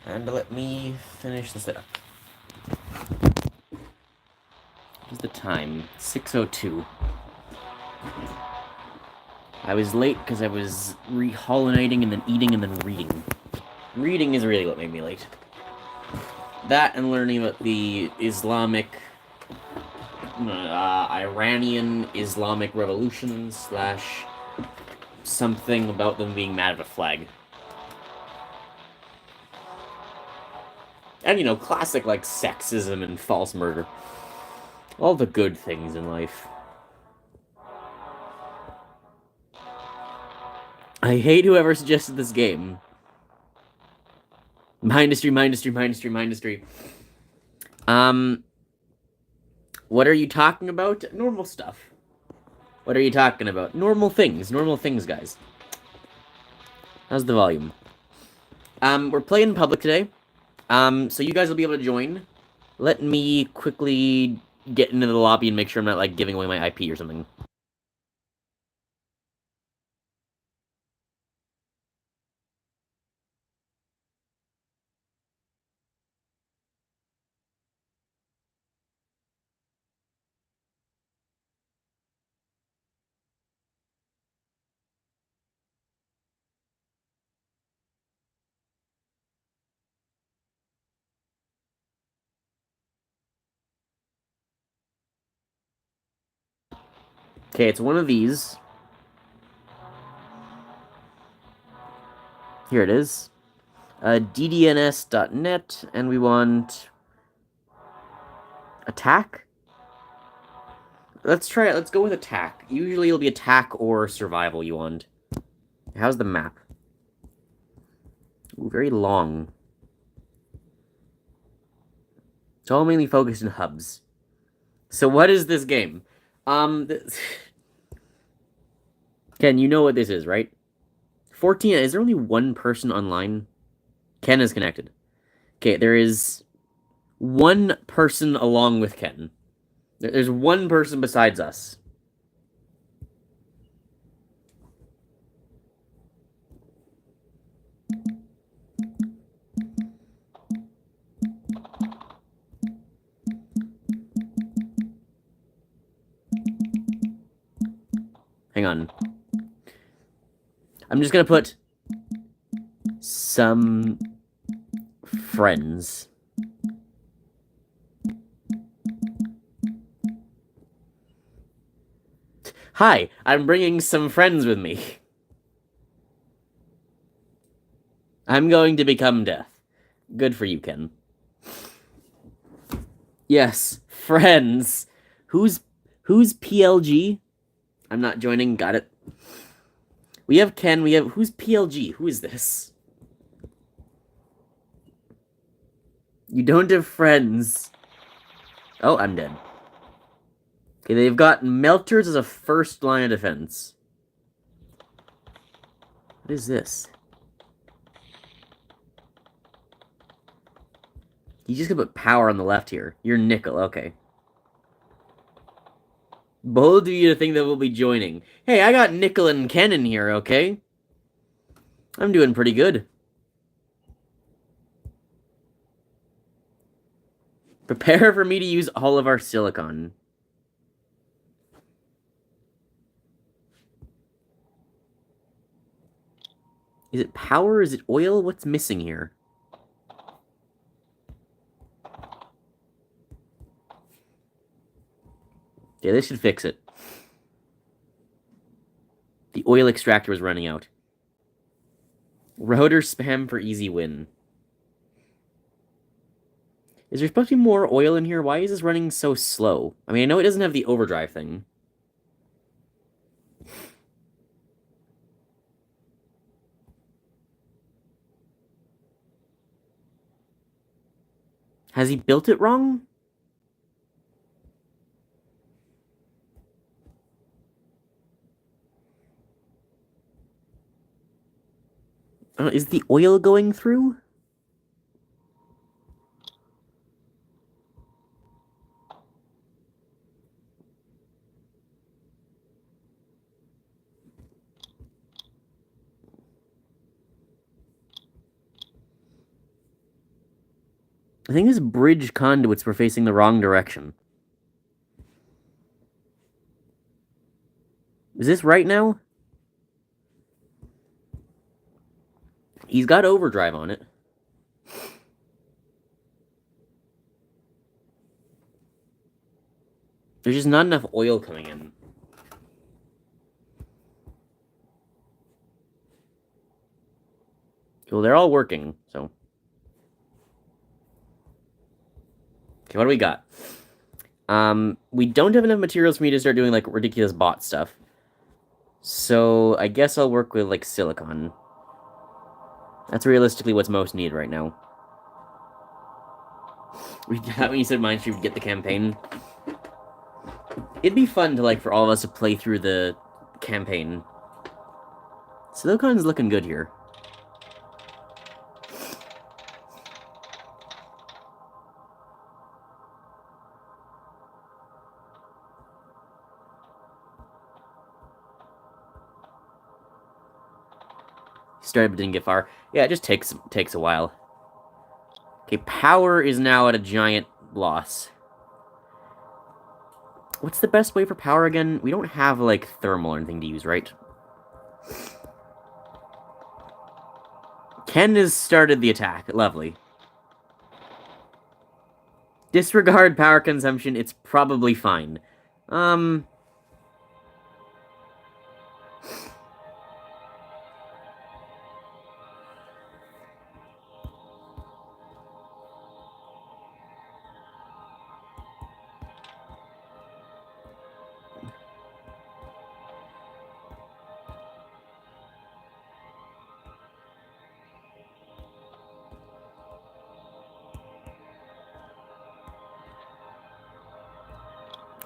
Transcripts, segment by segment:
And let me finish the setup. What's the time? 6:02. I was late because I was rehollinating and then eating and then reading. Reading is really what made me late. That and learning about the Iranian Islamic Revolution slash something about them being mad at a flag. And, classic, sexism and false murder. All the good things in life. I hate whoever suggested this game. Mindustry. What are you talking about? Normal stuff. What are you talking about? Normal things, guys. How's the volume? We're playing in public today. So you guys will be able to join. Let me quickly get into the lobby and make sure I'm not, giving away my IP or something. Okay, it's one of these. Here it is. ddns.net, and we want attack. Let's try it. Let's go with attack. Usually it'll be attack or survival you want. How's the map? Ooh, very long. It's all mainly focused in hubs. So what is this game? Ken, you know what this is, right? 14, is there only one person online? Ken is connected. Okay, there is one person along with Ken. There's one person besides us. Hang on. I'm just gonna put some friends. Hi, I'm bringing some friends with me. I'm going to become death. Good for you, Ken. Yes, friends. Who's PLG? I'm not joining. Got it. We have Ken. We have who's PLG? Who is this? You don't have friends. Oh, I'm dead. Okay, they've got melters as a first line of defense. What is this? You just gonna put power on the left here. You're nickel, okay. Bold of you to think that we'll be joining. Hey, I got nickel and Ken in here, okay? I'm doing pretty good. Prepare for me to use all of our silicon. Is it power? Is it oil? What's missing here? Yeah, this should fix it. The oil extractor was running out. Router spam for easy win. Is there supposed to be more oil in here? Why is this running so slow? I mean, I know it doesn't have the overdrive thing. Has he built it wrong? Is the oil going through? I think his bridge conduits were facing the wrong direction. Is this right now? He's got overdrive on it. There's just not enough oil coming in. Well, they're all working, so. Okay, what do we got? We don't have enough materials for me to start doing, like, ridiculous bot stuff. So, I guess I'll work with, like, silicon. That's realistically what's most needed right now. When you said Mindustry would get the campaign, it'd be fun to, like, for all of us to play through the campaign. Silicon's looking good here. Started but didn't get far. Yeah, it just takes a while. Okay, power is now at a giant loss. What's the best way for power again? We don't have, like, thermal or anything to use, right? Ken has started the attack. Lovely. Disregard power consumption. It's probably fine.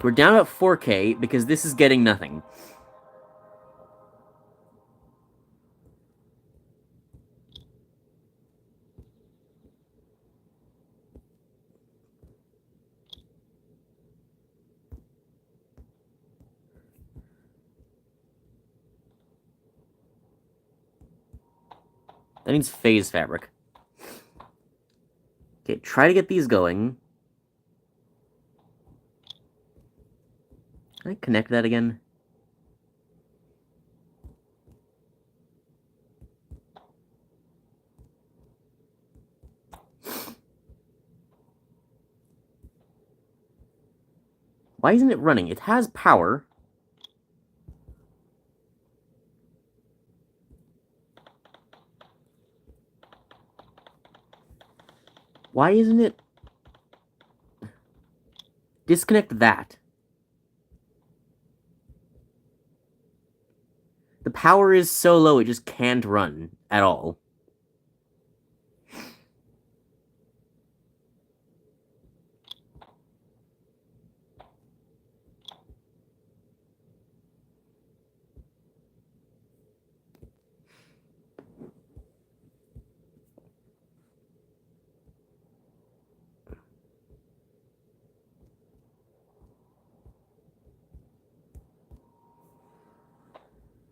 We're down at 4K because this is getting nothing. That means phase fabric. Okay, try to get these going. Can I connect that again? Why isn't it running? It has power. Why isn't it... Disconnect that. The power is so low, it just can't run at all.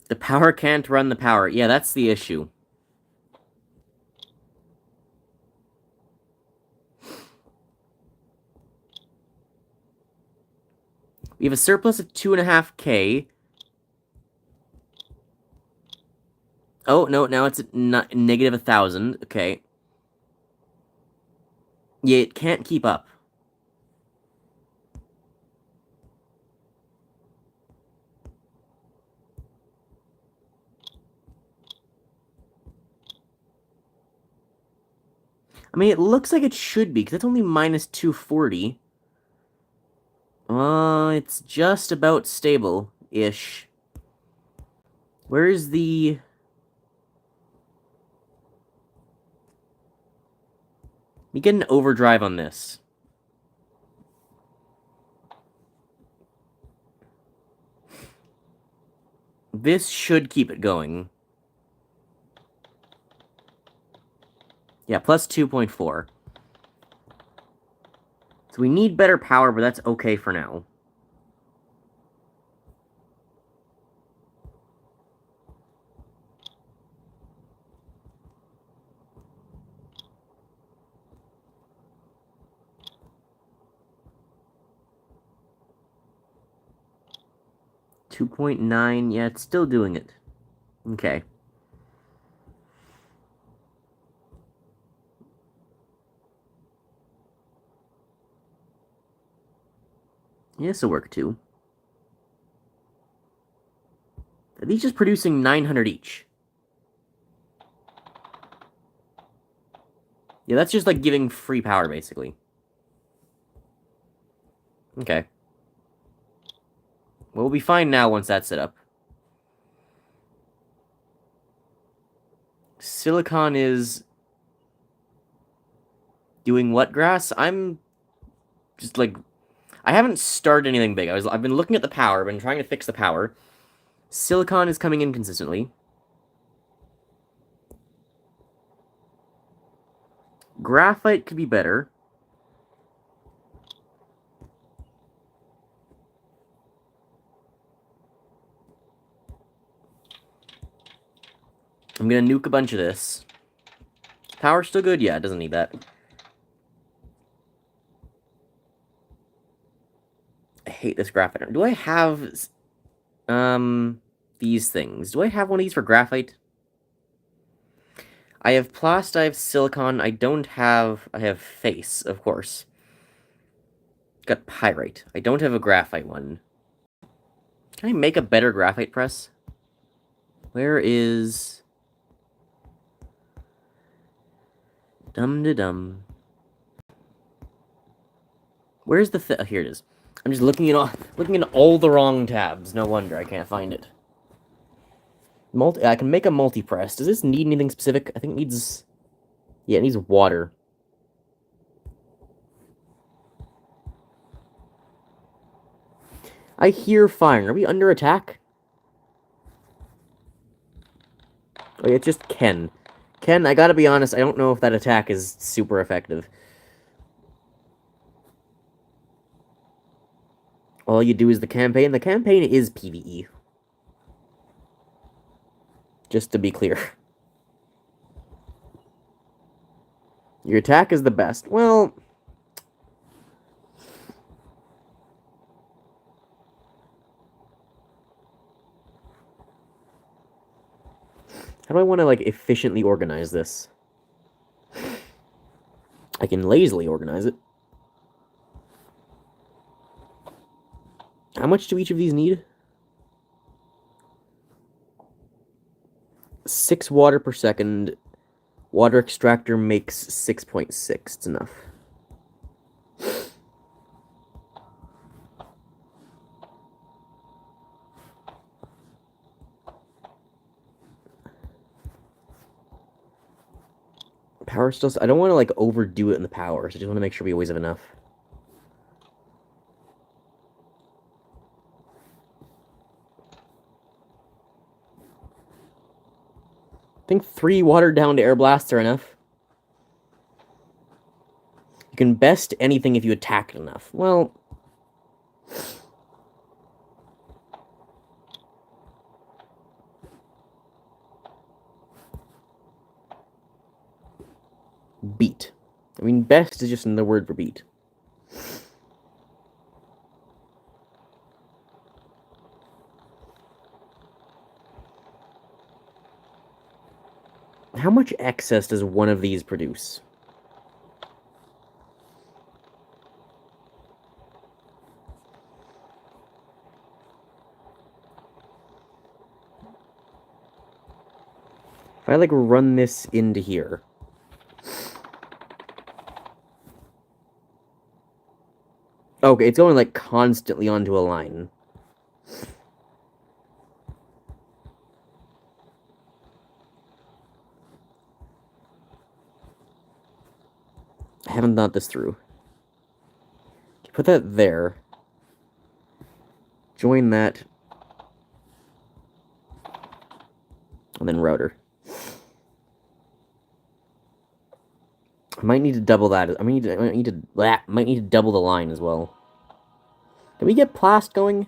The power can't run the power. Yeah, that's the issue. We have a surplus of 2.5K. Oh, no, now it's at negative 1,000. Okay. Yeah, it can't keep up. I mean, it looks like it should be, because it's only minus 240. It's just about stable-ish. Where is the... We get an overdrive on this. This should keep it going. Yeah, plus 2.4. So we need better power, but that's okay for now. 2.9. Yeah, it's still doing it. Okay. Yeah, this'll work too. Are these just producing 900 each? Yeah, that's just like giving free power, basically. Okay. Well, we'll be fine now once that's set up. Silicon is doing what grass? I'm just like, I haven't started anything big. I've been looking at the power, been trying to fix the power. Silicon is coming in consistently. Graphite could be better. I'm gonna nuke a bunch of this. Power's still good? Yeah, it doesn't need that. I hate this graphite. Do I have, these things? Do I have one of these for graphite? I have plast, I have silicon, I have face, of course. Got pyrite. I don't have a graphite one. Can I make a better graphite press? Where is... Dum-de-dum. Where's the oh, here it is. I'm just looking in all the wrong tabs. No wonder I can't find it. I can make a multi-press. Does this need anything specific? I think it needs... Yeah, it needs water. I hear firing. Are we under attack? Oh, yeah, it's just Ken. Ken, I gotta be honest, I don't know if that attack is super effective. All you do is the campaign. The campaign is PvE. Just to be clear. Your attack is the best. Well... How do I want to, like, efficiently organize this? I can lazily organize it. How much do each of these need? 6 water per second. Water extractor makes 6.6. It's enough. Power still... I don't want to, like, overdo it in the power, so I just want to make sure we always have enough. I think 3 watered down to air blasts are enough. You can best anything if you attack it enough. Well... Beat. I mean, best is just another word for beat. How much excess does one of these produce? If I, like, run this into here... Okay, it's going, like, constantly onto a line. I haven't thought this through. Put that there. Join that. And then router. I might need to double that. I might need to double the line as well. Can we get plast going?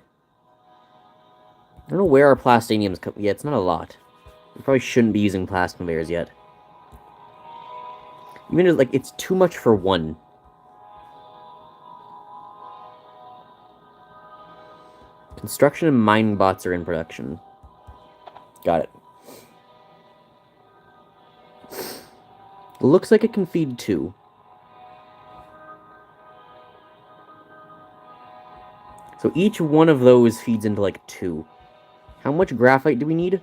I don't know where our plastanium's yeah, it's not a lot. We probably shouldn't be using plast conveyors yet. Even if, like, it's too much for one. Construction and mining bots are in production. Got it. Looks like it can feed 2. So each one of those feeds into, like, 2. How much graphite do we need?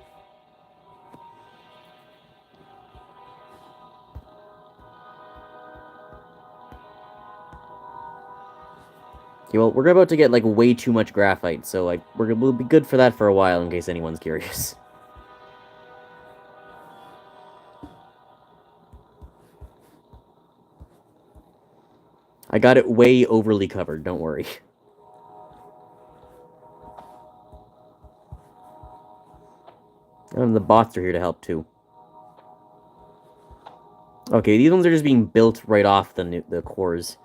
Okay, well, we're about to get, like, way too much graphite, so, like, we'll be good for that for a while, in case anyone's curious. I got it way overly covered, don't worry. And the bots are here to help, too. Okay, these ones are just being built right off the cores.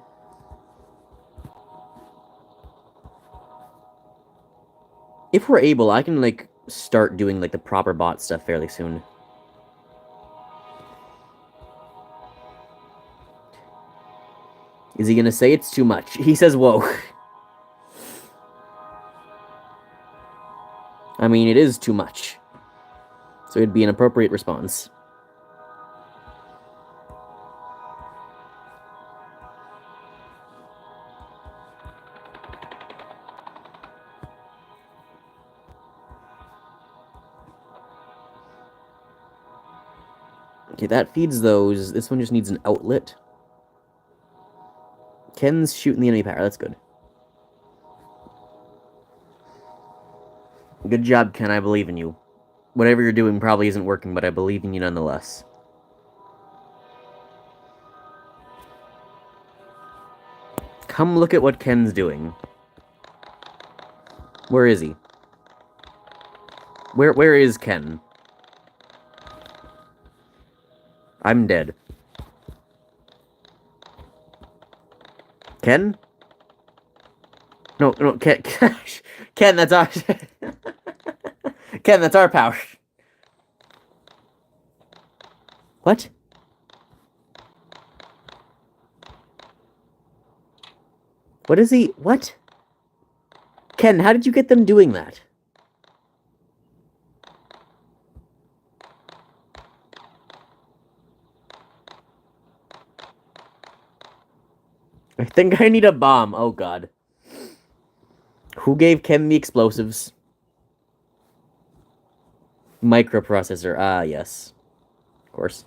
If we're able, I can, like, start doing, like, the proper bot stuff fairly soon. Is he gonna say it's too much? He says, whoa. I mean, it is too much. So it'd be an appropriate response. Okay, that feeds those. This one just needs an outlet. Ken's shooting the enemy power. That's good. Good job, Ken. I believe in you. Whatever you're doing probably isn't working, but I believe in you nonetheless. Come look at what Ken's doing. Where is he? Where is Ken? I'm dead. Ken? No, Ken, Ken, that's our... Ken, that's our power. What? What is he... What? Ken, how did you get them doing that? I think I need a bomb. Oh, God. Who gave Ken the explosives? Microprocessor. Ah, yes. Of course.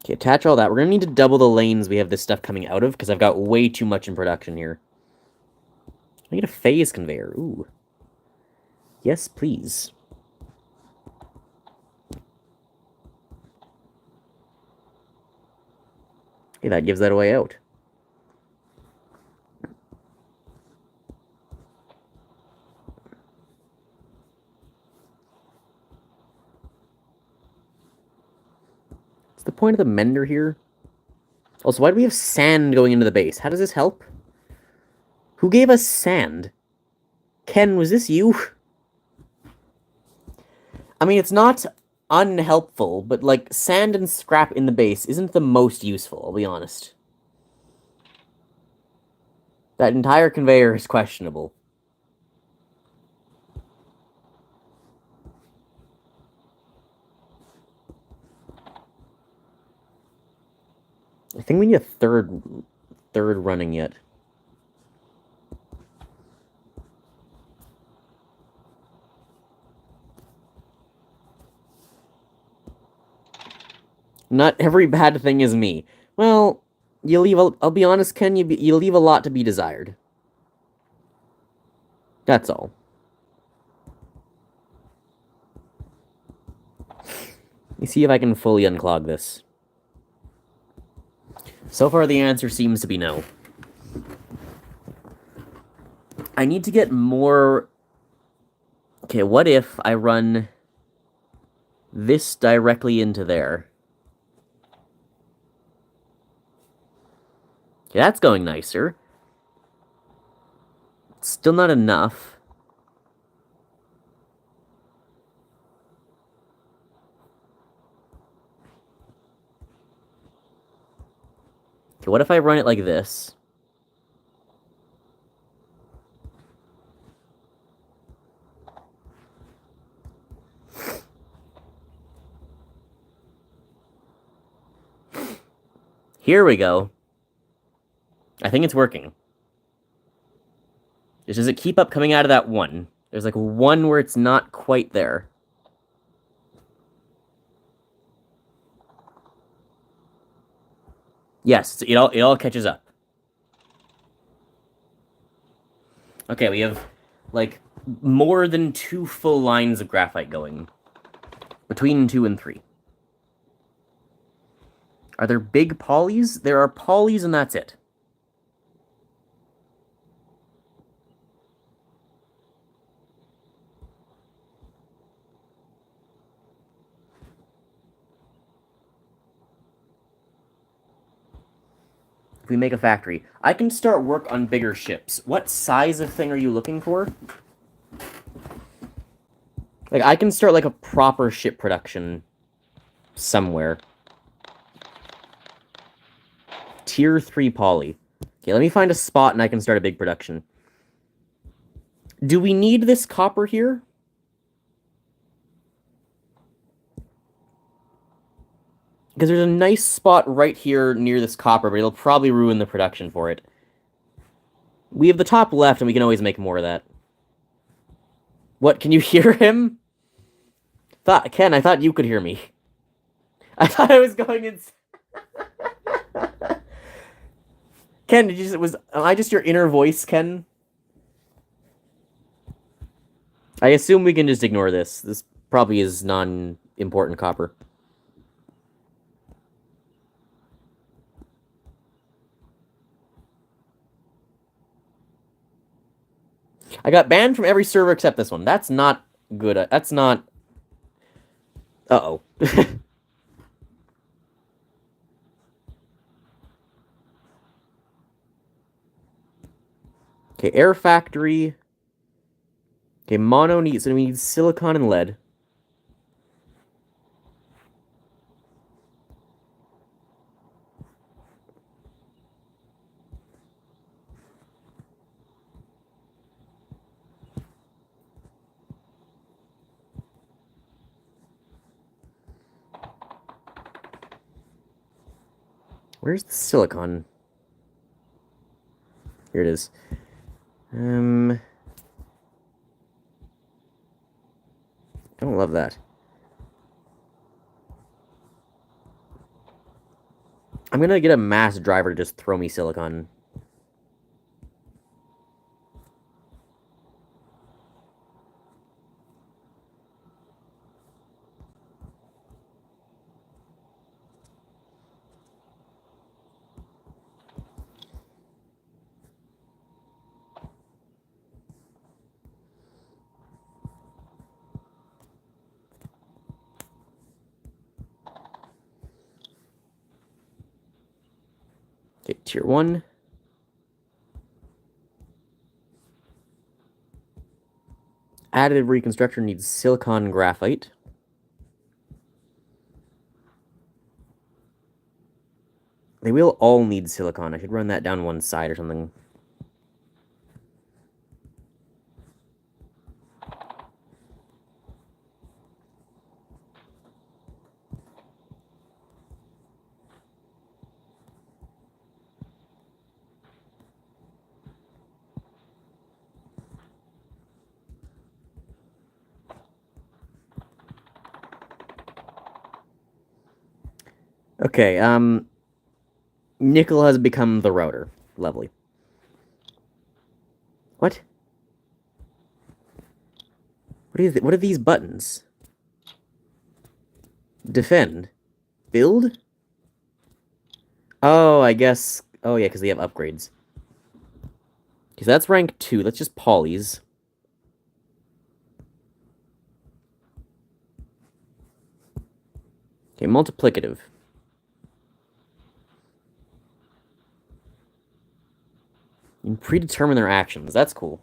Okay, attach all that. We're going to need to double the lanes we have this stuff coming out of, because I've got way too much in production here. I need a phase conveyor. Ooh. Yes, please. Okay, that gives that a way out. What's the point of the mender here? Also, why do we have sand going into the base? How does this help? Who gave us sand? Ken, was this you? I mean, it's not unhelpful, but, like, sand and scrap in the base isn't the most useful, I'll be honest. That entire conveyor is questionable. I think we need a third running yet. Not every bad thing is me. Well, I'll be honest, Ken, you leave a lot to be desired. That's all. Let me see if I can fully unclog this. So far, the answer seems to be no. I need to get more... Okay, what if I run this directly into there? Okay, that's going nicer. Still not enough. Okay, what if I run it like this? Here we go. I think it's working. Just does it keep up coming out of that one? There's like one where it's not quite there. Yes, it all catches up. Okay, we have like more than 2 full lines of graphite going. Between 2 and 3. Are there big polys? There are polys and that's it. If we make a factory, I can start work on bigger ships. What size of thing are you looking for? Like, I can start, like, a proper ship production somewhere. Tier 3 poly. Okay, let me find a spot and I can start a big production. Do we need this copper here? Because there's a nice spot right here near this copper, but it'll probably ruin the production for it. We have the top left, and we can always make more of that. What, can you hear him? Ken, I thought you could hear me. I thought I was going in... Ken, am I just your inner voice, Ken? I assume we can just ignore this. This probably is non-important copper. I got banned from every server except this one. That's not good. That's not... Uh-oh. Okay, air factory. Okay, mono needs... So we need silicon and lead. Where's the silicon? Here it is. Don't love that. I'm gonna get a mass driver to just throw me silicon. Okay, tier 1. Additive reconstruction needs silicon graphite. They will all need silicon. I should run that down one side or something. Okay, nickel has become the router. Lovely. What? What are these buttons? Defend. Build? Oh, I guess... Oh, yeah, because they have upgrades. Okay, so that's rank 2. That's just polys. Okay, multiplicative. You can predetermine their actions. That's cool.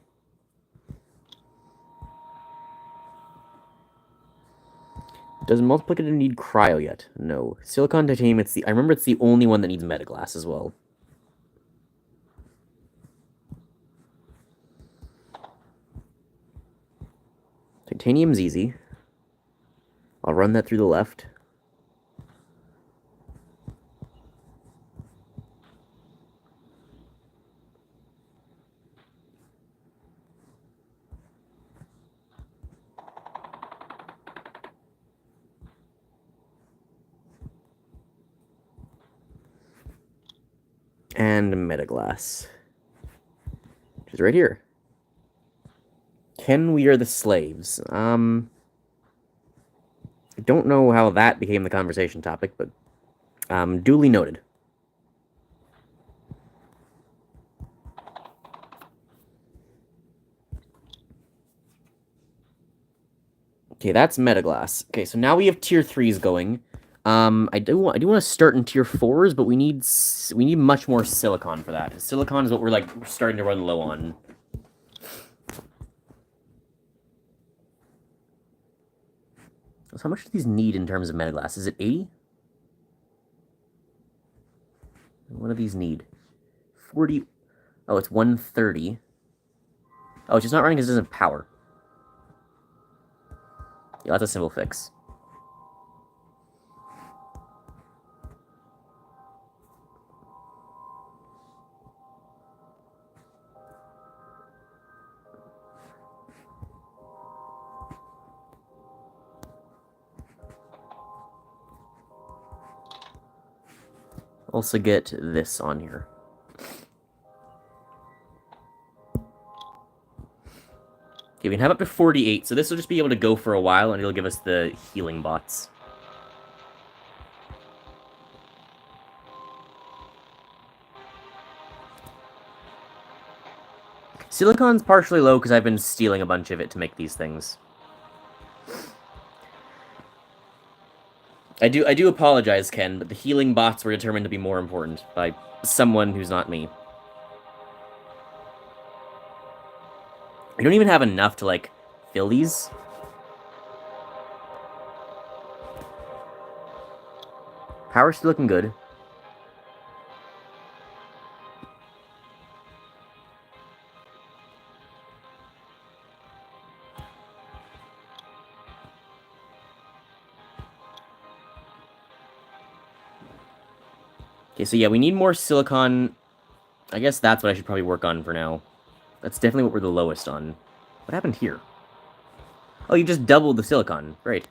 Does multiplicative need cryo yet? No. Silicon titanium, I remember it's the only one that needs metaglass as well. Titanium's easy. I'll run that through the left. And metaglass, which is right here. Ken, we are the slaves. I don't know how that became the conversation topic, but duly noted. Okay, that's metaglass. Okay, so now we have tier 3s going. I do want to start in tier 4s, but we need much more silicon for that. Silicon is what we're starting to run low on. So how much do these need in terms of metaglass? Is it 80? What do these need? 40. Oh, it's 130. Oh, it's just not running because it doesn't have power. Yeah, that's a simple fix. Also get this on here. Okay, we can have up to 48, so this will just be able to go for a while, and it'll give us the healing bots. Silicon's partially low because I've been stealing a bunch of it to make these things. I do apologize, Ken, but the healing bots were determined to be more important by someone who's not me. I don't even have enough to, like, fill these. Power's still looking good. Okay, so yeah, we need more silicon. I guess that's what I should probably work on for now. That's definitely what we're the lowest on. What happened here? Oh, you just doubled the silicon. Great.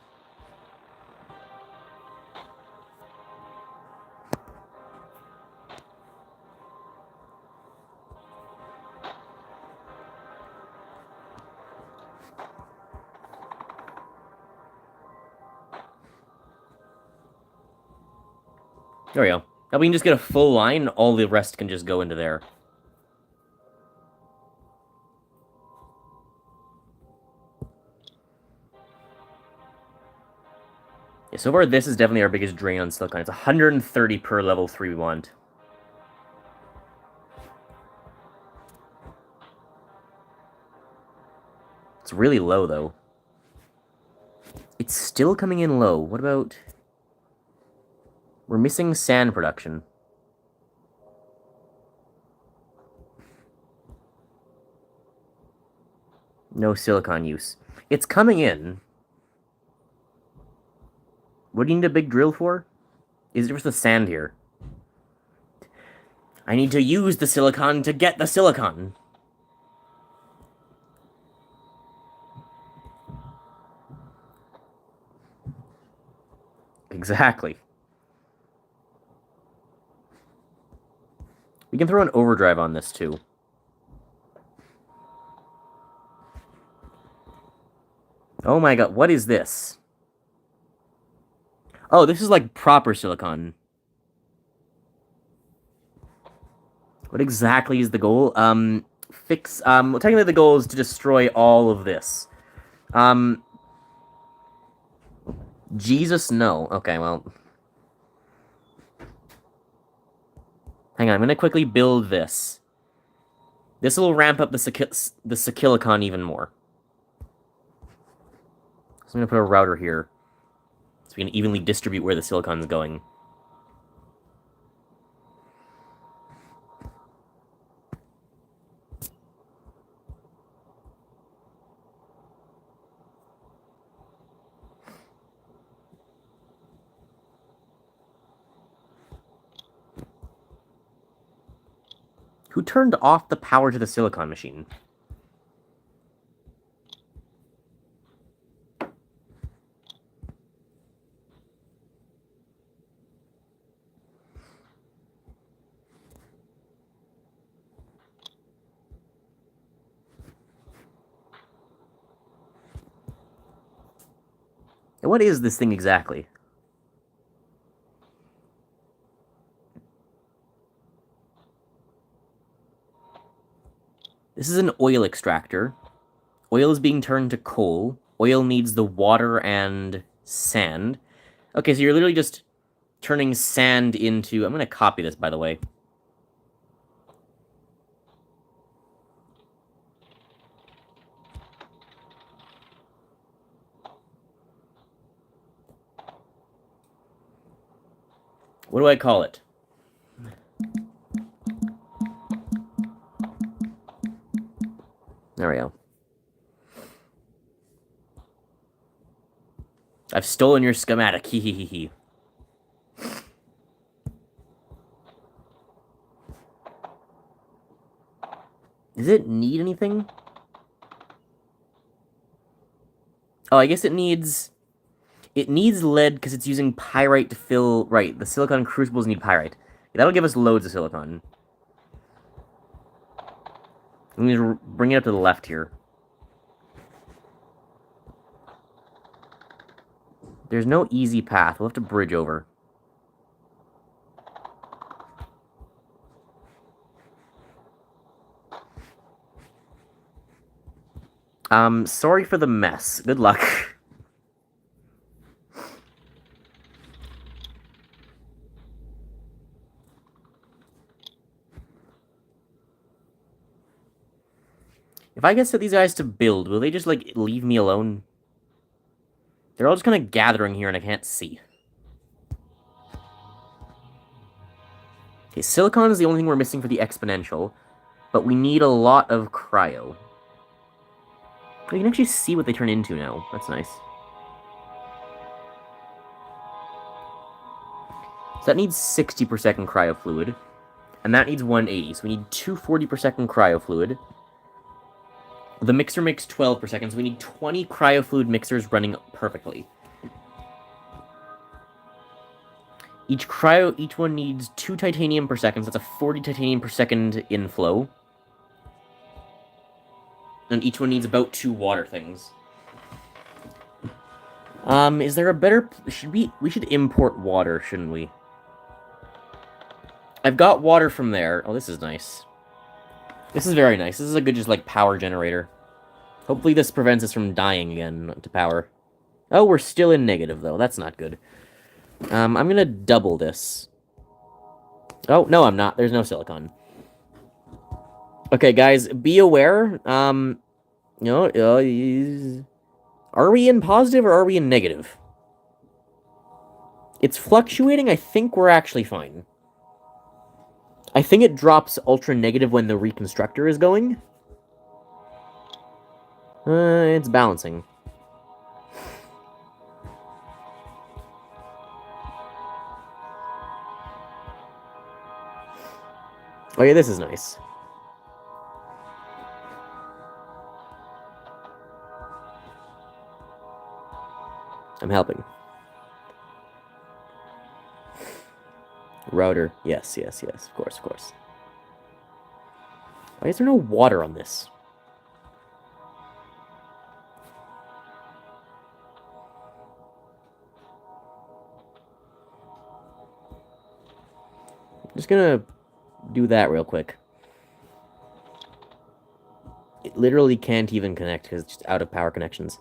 There we go. Now we can just get a full line, all the rest can just go into there. Yeah, so far this is definitely our biggest drain on silicon. It's 130 per level 3 we want. It's really low, though. It's still coming in low. What about... We're missing sand production. No silicon use. It's coming in. What do you need a big drill for? Is it just the sand here? I need to use the silicon to get the silicon. Exactly. We can throw an overdrive on this, too. Oh my god, what is this? Oh, this is like proper silicon. What exactly is the goal? Well, technically the goal is to destroy all of this. Jesus, no. Okay, well... Hang on, I'm gonna quickly build this. This will ramp up the silicon even more. So I'm going to put a router here, so we can evenly distribute where the silicon is going. Who turned off the power to the silicon machine? And what is this thing exactly? This is an oil extractor. Oil is being turned to coal. Oil needs the water and sand. Okay, so you're literally just turning sand into... I'm going to copy this, by the way. What do I call it? There we go. I've stolen your schematic. Hee hee hee hee. Does it need anything? Oh, I guess it needs... It needs lead because it's using pyrite to fill... Right, the silicon crucibles need pyrite. That'll give us loads of silicon. We need to bring it up to the left here. There's no easy path. We'll have to bridge over. Sorry for the mess. Good luck. If I get set these guys to build, will they just, like, leave me alone? They're all just kind of gathering here and I can't see. Okay, silicon is the only thing we're missing for the exponential, but we need a lot of cryo. You can actually see what they turn into now. That's nice. So that needs 60 per second cryo fluid, and that needs 180, so we need 240 per second cryo fluid. The mixer makes 12 per second, so we need 20 cryofluid mixers running perfectly. Each one needs 2 titanium per second, so that's a 40 titanium per second inflow. And each one needs about 2 water things. Is there a better... We should import water, shouldn't we? I've got water from there. Oh, this is nice. This is very nice. This is a good, just, like, power generator. Hopefully this prevents us from dying again to power. Oh, we're still in negative, though. That's not good. I'm gonna double this. Oh, no, I'm not. There's no silicon. Okay, guys, be aware. Are we in positive or are we in negative? It's fluctuating. I think we're actually fine. I think it drops ultra negative when the reconstructor is going. It's balancing. Oh yeah, this is nice. I'm helping. Router. Yes, yes, yes. Of course, of course. Why is there no water on this? I'm just gonna do that real quick. It literally can't even connect because it's just out of power connections.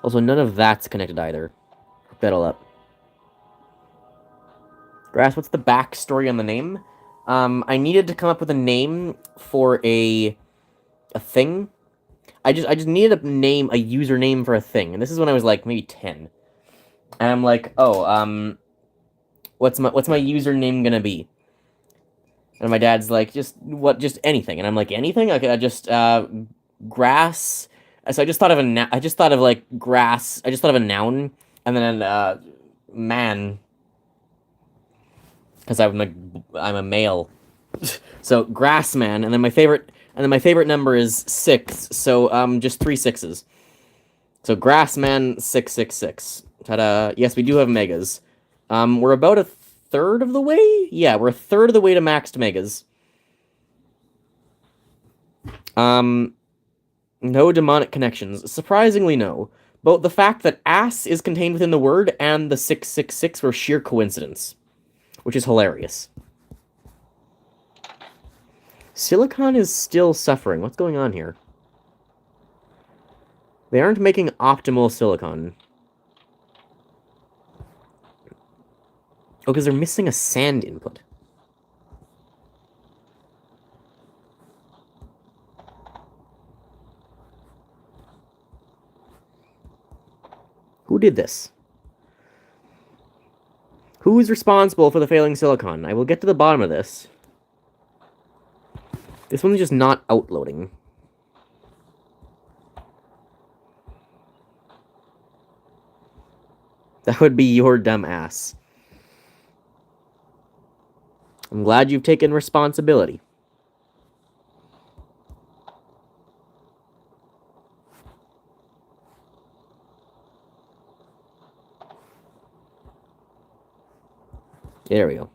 Also, none of that's connected either. Hook that all up. Grass, what's the backstory on the name? I needed to come up with a name for a thing. I just needed a name, a username for a thing, and this is when I was like maybe 10. And I'm like, oh, what's my username gonna be? And my dad's like, just anything. And I'm like, anything? Okay, grass. So I just thought of I just thought of like grass. I just thought of a noun, and then man, because I'm a male. So grassman, and then my favorite number is 6. So just 3 6s. So grassman 666. Ta-da! Yes, we do have megas. We're about a third of the way. Yeah, we're a third of the way to maxed megas. No demonic connections. Surprisingly, no. Both the fact that ass is contained within the word and the 666 were sheer coincidence, which is hilarious. Silicon is still suffering. What's going on here? They aren't making optimal silicon. Oh, because they're missing a sand input. Who did this? Who is responsible for the failing silicon? I will get to the bottom of this. This one's just not outloading. That would be your dumb ass. I'm glad you've taken responsibility. There we go.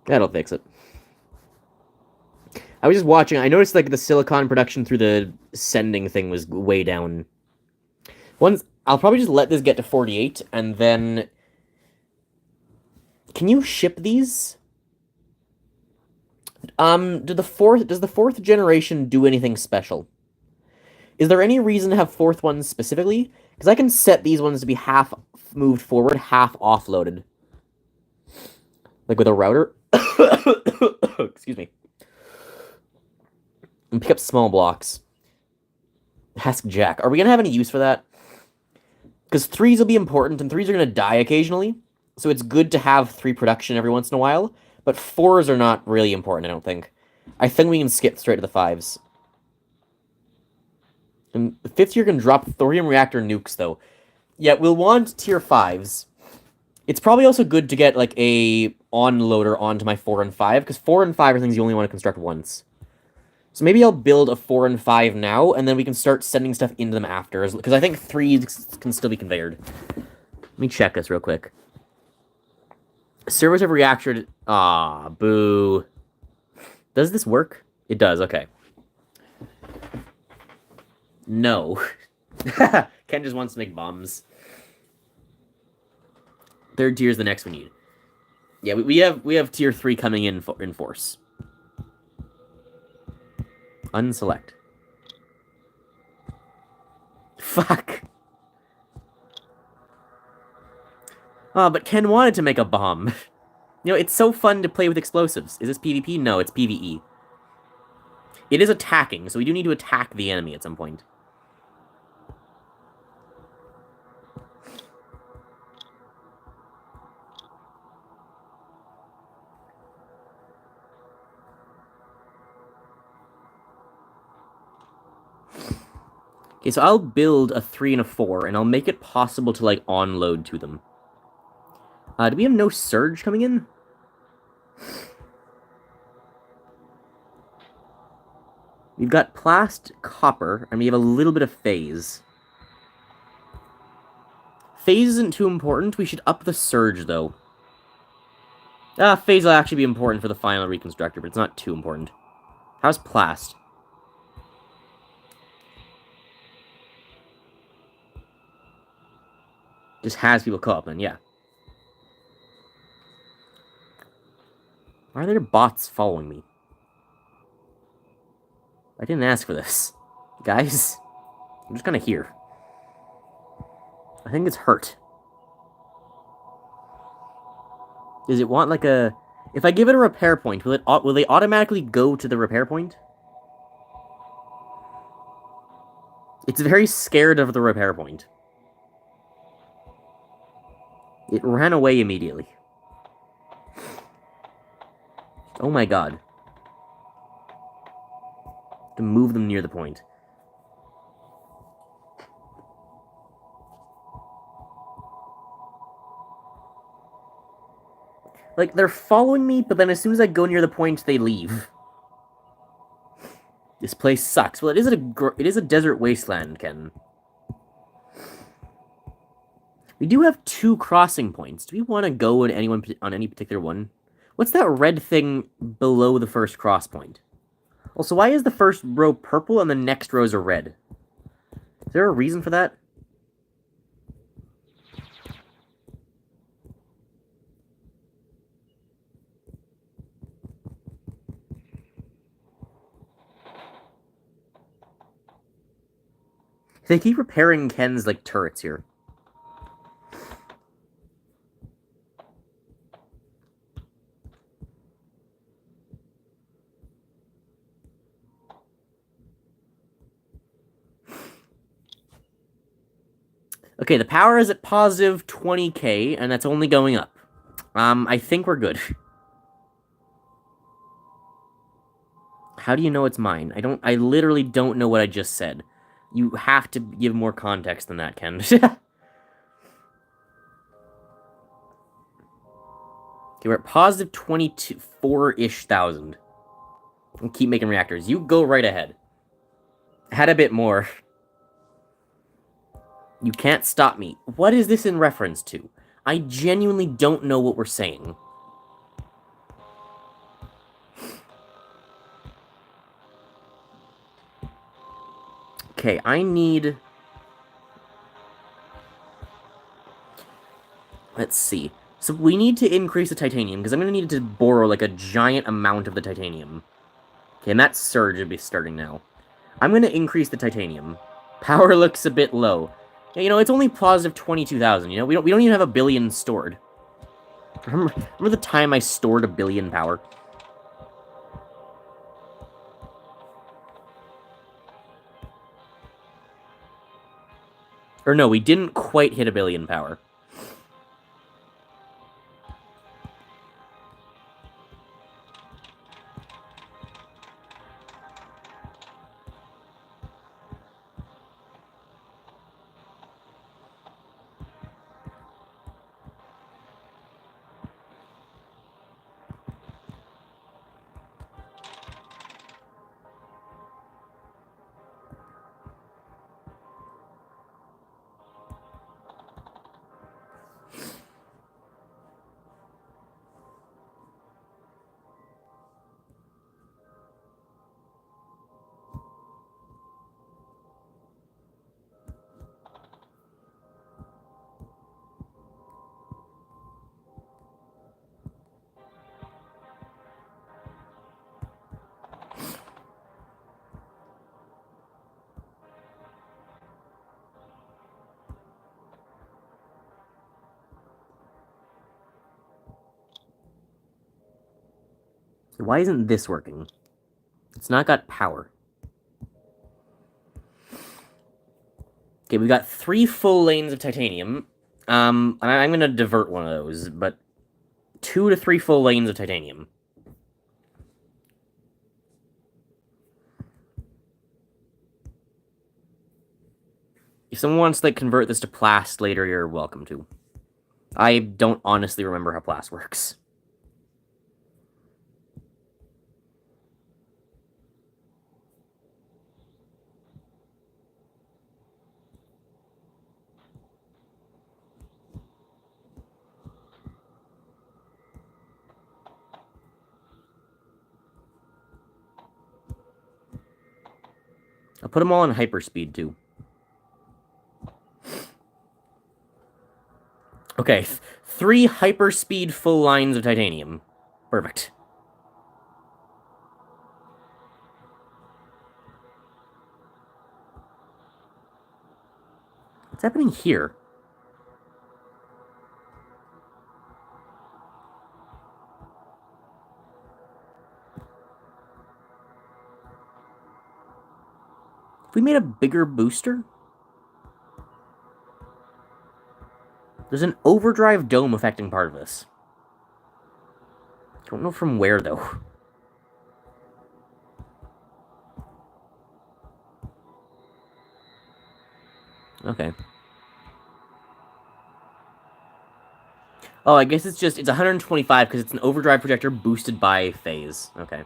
That'll fix it. I was just watching. I noticed like the silicon production through the sending thing was way down. I'll probably just let this get to 48, and then... Can you ship these? Does the 4th generation do anything special? Is there any reason to have 4th ones specifically? Because I can set these ones to be half moved forward, half offloaded. Like with a router. Excuse me. And pick up small blocks. Ask Jack. Are we going to have any use for that? Because 3s will be important, and 3s are going to die occasionally. So it's good to have 3 production every once in a while. But 4s are not really important, I don't think. I think we can skip straight to the 5s. And the 5th tier can drop thorium reactor nukes, though. Yeah, we'll want tier 5s. It's probably also good to get, like, a onloader onto my 4 and 5, because 4 and 5 are things you only want to construct once. So maybe I'll build a 4 and 5 now, and then we can start sending stuff into them after, because I think 3s can still be conveyed. Let me check this real quick. Servers have reacted... Ah, boo. Does this work? It does, okay. No. Ken just wants to make bombs. 3rd tier is the next we need. Yeah, we have tier 3 coming in force. Unselect. Fuck. Oh, but Ken wanted to make a bomb. You know, it's so fun to play with explosives. Is this PvP? No, it's PvE. It is attacking, so we do need to attack the enemy at some point. Okay, so I'll build a 3 and a 4, and I'll make it possible to, like, onload to them. Do we have no surge coming in? We've got plast, copper, and we have a little bit of phase. Phase isn't too important. We should up the surge, though. Phase will actually be important for the final reconstructor, but it's not too important. How's plast? Just has people co-op, then, yeah. Why are there bots following me? I didn't ask for this. Guys, I'm just kind of here. I think it's hurt. Does it want like a... If I give it a repair point, will they automatically go to the repair point? It's very scared of the repair point. It ran away immediately. Oh my god. To move them near the point. Like, they're following me, but then as soon as I go near the point, they leave. This place sucks. Well, it is a desert wasteland, Ken. We do have 2 crossing points. Do we want to go on any particular one? What's that red thing below the first cross point? Also, why is the first row purple and the next rows are red? Is there a reason for that? They keep repairing Ken's, like, turrets here. Okay, the power is at positive 20k, and that's only going up. I think we're good. How do you know it's mine? I literally don't know what I just said. You have to give more context than that, Ken. Okay, we're at positive 24-ish thousand. And keep making reactors. You go right ahead. Had a bit more. You can't stop me. What is this in reference to? I genuinely don't know what we're saying. Okay, I need... Let's see. So we need to increase the titanium, because I'm going to need to borrow, like, a giant amount of the titanium. Okay, and that surge will be starting now. I'm going to increase the titanium. Power looks a bit low. Yeah, you know, it's only positive 22,000, you know? We don't even have a billion stored. Remember the time I stored a billion power? Or no, we didn't quite hit a billion power. Why isn't this working? It's not got power. Okay, we got 3 full lanes of titanium. I'm gonna divert one of those, but 2 to 3 full lanes of titanium. If someone wants to, like, convert this to plast later, you're welcome to. I don't honestly remember how plast works. I'll put them all on hyperspeed, too. Okay, 3 hyperspeed full lines of titanium. Perfect. What's happening here? we made a bigger booster? There's an overdrive dome affecting part of this. Don't know from where, though. Okay. Oh, I guess it's 125 because it's an overdrive projector boosted by phase. Okay.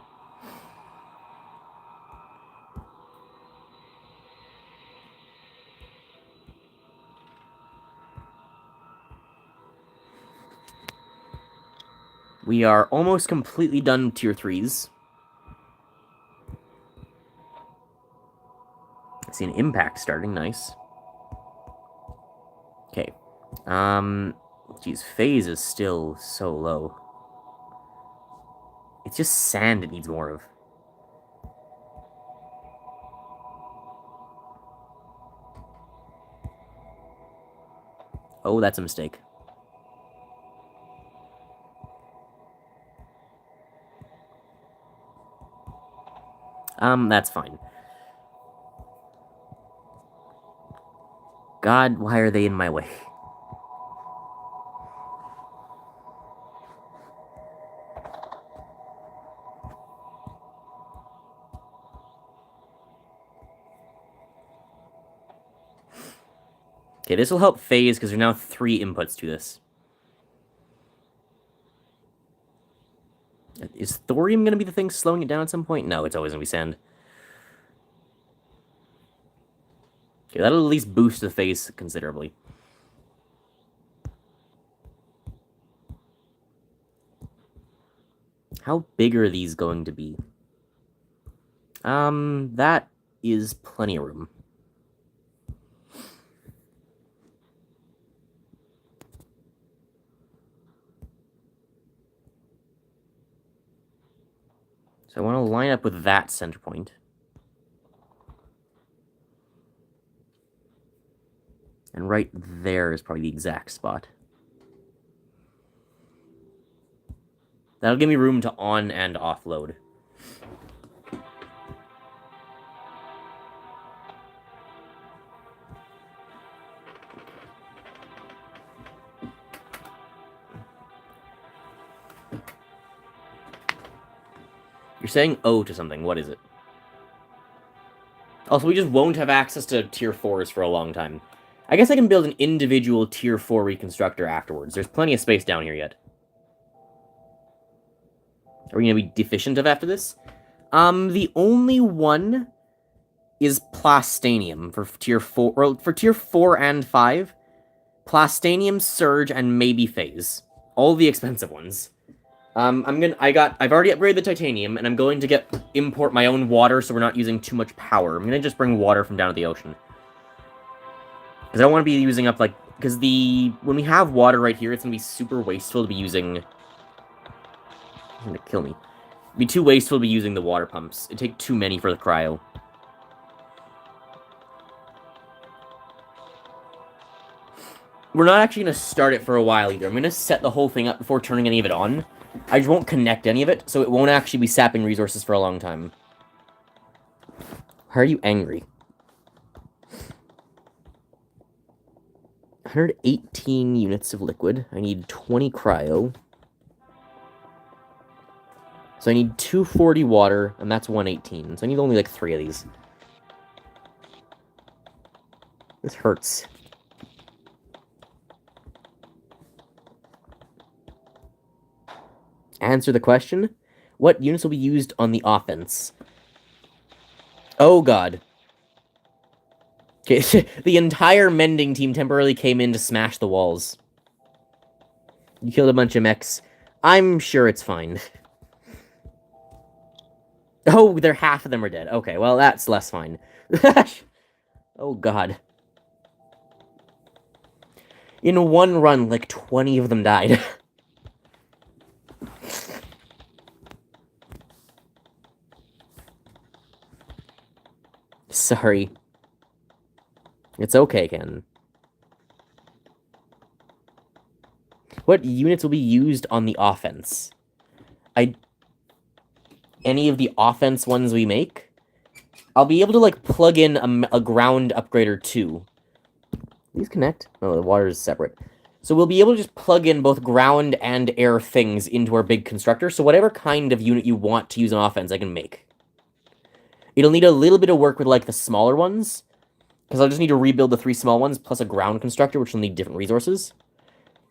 We are almost completely done tier 3s. I see an impact starting, nice. Okay. Geez, phase is still so low. It's just sand it needs more of. Oh, that's a mistake. That's fine. God, why are they in my way? Okay, this will help phase because there are now 3 inputs to this. Is thorium going to be the thing slowing it down at some point? No, it's always going to be sand. Okay, that'll at least boost the phase considerably. How big are these going to be? That is plenty of room. So I want to line up with that center point. And right there is probably the exact spot. That'll give me room to on and offload. You're saying O to something. What is it? Also, we just won't have access to tier 4s for a long time. I guess I can build an individual tier 4 reconstructor afterwards. There's plenty of space down here yet. Are we going to be deficient of after this? The only one is plastanium for tier 4, or for tier 4 and 5. Plastanium, surge, and maybe phase. All the expensive ones. I've already upgraded the titanium, and I'm going to import my own water so we're not using too much power. I'm gonna just bring water from down at the ocean. Because I don't want to be using up, like, because when we have water right here, it's gonna be super wasteful to be using... It's gonna kill me. It'd be too wasteful to be using the water pumps. It'd take too many for the cryo. We're not actually gonna start it for a while either. I'm gonna set the whole thing up before turning any of it on. I just won't connect any of it, so it won't actually be sapping resources for a long time. How are you angry? 118 units of liquid. I need 20 cryo. So I need 240 water, and that's 118. So I need only like 3 of these. This hurts. Answer the question. What units will be used on the offense? Oh, God. Okay, the entire mending team temporarily came in to smash the walls. You killed a bunch of mechs. I'm sure it's fine. Oh, half of them are dead. Okay, well, that's less fine. Oh, God. In one run, like 20 of them died. Sorry. It's okay, Ken. What units will be used on the offense? Any of the offense ones we make? I'll be able to, like, plug in a ground upgrader too. These connect? Oh, the water is separate. So we'll be able to just plug in both ground and air things into our big constructor, so whatever kind of unit you want to use on offense, I can make. It'll need a little bit of work with, like, the smaller ones, because I'll just need to rebuild the 3 small ones, plus a ground constructor, which will need different resources.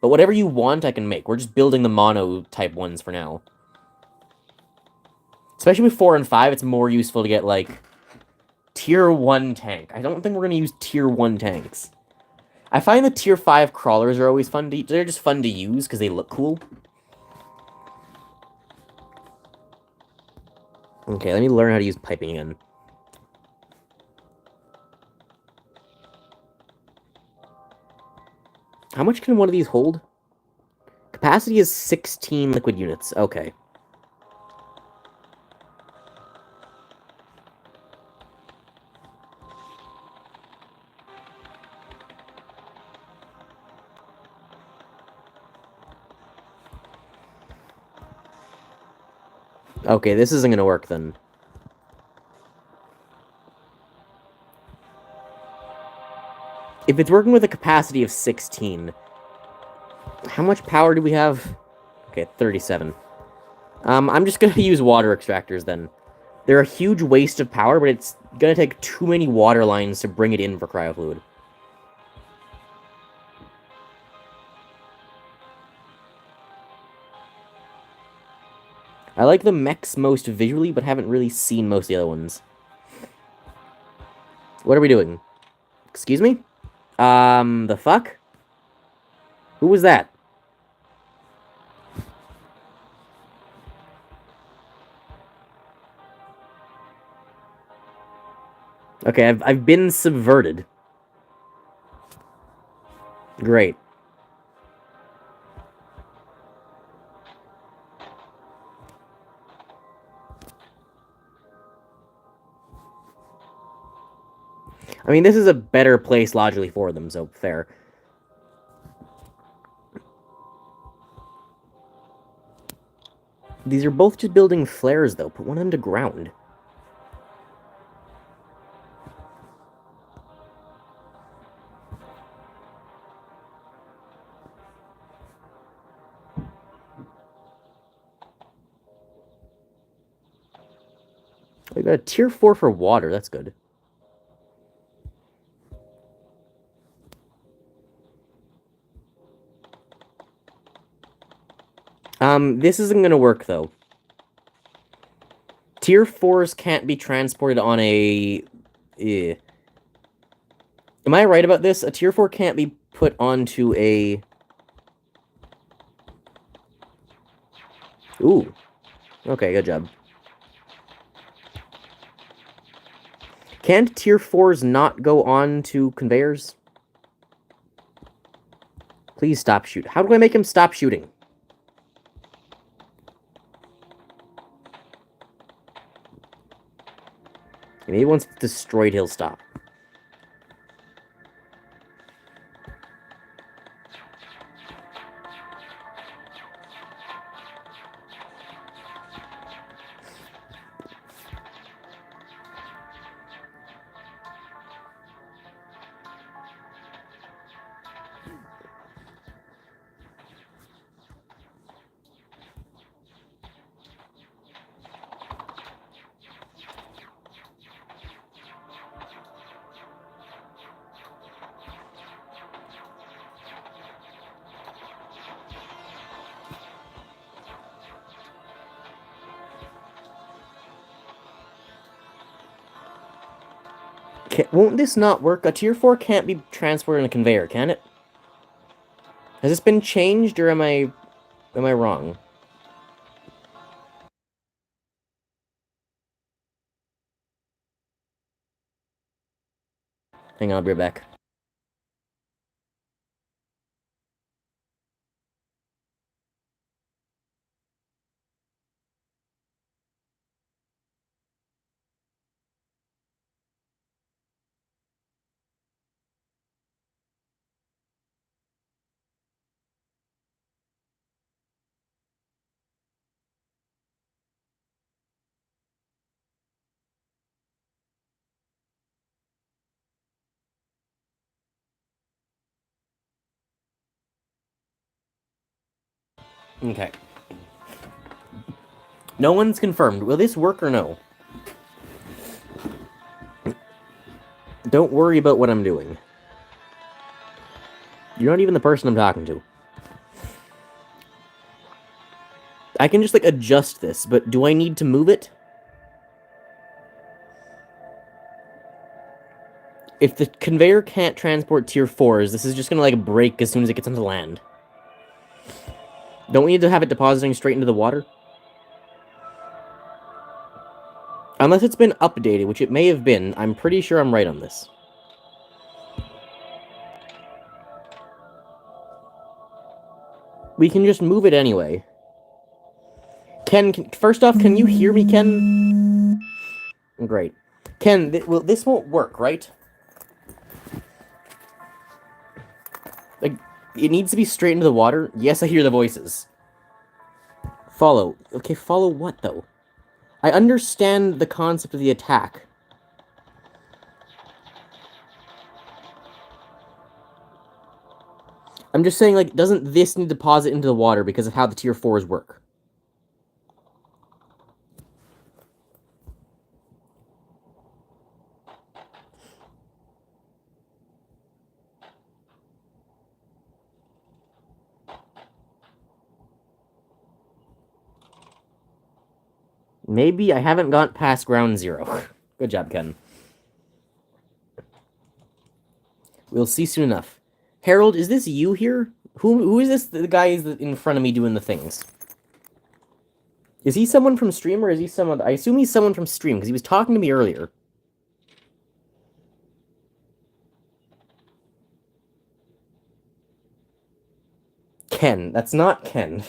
But whatever you want, I can make. We're just building the mono-type ones for now. Especially with 4 and 5, it's more useful to get, like, Tier 1 tank. I don't think we're going to use Tier 1 tanks. I find the Tier 5 crawlers are always fun to... They're just fun to use, because they look cool. Okay, let me learn how to use piping again. How much can one of these hold? Capacity is 16 liquid units. Okay. Okay, this isn't gonna work then. If it's working with a capacity of 16, how much power do we have? Okay, 37. I'm just gonna use water extractors then. They're a huge waste of power, but it's gonna take too many water lines to bring it in for cryofluid. I like the mechs most visually, but haven't really seen most of the other ones. What are we doing? Excuse me? The fuck? Who was that? Okay, I've been subverted. Great. I mean, this is a better place logically for them, so fair. These are both just building flares, though. Put one underground. We got a tier 4 for water. That's good. This isn't gonna work, though. Tier 4s can't be transported on a... Eh. Am I right about this? A tier 4 can't be put onto a... Ooh. Okay, good job. Can't tier 4s not go on to conveyors? Please stop shoot. How do I make him stop shooting? Maybe once it's destroyed, he'll stop. Won't this not work? A tier 4 can't be transported on a conveyor, can it? Has this been changed, or am I wrong? Hang on, I'll be right back. Okay. No one's confirmed. Will this work or no? Don't worry about what I'm doing. You're not even the person I'm talking to. I can just, like, adjust this, but do I need to move it? If the conveyor can't transport tier 4s, this is just gonna, like, break as soon as it gets onto land. Don't we need to have it depositing straight into the water? Unless it's been updated, which it may have been. I'm pretty sure I'm right on this. We can just move it anyway. Ken, first off, can you hear me, Ken? Great. Ken, well, this won't work, right? Like, it needs to be straight into the water? Yes, I hear the voices. Follow. Okay, follow what, though? I understand the concept of the attack. I'm just saying, like, doesn't this need to deposit into the water because of how the tier 4s work? Maybe I haven't got past ground zero. Good job, Ken. We'll see soon enough. Harold, is this you here? Who is this? The guy is in front of me doing the things. Is he someone from stream or is he someone? I assume he's someone from stream because he was talking to me earlier. Ken. That's not Ken.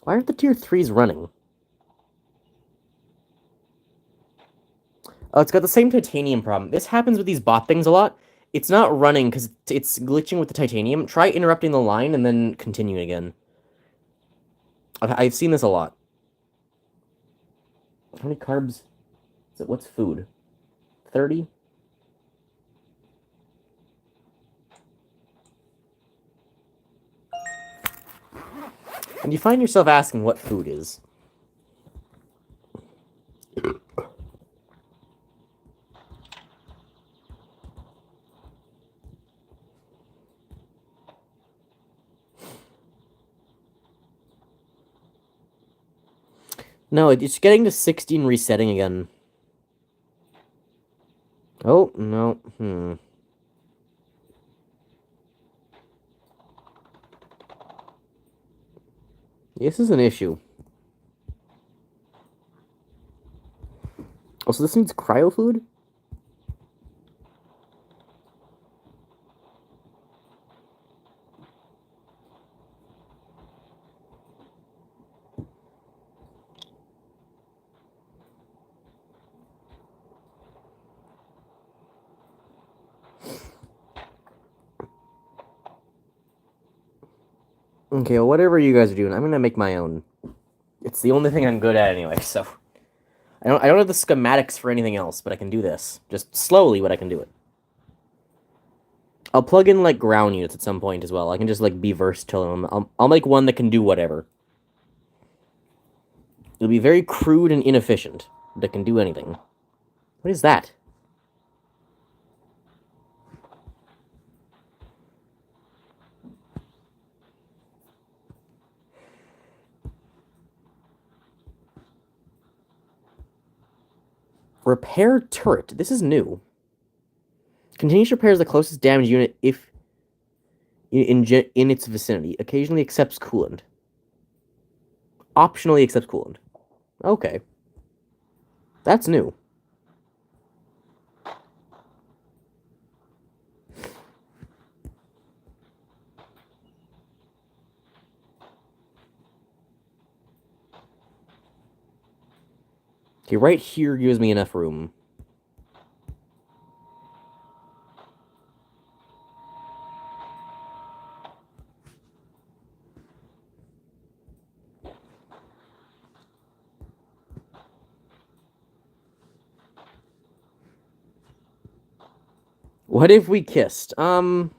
Why aren't the tier 3s running? Oh, it's got the same titanium problem. This happens with these bot things a lot. It's not running because it's glitching with the titanium. Try interrupting the line and then continuing again. I've seen this a lot. How many carbs? What's food? 30? And you find yourself asking what food is. No, it's getting to 16 resetting again. Oh, no. This is an issue. Oh, so this needs cryo food? Okay, well, whatever you guys are doing, I'm gonna make my own. It's the only thing I'm good at anyway, so... I don't have the schematics for anything else, but I can do this. Just slowly, but I can do it. I'll plug in, like, ground units at some point as well. I can just, like, be versatile. I'll make one that can do whatever. It'll be very crude and inefficient, that can do anything. What is that? Repair turret. This is new. Continues repairs the closest damage unit if in its vicinity. Occasionally accepts coolant. Optionally accepts coolant. Okay. That's new. Okay, right here gives me enough room. What if we kissed? Ken,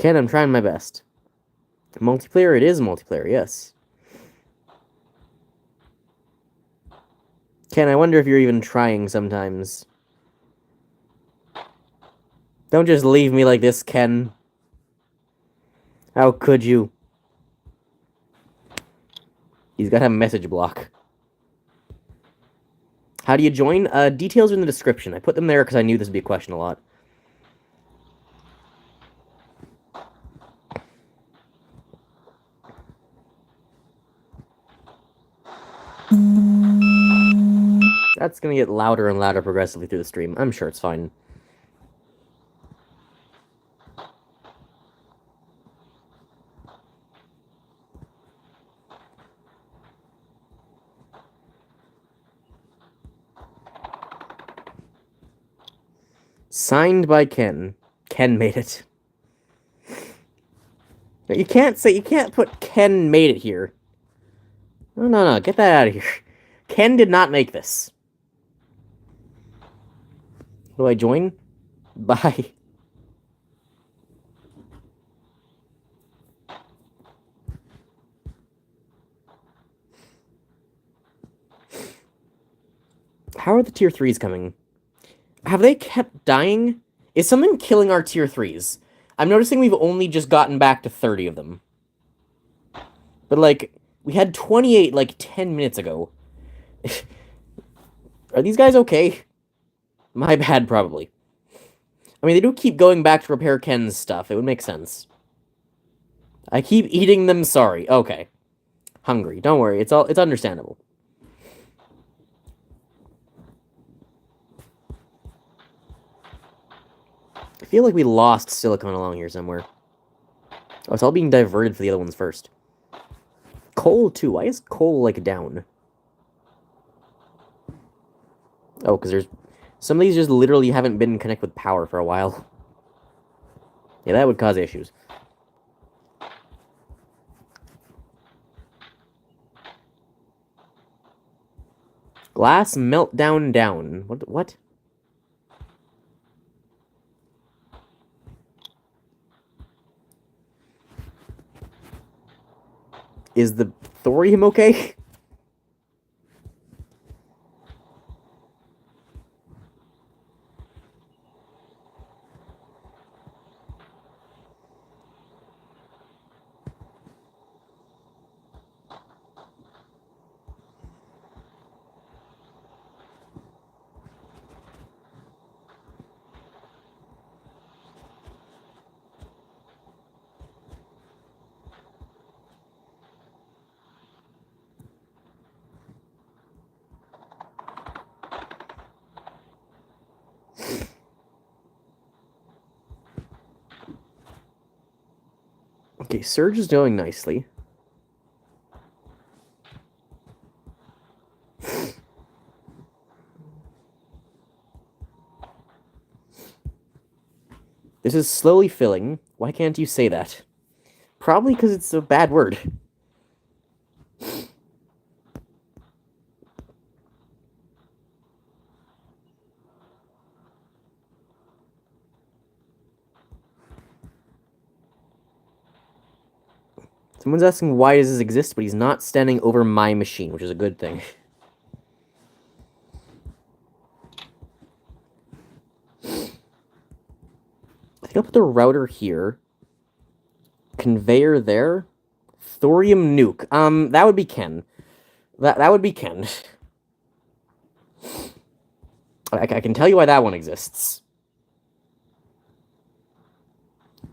I'm trying my best. Multiplayer, it is multiplayer, yes. Ken, I wonder if you're even trying sometimes. Don't just leave me like this, Ken. How could you? He's got a message block. How do you join? Details are in the description. I put them there because I knew this would be a question a lot. That's gonna get louder and louder progressively through the stream. I'm sure it's fine. Signed by Ken. Ken made it. You can't put Ken made it here. No, get that out of here. Ken did not make this. Do I join? Bye. How are the tier 3s coming? Have they kept dying? Is something killing our tier 3s? I'm noticing we've only just gotten back to 30 of them. But, like, we had 28, like, 10 minutes ago. Are these guys okay? My bad, probably. I mean, they do keep going back to repair Ken's stuff. It would make sense. I keep eating them, sorry. Okay. Hungry. Don't worry, it's understandable. I feel like we lost silicon along here somewhere. Oh, it's all being diverted for the other ones first. Coal, too. Why is coal, like, down? Oh, because there's... Some of these just literally haven't been connected with power for a while. Yeah, that would cause issues. Glass meltdown down. What? Is the thorium okay? Okay, Surge is doing nicely. This is slowly filling. Why can't you say that? Probably because it's a bad word. Someone's asking why does this exist, but he's not standing over my machine, which is a good thing. I think I'll put the router here. Conveyor there. Thorium nuke. That would be Ken. That would be Ken. I can tell you why that one exists.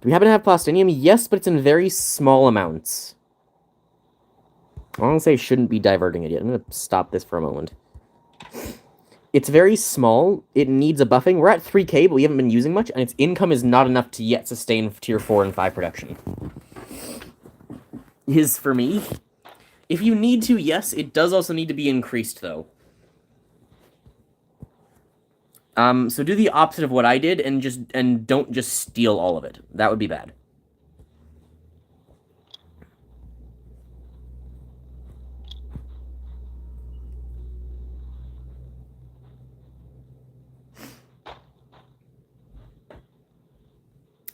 Do we happen to have plastinium? Yes, but it's in very small amounts. I want to say I shouldn't be diverting it yet. I'm going to stop this for a moment. It's very small. It needs a buffing. We're at 3K, but we haven't been using much, and its income is not enough to yet sustain tier 4 and 5 production. Is for me. If you need to, yes, it does also need to be increased, though. So do the opposite of what I did, and don't just steal all of it. That would be bad.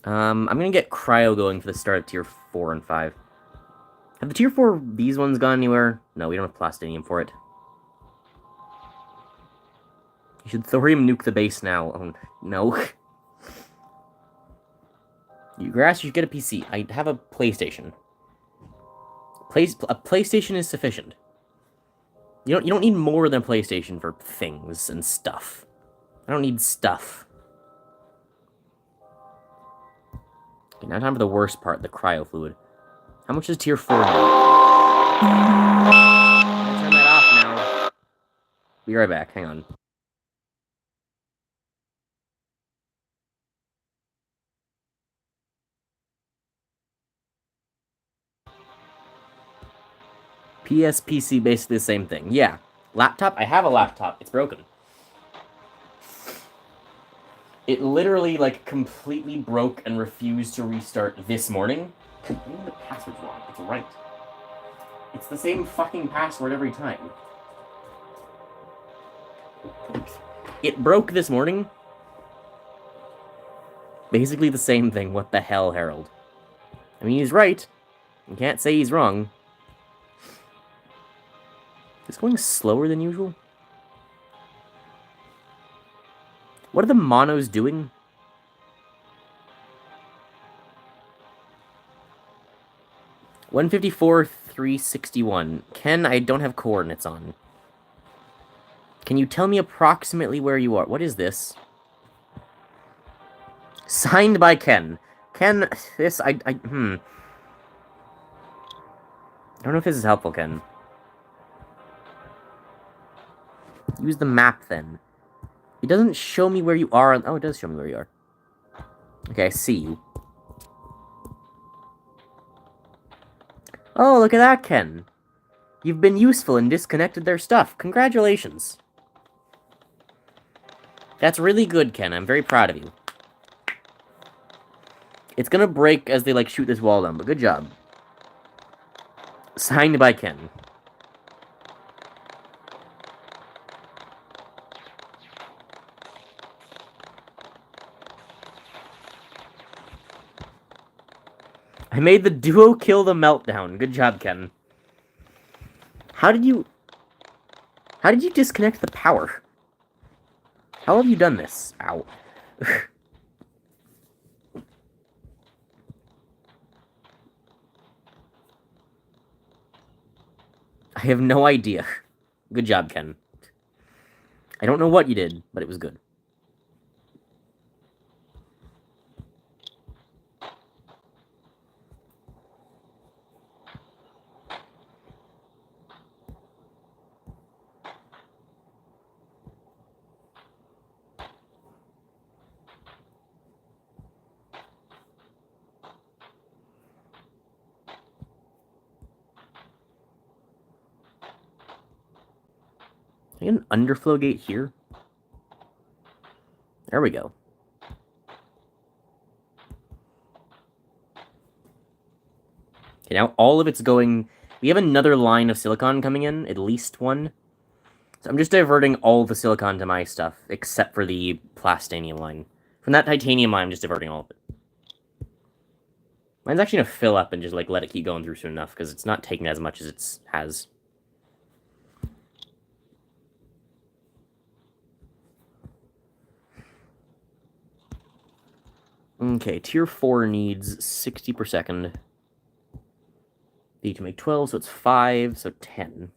I'm gonna get Cryo going for the start of Tier 4 and 5. Have the Tier 4 these ones gone anywhere? No, we don't have Plastinium for it. You should thorium nuke the base now. Oh, no. You grass, you should get a PC. I have a PlayStation. A PlayStation is sufficient. You don't need more than a PlayStation for things and stuff. I don't need stuff. Okay, now time for the worst part, the cryo fluid. How much is Tier 4 now? Turn that off now. Be right back, hang on. PC, basically the same thing. Yeah. Laptop? I have a laptop. It's broken. It literally, like, completely broke and refused to restart this morning. I think the password's wrong. It's right. It's the same fucking password every time. It broke this morning. Basically the same thing. What the hell, Harold? I mean, he's right. You can't say he's wrong. It's going slower than usual. What are the monos doing? $154, $361. Ken, I don't have coordinates on. Can you tell me approximately where you are? What is this? Signed by Ken. Ken, this, I don't know if this is helpful, Ken. Use the map, then. It doesn't show me where you are. Oh, it does show me where you are. Okay, I see you. Oh, look at that, Ken. You've been useful and disconnected their stuff. Congratulations. That's really good, Ken. I'm very proud of you. It's gonna break as they, like, shoot this wall down, but good job. Signed by Ken. I made the duo kill the meltdown. Good job, Ken. How did you disconnect the power? How have you done this? Ow. I have no idea. Good job, Ken. I don't know what you did, but it was good. Can I get an underflow gate here? There we go. Okay, now all of it's going... We have another line of silicon coming in, at least one. So I'm just diverting all the silicon to my stuff, except for the plastanium line. From that titanium line, I'm just diverting all of it. Mine's actually going to fill up and just, like, let it keep going through soon enough, because it's not taking as much as it has. Okay, Tier 4 needs 60 per second. They need to make 12, so it's 5, so 10.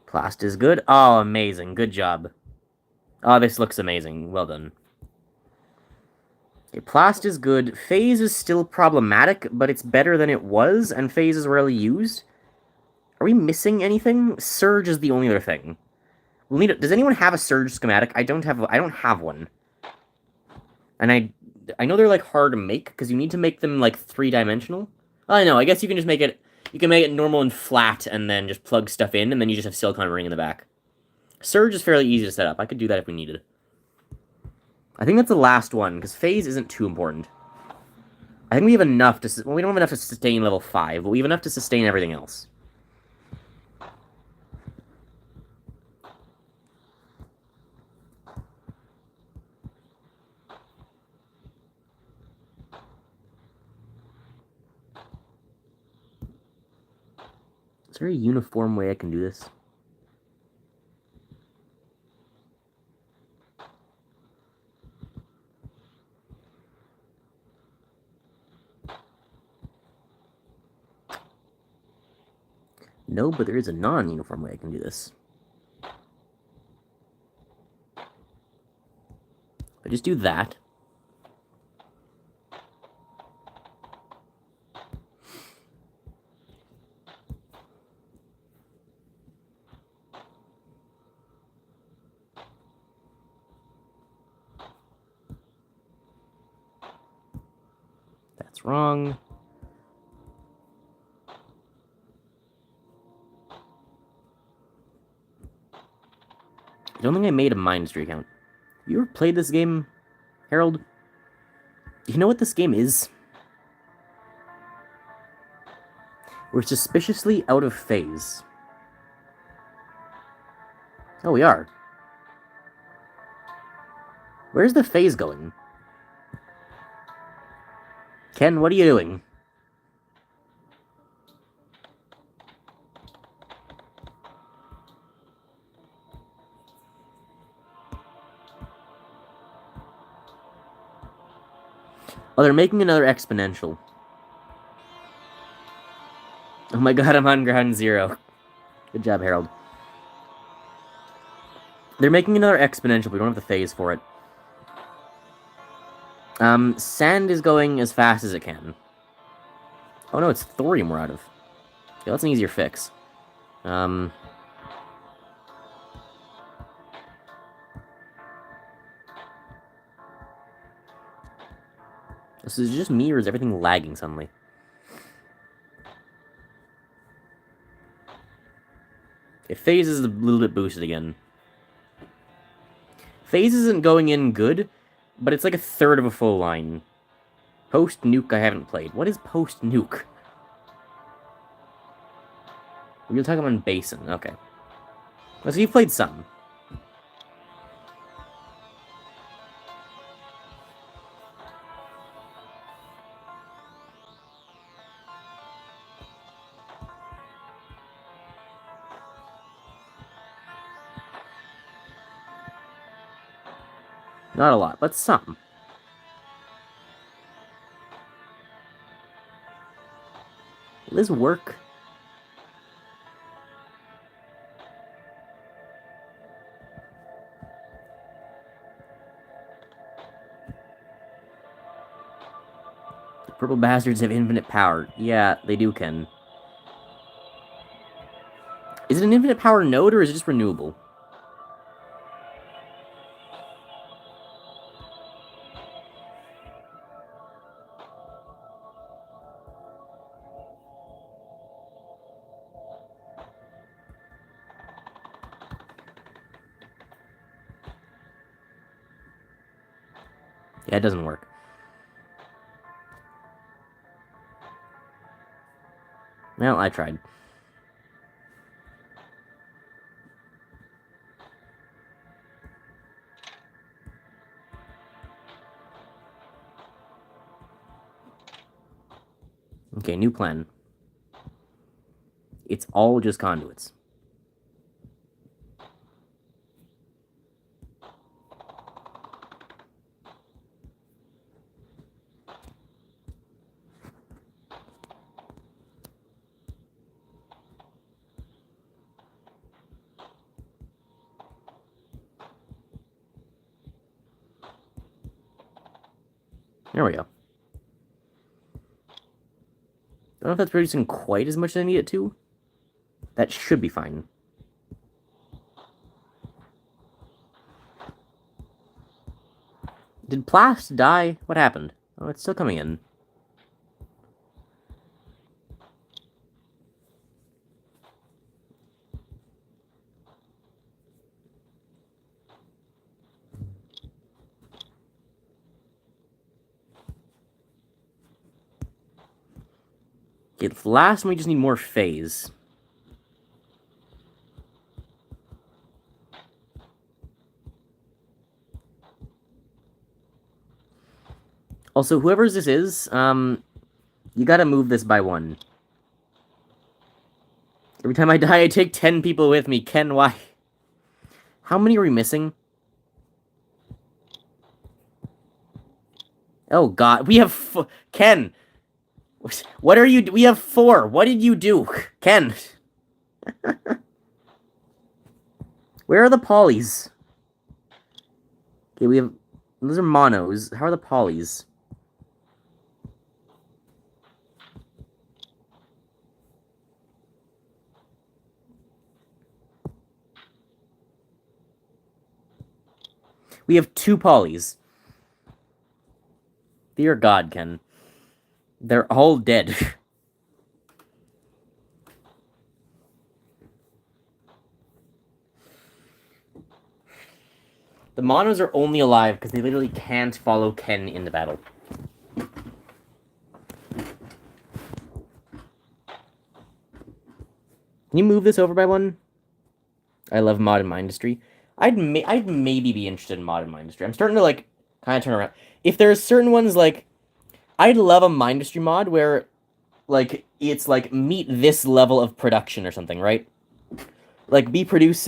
Plast is good. Oh, amazing. Good job. Oh, this looks amazing. Well done. Okay, Plast is good. Phase is still problematic, but it's better than it was, and Phase is rarely used. Are we missing anything? Surge is the only other thing. We'll need does anyone have a Surge schematic? I don't have one. And I know they're, like, hard to make, because you need to make them, like, 3-dimensional. I know, I guess you can just make it... You can make it normal and flat, and then just plug stuff in, and then you just have silicon ring in the back. Surge is fairly easy to set up. I could do that if we needed. I think that's the last one, because phase isn't too important. I think we have enough to... Well, we don't have enough to sustain level 5, but we have enough to sustain everything else. Is there a uniform way I can do this? No, but there is a non-uniform way I can do this. I just do that. That's wrong. I don't think I made a Mindustry account. You ever played this game, Harold? Do you know what this game is? We're suspiciously out of phase. Oh, we are. Where's the phase going? Ken, what are you doing? Oh, they're making another exponential. Oh my god, I'm on ground zero. Good job, Harold. They're making another exponential, but we don't have the phase for it. Sand is going as fast as it can. Oh no, it's thorium we're out of. Yeah, that's an easier fix. This is just me, or is everything lagging suddenly? Okay, phase is a little bit boosted again. Phase isn't going in good, but it's like a third of a full line. Post-nuke I haven't played. What is post-nuke? We're talking about Basin. Okay. Well, so you've played some. Not a lot, but some. Will this work? The purple bastards have infinite power. Yeah, they do, Ken. Is it an infinite power node, or is it just renewable? Yeah, it doesn't work. Well, I tried. Okay, new plan. It's all just conduits. There we go. Don't know if that's producing quite as much as I need it to. That should be fine. Did Plast die? What happened? Oh, it's still coming in. Okay, last one, we just need more phase. Also, whoever's this is, you gotta move this by 1. Every time I die, I take 10 people with me. Ken, why? How many are we missing? Oh, God. We have... Ken! What are you... We have 4. What did you do? Ken! Where are the polys? Okay, we have... Those are monos. How are the polys? We have 2 polys. Dear God, Ken. They're all dead. The monos are only alive because they literally can't follow Ken into battle. Can you move this over by 1? I love mod and Mindustry. I'd maybe be interested in mod and Mindustry. I'm starting to, like, kind of turn around. If there's certain ones, like... I'd love a Mindustry mod where, like, it's, like, meet this level of production or something, right? Like, produce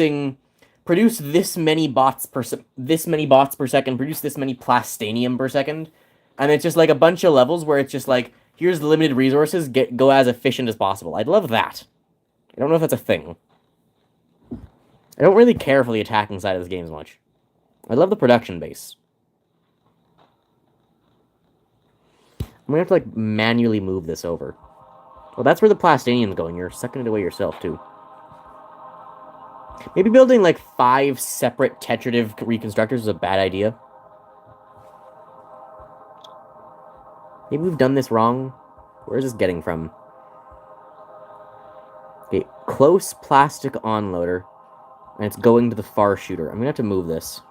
this many bots per second, produce this many plastanium per second, and it's just, like, a bunch of levels where it's just, like, here's the limited resources, go as efficient as possible. I'd love that. I don't know if that's a thing. I don't really care for the attacking side of this game as much. I love the production base. I'm gonna have to, like, manually move this over. Well, that's where the plastanium's going. You're sucking it away yourself, too. Maybe building, like, 5 separate tetrative reconstructors is a bad idea. Maybe we've done this wrong. Where is this getting from? Okay, close plastic onloader. And it's going to the far shooter. I'm gonna have to move this.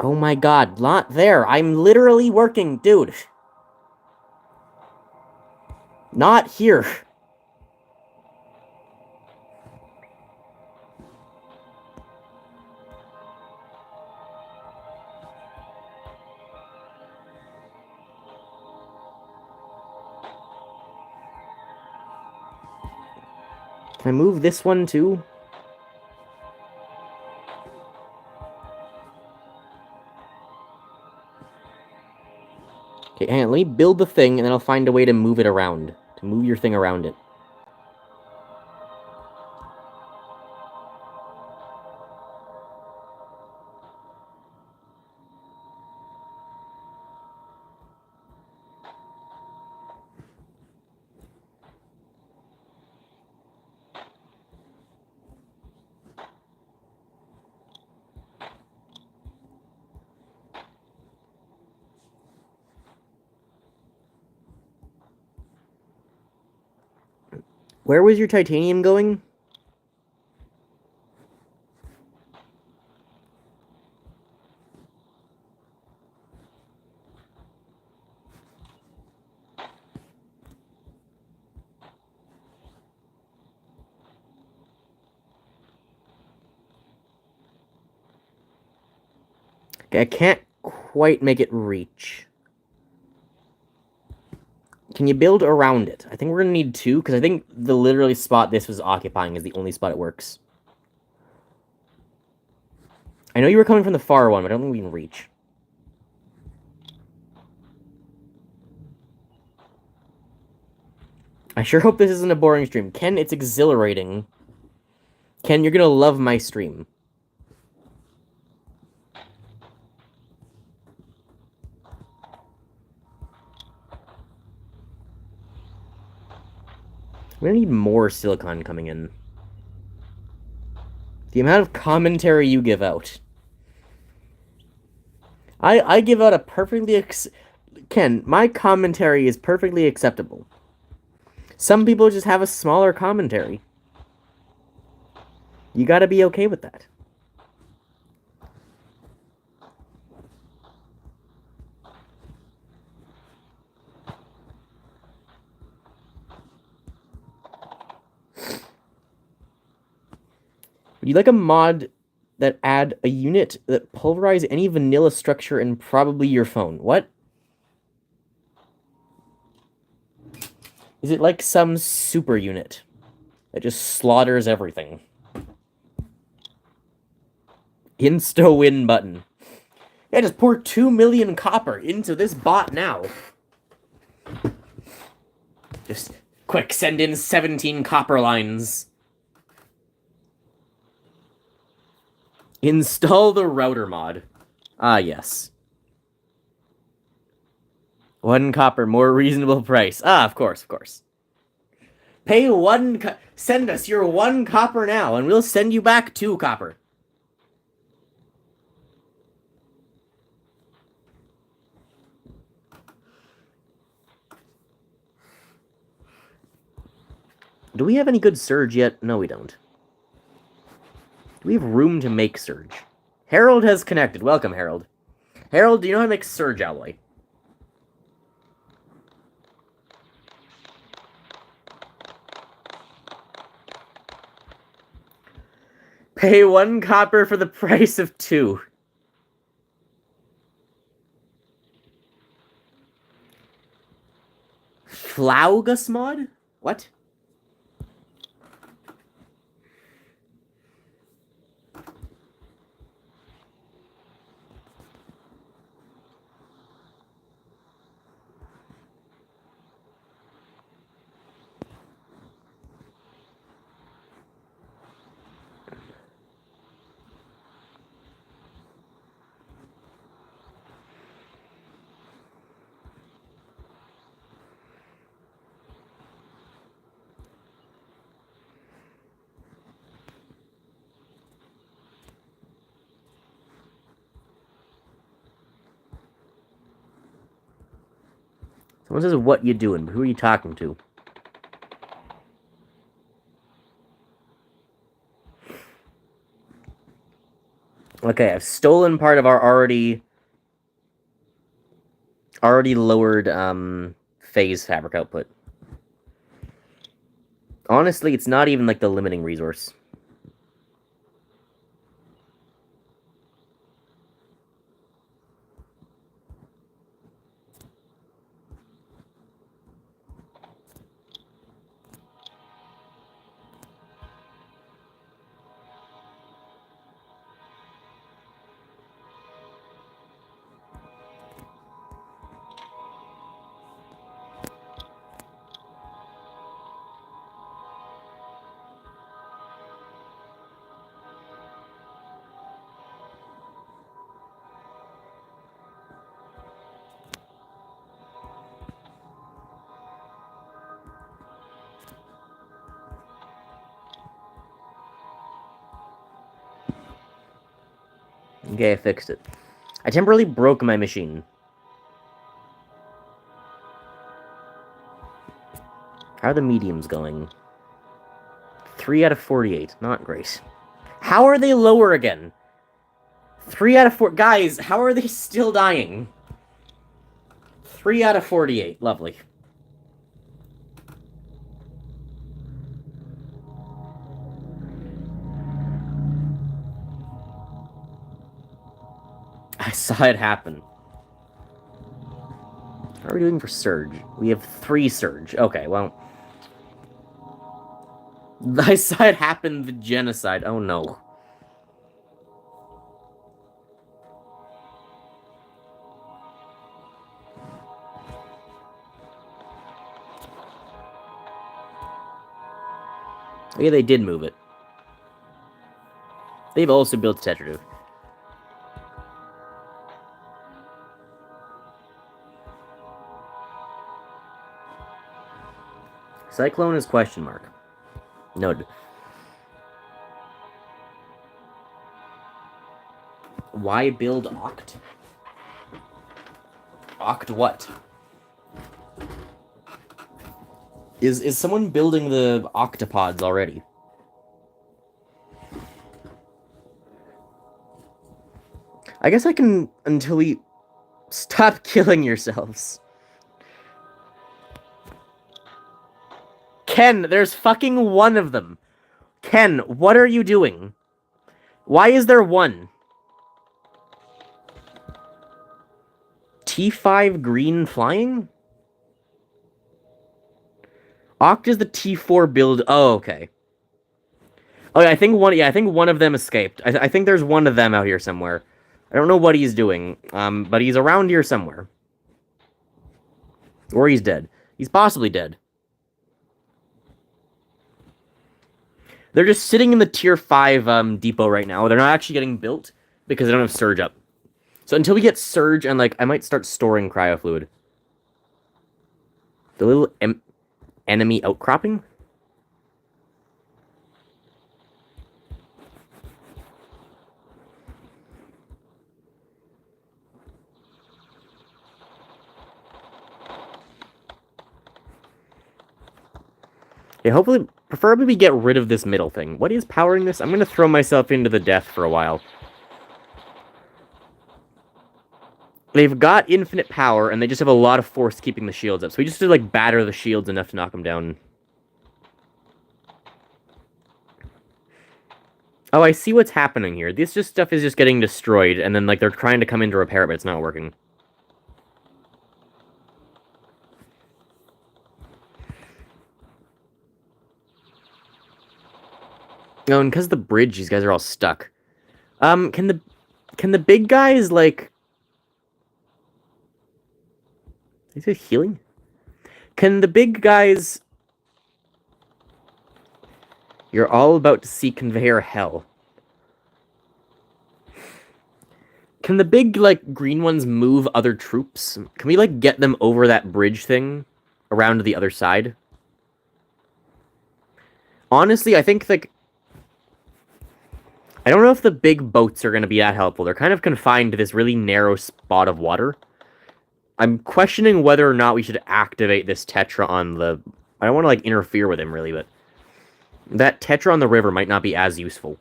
Oh my God, not there. I'm literally working, dude. Not here. Can I move this one too? Okay, hang on, let me build the thing, and then I'll find a way to move it around. To move your thing around it. Where was your titanium going? Okay, I can't quite make it reach. Can you build around it? I think we're gonna need 2, because I think the literally spot this was occupying is the only spot it works. I know you were coming from the far one, but I don't think we can reach. I sure hope this isn't a boring stream. Ken, it's exhilarating. Ken, you're gonna love my stream. We're gonna need more silicon coming in. The amount of commentary you give out. I give out a perfectly Ken, my commentary is perfectly acceptable. Some people just have a smaller commentary. You gotta be okay with that. Would you like a mod that add a unit that pulverize any vanilla structure in probably your phone? What? Is it like some super unit that just slaughters everything? Insta-win button. Yeah, just pour 2 million copper into this bot now. Just, quick, send in 17 copper lines. Install the router mod. Ah, yes. 1 copper, more reasonable price. Ah, of course, of course. Pay 1 send us your 1 copper now, and we'll send you back 2 copper. Do we have any good surge yet? No, we don't. Do we have room to make surge? Harold has connected. Welcome, Harold. Harold, do you know how to make surge alloy? Pay 1 copper for the price of 2. Flaugus mod? What? Someone says, what you doing? Who are you talking to? Okay, I've stolen part of our already lowered phase fabric output. Honestly, it's not even like the limiting resource. Okay, I fixed it. I temporarily broke my machine. How are the mediums going? 3 out of 48. Not great. How are they lower again? 3 out of 4. Guys, how are they still dying? 3 out of 48. Lovely. I saw it happen. How are we doing for surge? We have 3 surge. Okay, well. I saw it happen, the genocide. Oh no. Yeah, they did move it. They've also built Tetradude. Cyclone is question mark. Noted. Why build Oct? Oct what? Is someone building the octopods already? I guess I can until we stop killing yourselves. Ken, there's fucking one of them. Ken, what are you doing? Why is there one? T5 green flying? Oct is the T4 build. Oh, okay. Oh, yeah, I think one of them escaped. I think there's one of them out here somewhere. I don't know what he's doing, but he's around here somewhere. Or he's dead. He's possibly dead. They're just sitting in the tier 5 depot right now. They're not actually getting built because they don't have surge up. So until we get surge and, like, I might start storing cryo fluid. The little enemy outcropping? Yeah, hopefully, preferably we get rid of this middle thing. What is powering this? I'm gonna throw myself into the death for a while. They've got infinite power, and they just have a lot of force keeping the shields up. So we just have to, like, batter the shields enough to knock them down. Oh, I see what's happening here. This stuff is just getting destroyed, and then, like, they're trying to come in to repair it, but it's not working. Oh, and because of the bridge, these guys are all stuck. Can the big guys, like... Is it healing? Can the big guys... You're all about to see conveyor hell. Can the big, like, green ones move other troops? Can we, like, get them over that bridge thing? Around to the other side? Honestly, I think, like... I don't know if the big boats are going to be that helpful. They're kind of confined to this really narrow spot of water. I'm questioning whether or not we should activate this Tetra on the... I don't want to, like, interfere with him, really, but... That Tetra on the river might not be as useful.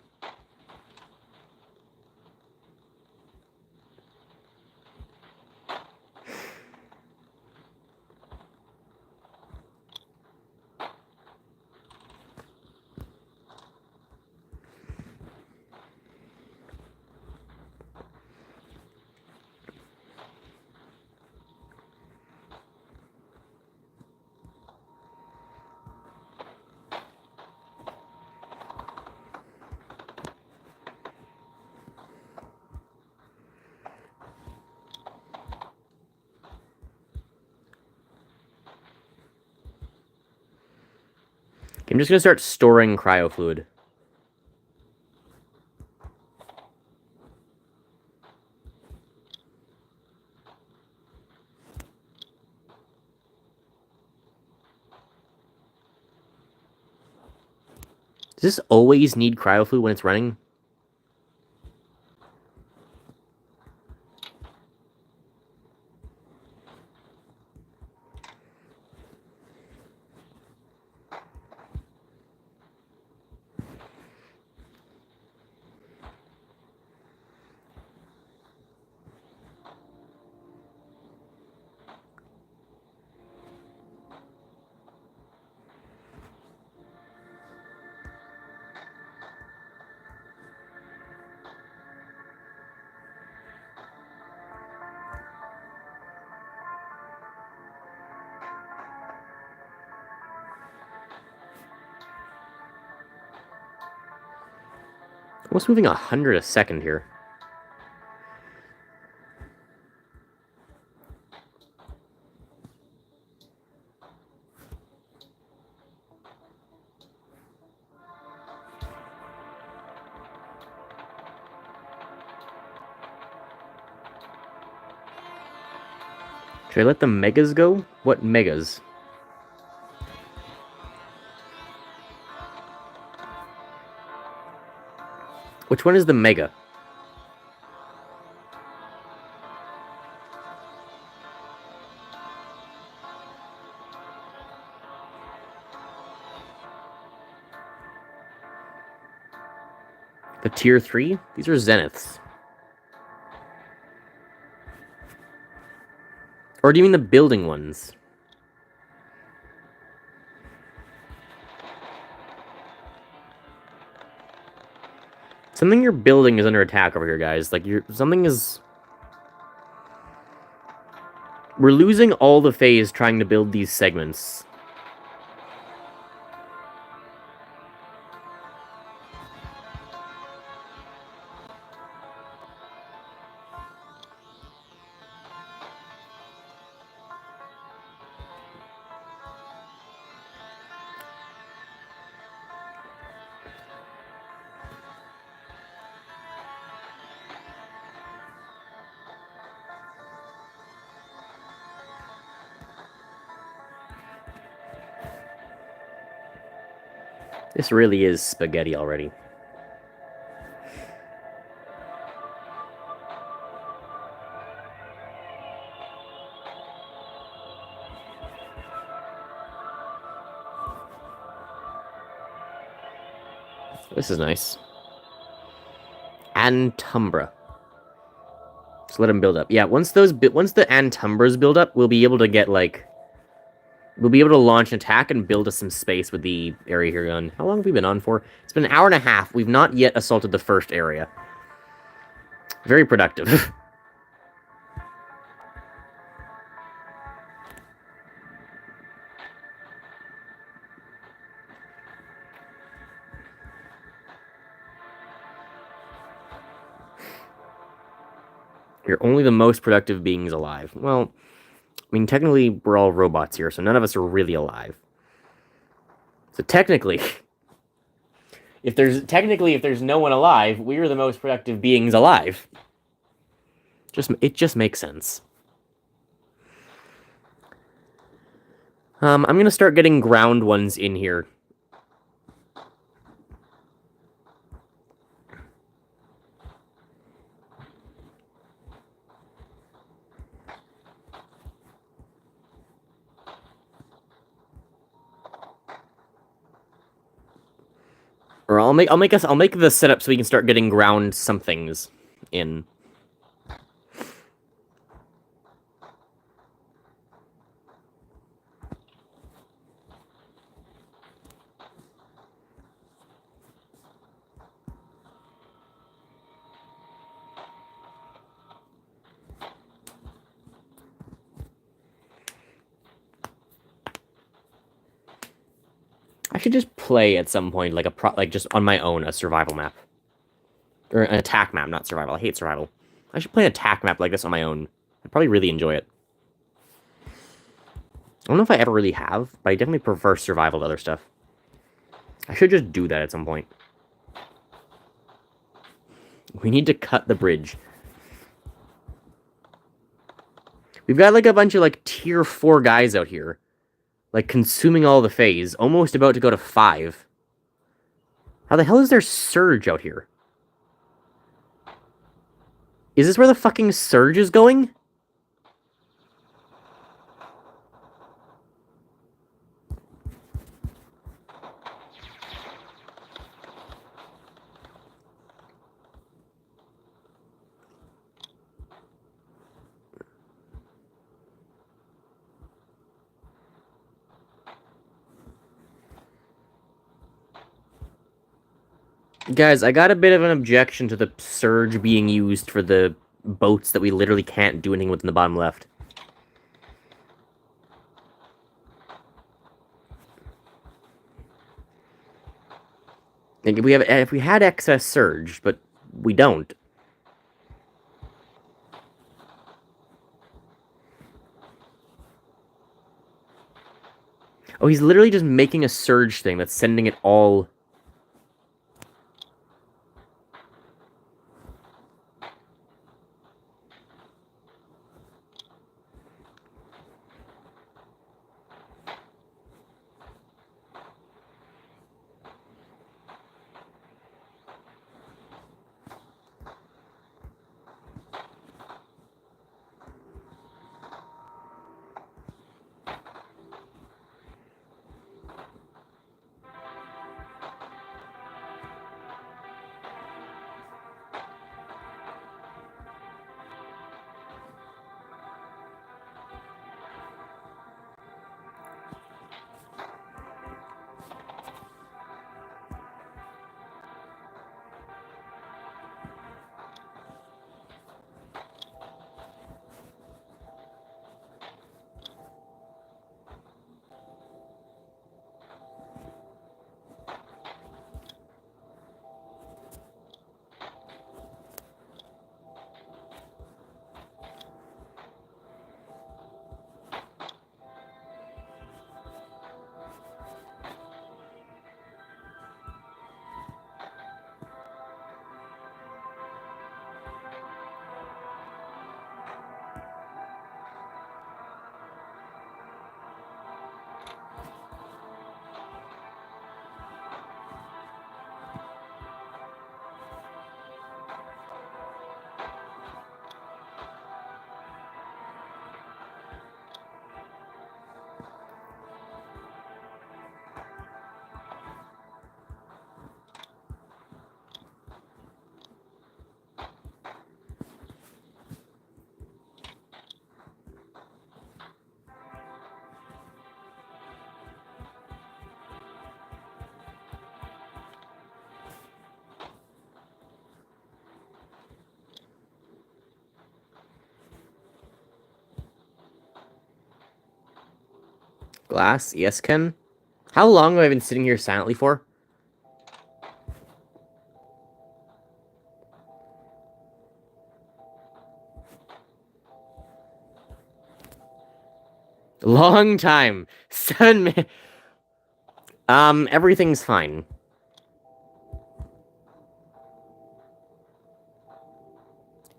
I'm just gonna start storing cryo fluid. Does this always need cryo fluid when it's running? Almost moving 100 a second here. Should I let the megas go? What megas? Which one is the mega? Tier 3? These are Zeniths. Or do you mean the building ones? Something you're building is under attack over here, guys. Like, something is... We're losing all the phase trying to build these segments. This really is spaghetti already. This is nice. Antumbra. So let them build up. Yeah, once the Antumbras build up, we'll be able to get, like... We'll be able to launch an attack and build us some space with the area here on. How long have we been on for? It's been an hour and a half. We've not yet assaulted the first area. Very productive. You're only the most productive beings alive. Well, I mean, technically, we're all robots here, so none of us are really alive. So technically, if there's no one alive, we're the most productive beings alive. It just makes sense. I'm gonna start getting ground ones in here. Or I'll make the setup so we can start getting ground somethings in. I should just play at some point, like just on my own, a survival map. Or an attack map, not survival. I hate survival. I should play an attack map like this on my own. I'd probably really enjoy it. I don't know if I ever really have, but I definitely prefer survival to other stuff. I should just do that at some point. We need to cut the bridge. We've got, like, a bunch of, like, tier 4 guys out here. Like, consuming all the phase. Almost about to go to 5. How the hell is there surge out here? Is this where the fucking surge is going? Guys, I got a bit of an objection to the surge being used for the boats that we literally can't do anything with in the bottom left. Like, if we had excess surge, but we don't. Oh, he's literally just making a surge thing that's sending it all... Glass? Yes, Ken? How long have I been sitting here silently for? Long time. 7 minutes. Everything's fine.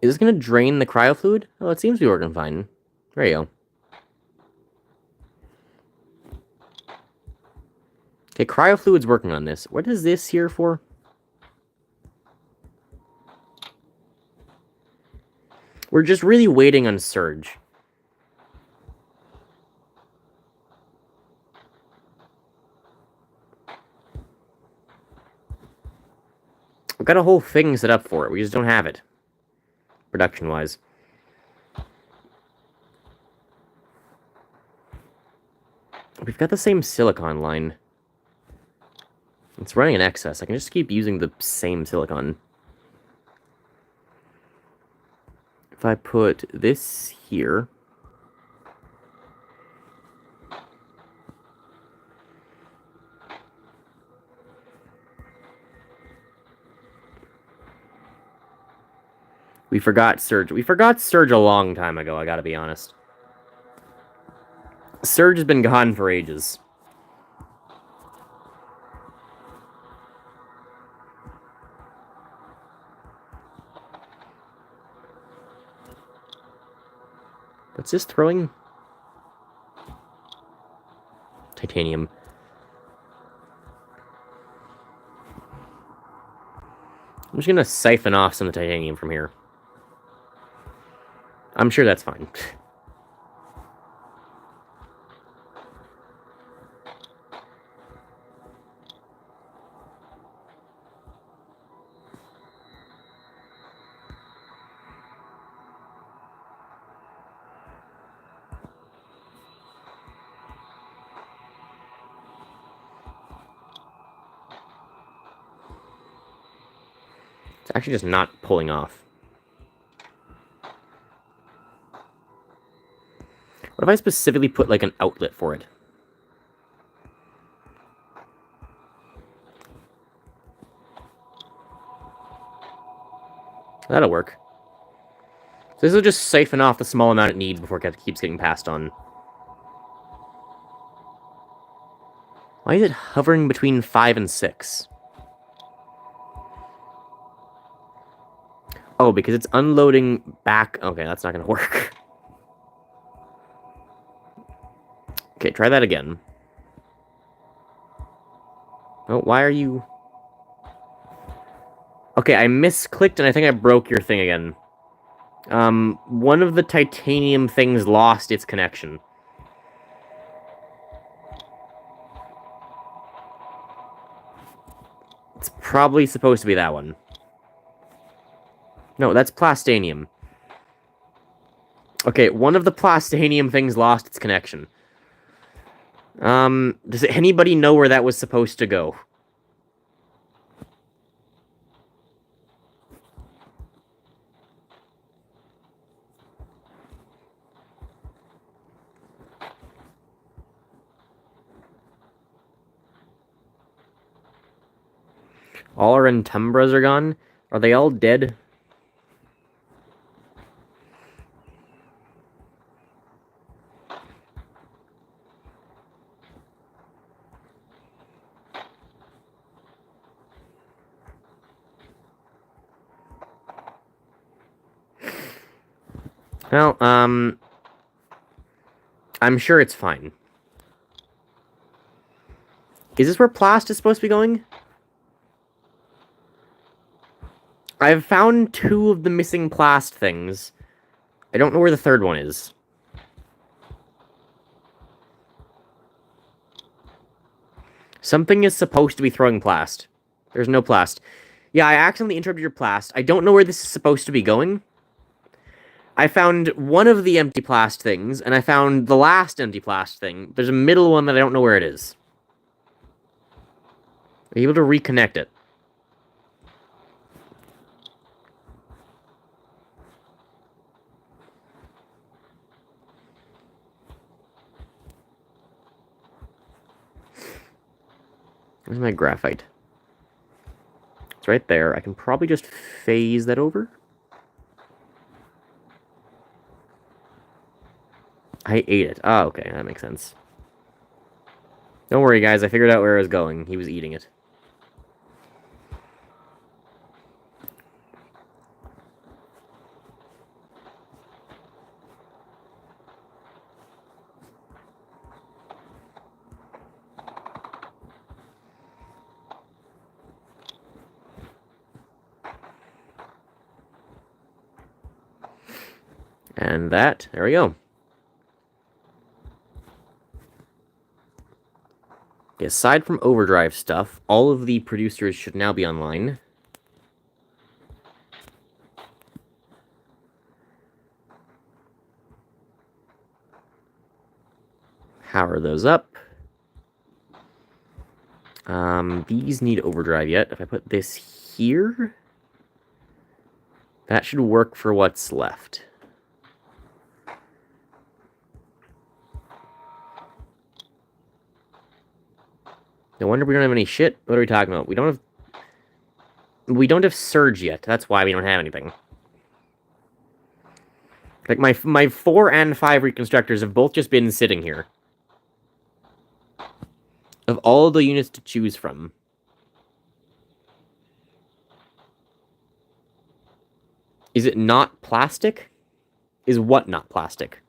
Is this gonna drain the cryo fluid? Oh, it seems to be working fine. There you go. Okay, cryo fluid's working on this. What is this here for? We're just really waiting on Surge. We've got a whole thing set up for it. We just don't have it. Production-wise. We've got the same silicon line. It's running in excess. I can just keep using the same silicon. If I put this here... We forgot Surge. We forgot Surge a long time ago, I gotta be honest. Surge has been gone for ages. What's this throwing? Titanium. I'm just gonna siphon off some of the titanium from here. I'm sure that's fine. It's actually just not pulling off. What if I specifically put, like, an outlet for it? That'll work. So this will just siphon off the small amount it needs before it keeps getting passed on. Why is it hovering between 5 and 6? Oh, because it's unloading back... Okay, that's not going to work. Okay, try that again. Oh, why are you... Okay, I misclicked and I think I broke your thing again. One of the titanium things lost its connection. It's probably supposed to be that one. No, that's plastanium. Okay, one of the plastanium things lost its connection. Does anybody know where that was supposed to go? All our Entumbras are gone? Are they all dead? Well, I'm sure it's fine. Is this where Plast is supposed to be going? I've found 2 of the missing Plast things. I don't know where the third one is. Something is supposed to be throwing Plast. There's no Plast. Yeah, I accidentally interrupted your Plast. I don't know where this is supposed to be going. I found one of the empty Plast things, and I found the last empty Plast thing. There's a middle one that I don't know where it is. Are you able to reconnect it? Where's my graphite? It's right there. I can probably just phase that over. I ate it. Oh, okay. That makes sense. Don't worry, guys. I figured out where I was going. He was eating it. And that, there we go. Okay, aside from overdrive stuff, all of the producers should now be online. Power those up. These need overdrive yet. If I put this here, that should work for what's left. No wonder we don't have any shit. What are we talking about? We don't have surge yet. That's why we don't have anything. Like, my 4 and 5 reconstructors have both just been sitting here. Of all the units to choose from. Is it not plastic? Is what not plastic?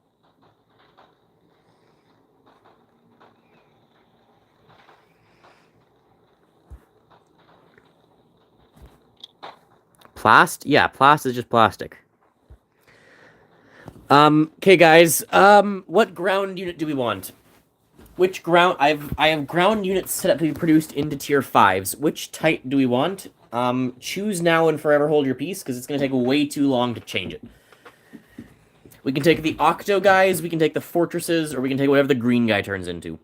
Plast? Yeah, plast is just plastic. Okay, guys. What ground unit do we want? Which ground? I have ground units set up to be produced into tier 5s. Which type do we want? Choose now and forever hold your peace, because it's going to take way too long to change it. We can take the Octo guys, we can take the Fortresses, or we can take whatever the green guy turns into.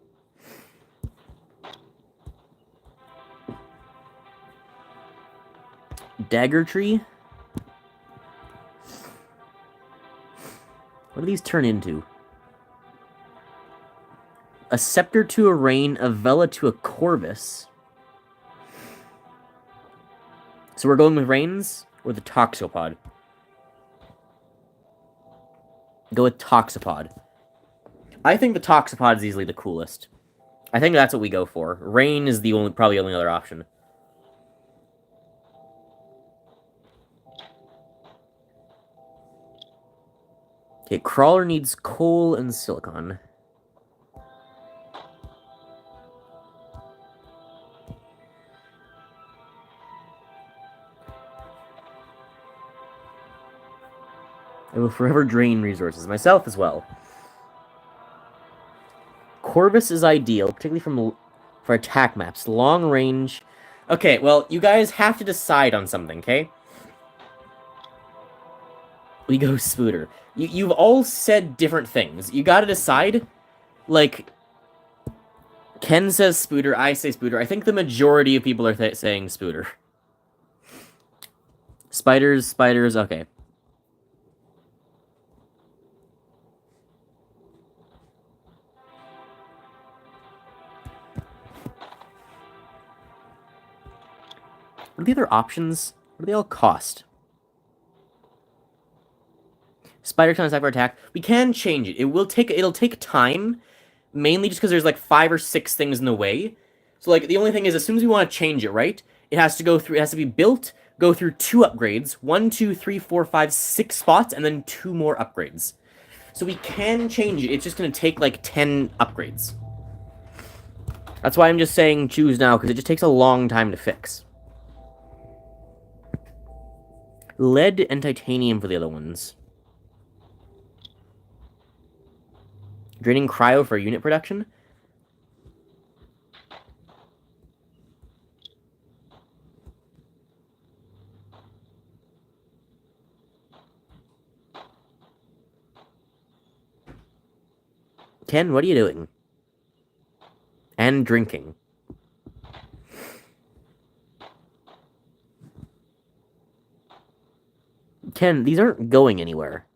Dagger Tree? What do these turn into? A Scepter to a Rain, a Vela to a Corvus. So we're going with Rains or the Toxopod? Go with Toxopod. I think the Toxopod is easily the coolest. I think that's what we go for. Rain is the probably only other option. Okay, Crawler needs coal and silicon. I will forever drain resources, myself as well. Corvus is ideal, particularly for attack maps. Long range. Okay, well, you guys have to decide on something, okay? We go Spooter. You've all said different things. You gotta decide. Like, Ken says Spooter, I say Spooter. I think the majority of people are saying Spooter. Spiders, okay. What are the other options? What do they all cost? Spider can attack for attack. We can change it. It'll take time, mainly just because there's like 5 or 6 things in the way. So like the only thing is, as soon as we want to change it, right? It has to be built, go through 2 upgrades, 1, 2, 3, 4, 5, 6 spots, and then 2 more upgrades. So we can change it. It's just gonna take like 10 upgrades. That's why I'm just saying choose now, because it just takes a long time to fix. Lead and titanium for the other ones. Draining cryo for unit production. Ken, what are you doing? And drinking. Ken, these aren't going anywhere.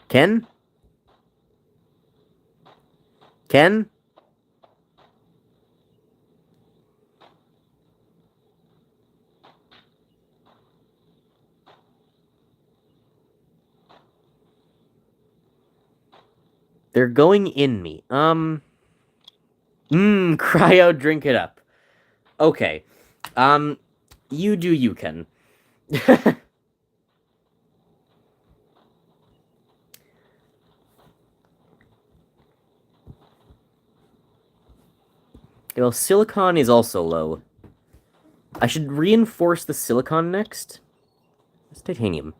Ken? Ken? They're going in me. Cryo, drink it up. Okay. You do you, Ken. Well, silicon is also low. I should reinforce the silicon next. It's titanium.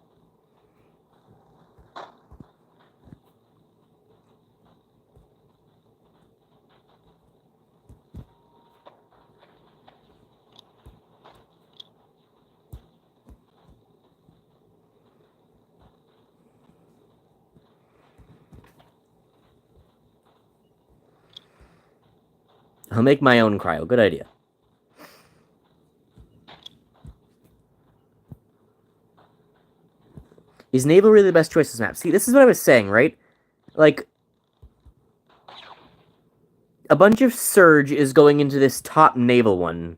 I'll make my own cryo. Good idea. Is naval really the best choice this map? See, this is what I was saying, right? Like, a bunch of surge is going into this top naval one.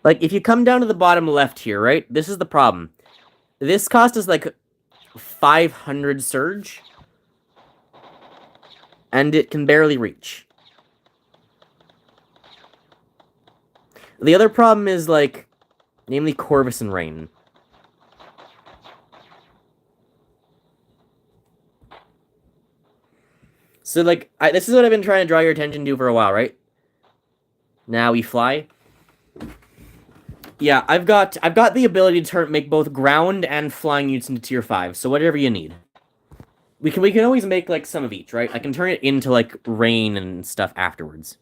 Like, if you come down to the bottom left here, right? This is the problem. This cost us, like, 500 surge. And it can barely reach. The other problem is, like, namely Corvus and Rain. So, like, this is what I've been trying to draw your attention to for a while, right? Now we fly. Yeah, I've got the ability to make both ground and flying units into tier 5, so whatever you need. We can always make, like, some of each, right? I can turn it into, like, rain and stuff afterwards.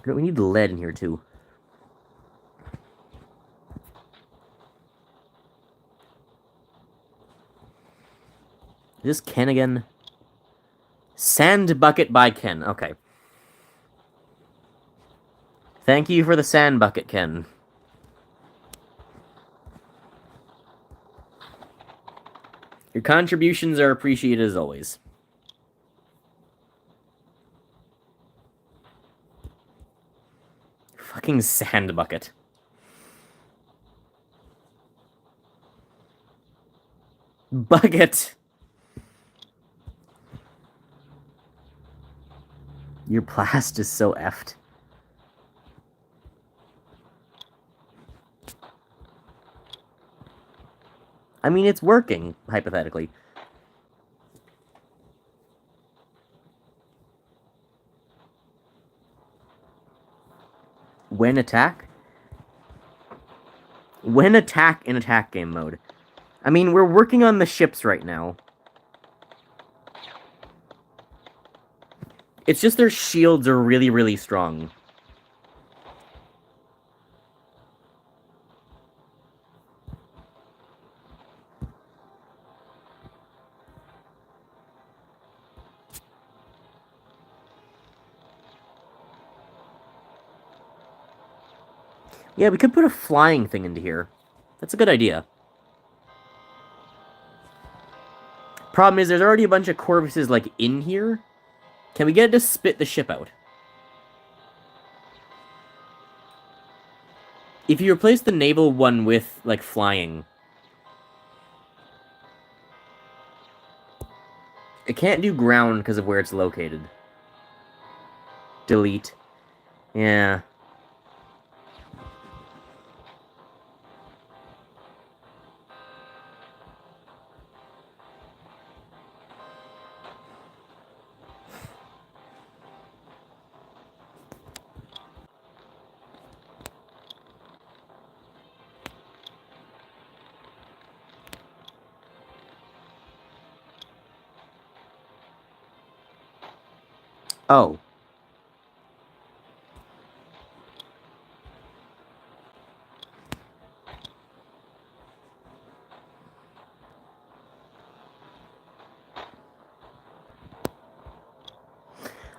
We need lead in here, too. Is this Ken again? Sand bucket by Ken. Okay. Thank you for the sand bucket, Ken. Your contributions are appreciated as always. Fucking sand bucket. Bucket! Your plast is so effed. I mean, it's working, hypothetically. When attack? When attack in attack game mode. I mean, we're working on the ships right now. It's just their shields are really, really strong. Yeah, we could put a flying thing into here. That's a good idea. Problem is, there's already a bunch of Corvuses, like, in here. Can we get it to spit the ship out? If you replace the naval one with, like, flying... It can't do ground because of where it's located. Delete. Yeah. Oh.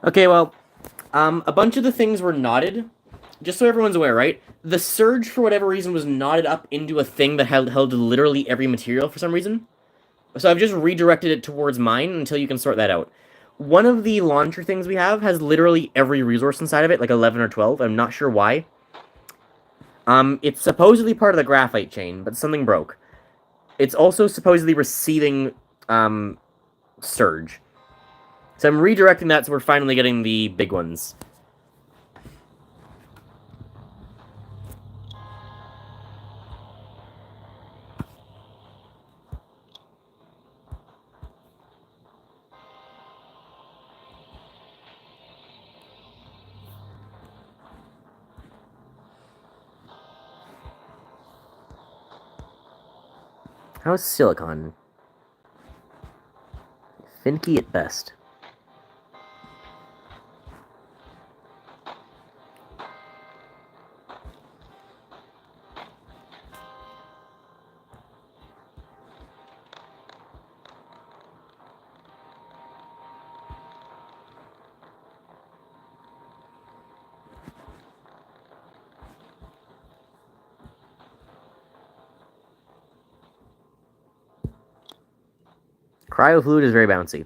Okay, well, a bunch of the things were knotted. Just so everyone's aware, right? The surge, for whatever reason, was knotted up into a thing that held literally every material for some reason. So I've just redirected it towards mine until you can sort that out. one of the launcher things we have has literally every resource inside of it, like 11 or 12. I'm not sure why. It's supposedly part of the graphite chain, but something broke. It's also supposedly receiving, surge. So I'm redirecting that so we're finally getting the big ones. How's silicon? Finicky at best. Cryofluid is very bouncy.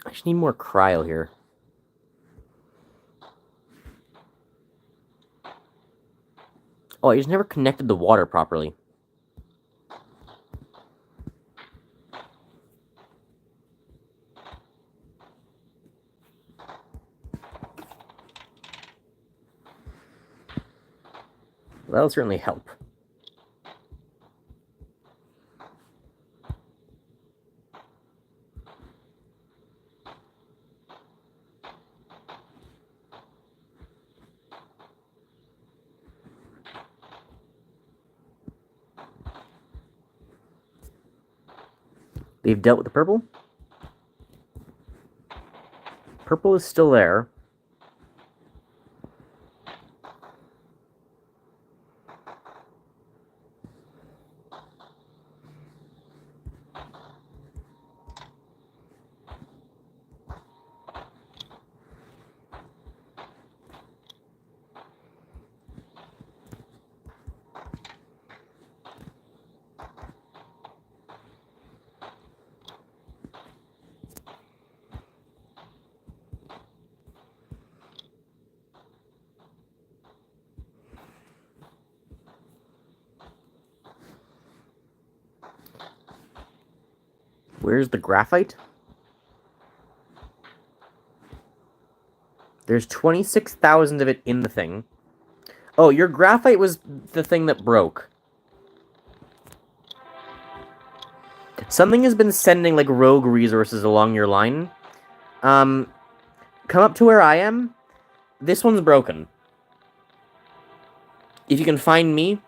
I just need more cryo here. Oh, I just never connected the water properly. That'll certainly help. They've dealt with the purple. Purple is still there. Where's the graphite? There's 26,000 of it in the thing. Oh, your graphite was the thing that broke. Something has been sending, like, rogue resources along your line. Come up to where I am. This one's broken. If you can find me.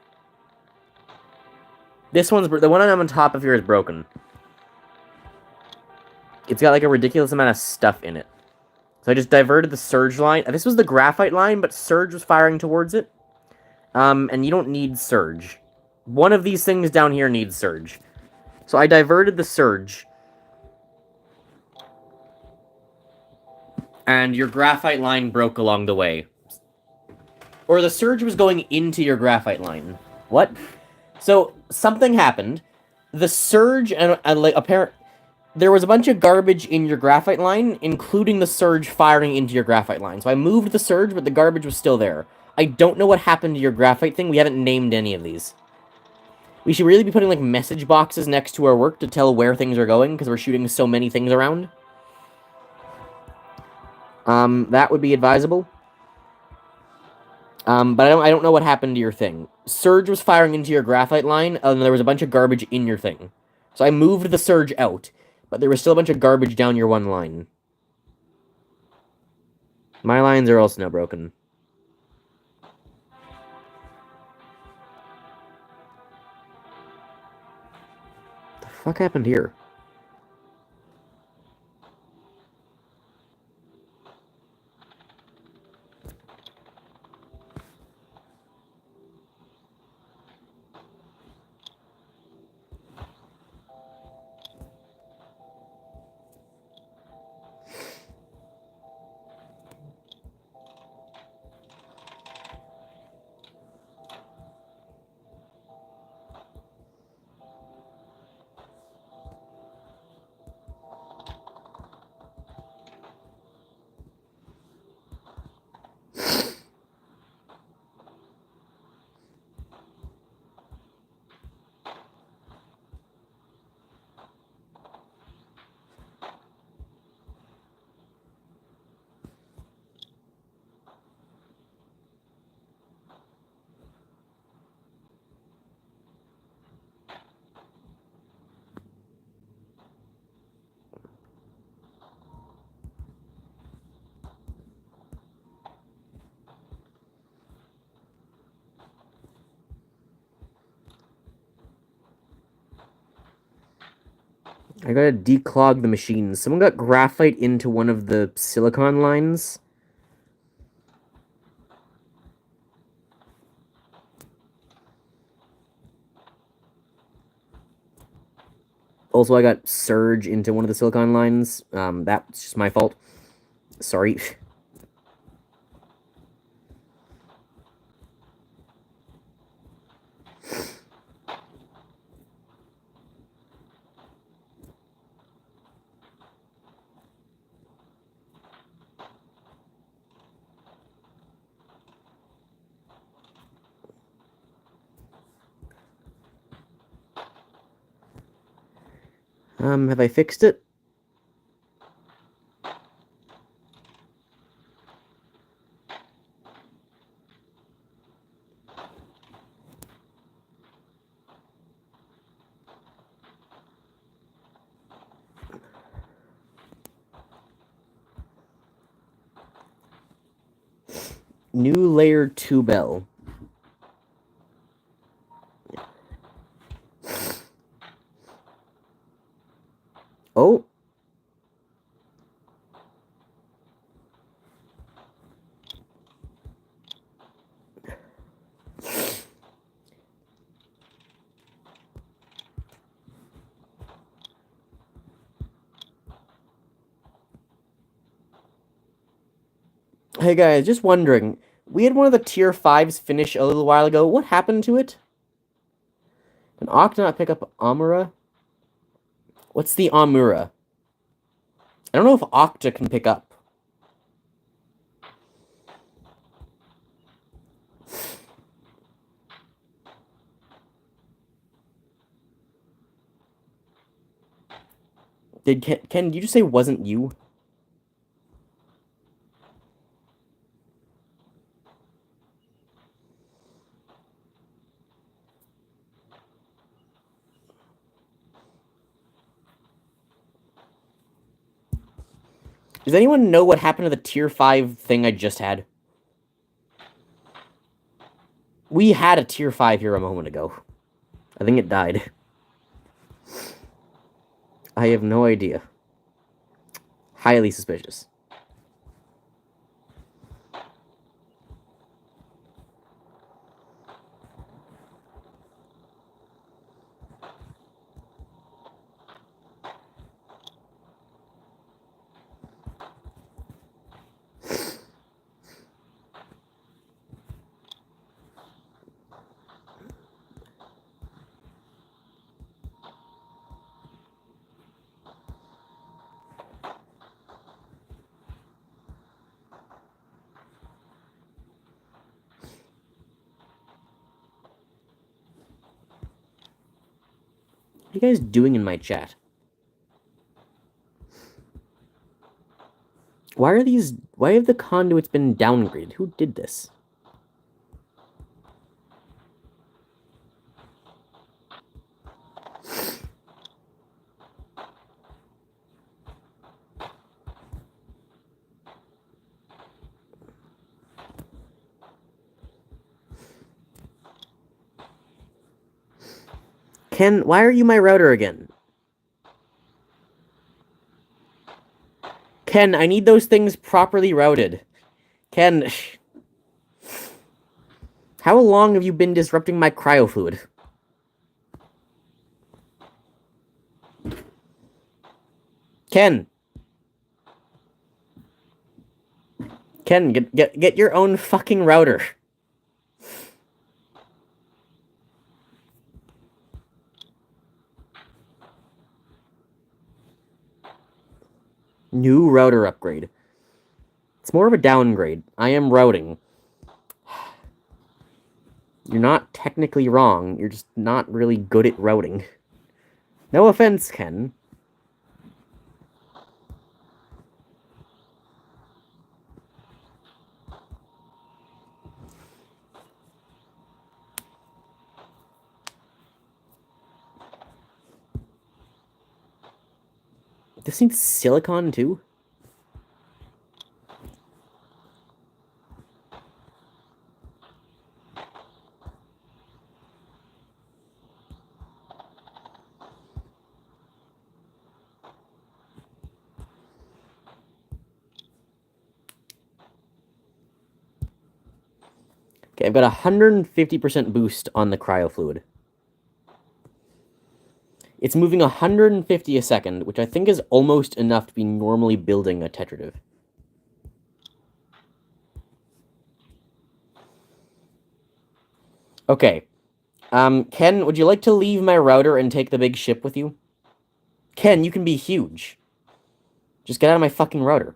This one's... The one I'm on top of here is broken. It's got, like, a ridiculous amount of stuff in it. So I just diverted the surge line. This was the graphite line, but surge was firing towards it. And you don't need surge. One of these things down here needs surge. So I diverted the surge. And your graphite line broke along the way. Or the surge was going into your graphite line. What? So something happened. The surge and like apparent... there was a bunch of garbage in your graphite line, including the surge firing into your graphite line. So I moved the surge, but the garbage was still there. I don't know what happened to your graphite thing. We haven't named any of these. We should really be putting, like, message boxes next to our work to tell where things are going, because we're shooting so many things around. That would be advisable. But I don't know what happened to your thing. Surge was firing into your graphite line, and there was a bunch of garbage in your thing. So I moved the surge out, but there was still a bunch of garbage down your one line. My lines are also now broken. What the fuck happened here? I gotta declog the machines. Someone got graphite into one of the silicon lines. Also, I got surge into one of the silicon lines. That's just my fault. Sorry. Have I fixed it? New layer 2 bell. Oh. Hey guys, just wondering. We had one of the tier 5s finish a little while ago. What happened to it? Can Octa not pick up Amura? What's the Amura? I don't know if Octa can pick up. Did Ken, did you just say wasn't you? Does anyone know what happened to the tier 5 thing I just had? We had a tier 5 here a moment ago. I think it died. I have no idea. Highly suspicious. What are you guys doing in my chat? Why have the conduits been downgraded? Who did this? Ken, why are you my router again? Ken, I need those things properly routed. Ken, how long have you been disrupting my cryofluid? Ken, get your own fucking router. New router upgrade. It's more of a downgrade. I am routing. You're not technically wrong. You're just not really good at routing. No offense, Ken. This needs silicon, too? Okay, I've got a 150% boost on the cryofluid. It's moving 150 a second, which I think is almost enough to be normally building a tetrative. Okay. Ken, would you like to leave my router and take the big ship with you? Ken, you can be huge. Just get out of my fucking router.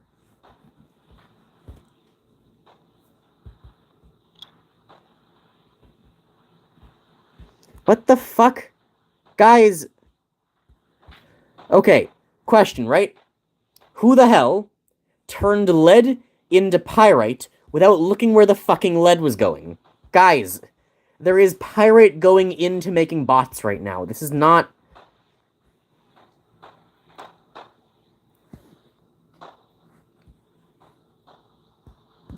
What the fuck? Guys. Okay, question, right? Who the hell turned lead into pyrite without looking where the fucking lead was going? Guys, there is pyrite going into making bots right now. This is not...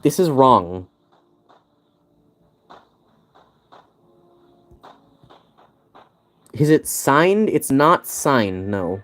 This is wrong. Is it signed? It's not signed, no.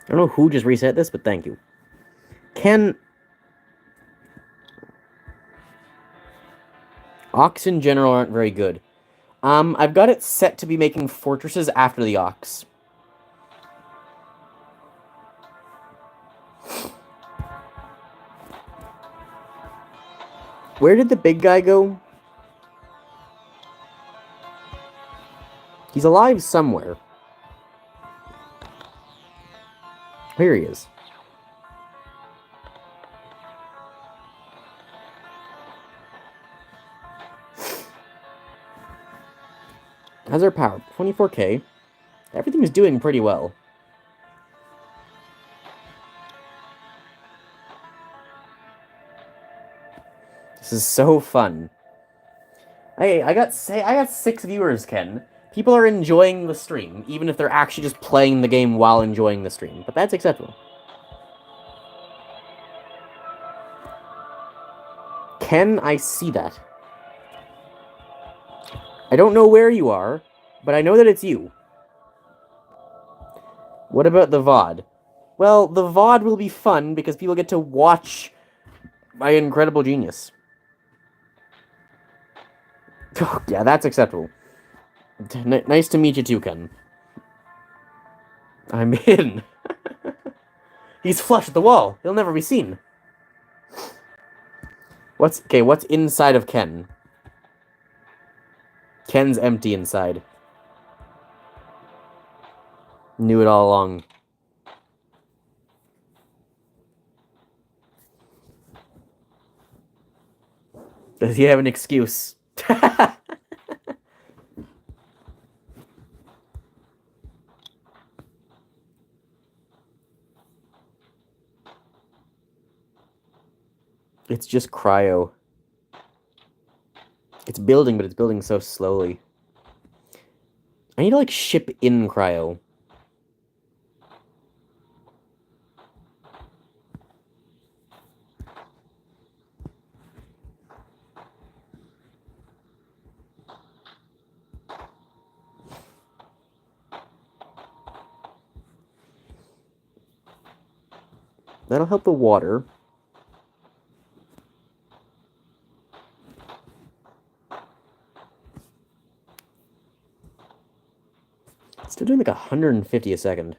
I don't know who just reset this, but thank you. Ox in general aren't very good. I've got it set to be making fortresses after the ox. Where did the big guy go? He's alive somewhere. Here he is. How's our power? 24k. Everything is doing pretty well. This is so fun. Hey, I got 6 viewers, Ken. People are enjoying the stream, even if they're actually just playing the game while enjoying the stream. But that's acceptable. Ken, I see that. I don't know where you are, but I know that it's you. What about the VOD? Well, the VOD will be fun because people get to watch my incredible genius. Oh, yeah, that's acceptable. Nice to meet you too, Ken. I'm in. He's flush at the wall. He'll never be seen. What's inside of Ken? Ken's empty inside. Knew it all along. Does he have an excuse? It's just cryo. It's building, but it's building so slowly. I need to, like, ship in cryo. That'll help the water. Still doing like 150 a second.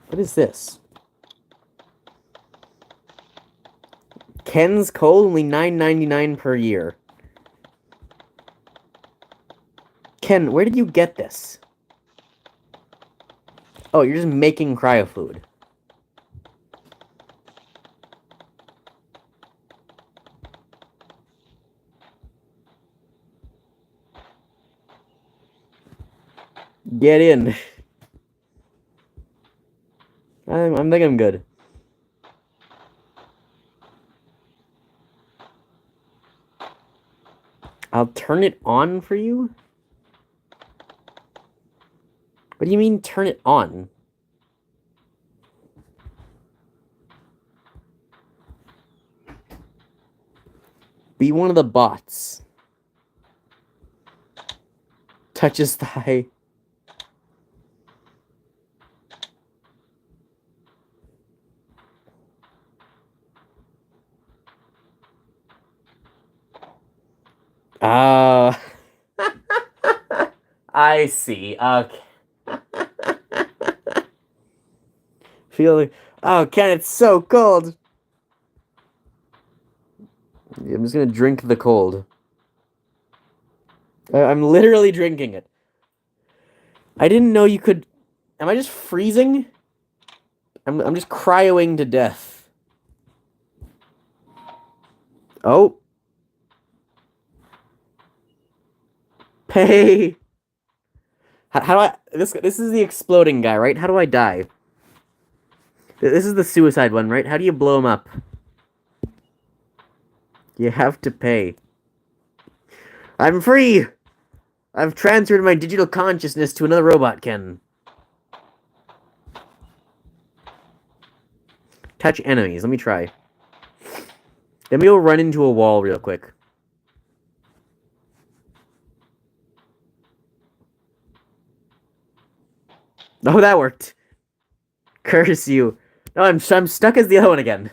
What is this? Ken's coal, only $9.99 per year. Ken, where did you get this? Oh, you're just making cryo food. Get in. I think I'm good. I'll turn it on for you? What do you mean, turn it on? Be one of the bots. Touch his thigh. Ah. I see. Okay. Feeling. Oh, Ken, it's so cold. I'm just gonna drink the cold. I'm literally drinking it. I didn't know you could. Am I just freezing? I'm just cryoing to death. Oh. Pay. How do I? This is the exploding guy, right? How do I die? This is the suicide one, right? How do you blow him up? You have to pay. I'm free! I've transferred my digital consciousness to another robot, Ken. Touch enemies. Let me try. Let me go run into a wall real quick. Oh, that worked. Curse you. No, I'm stuck as the other one again.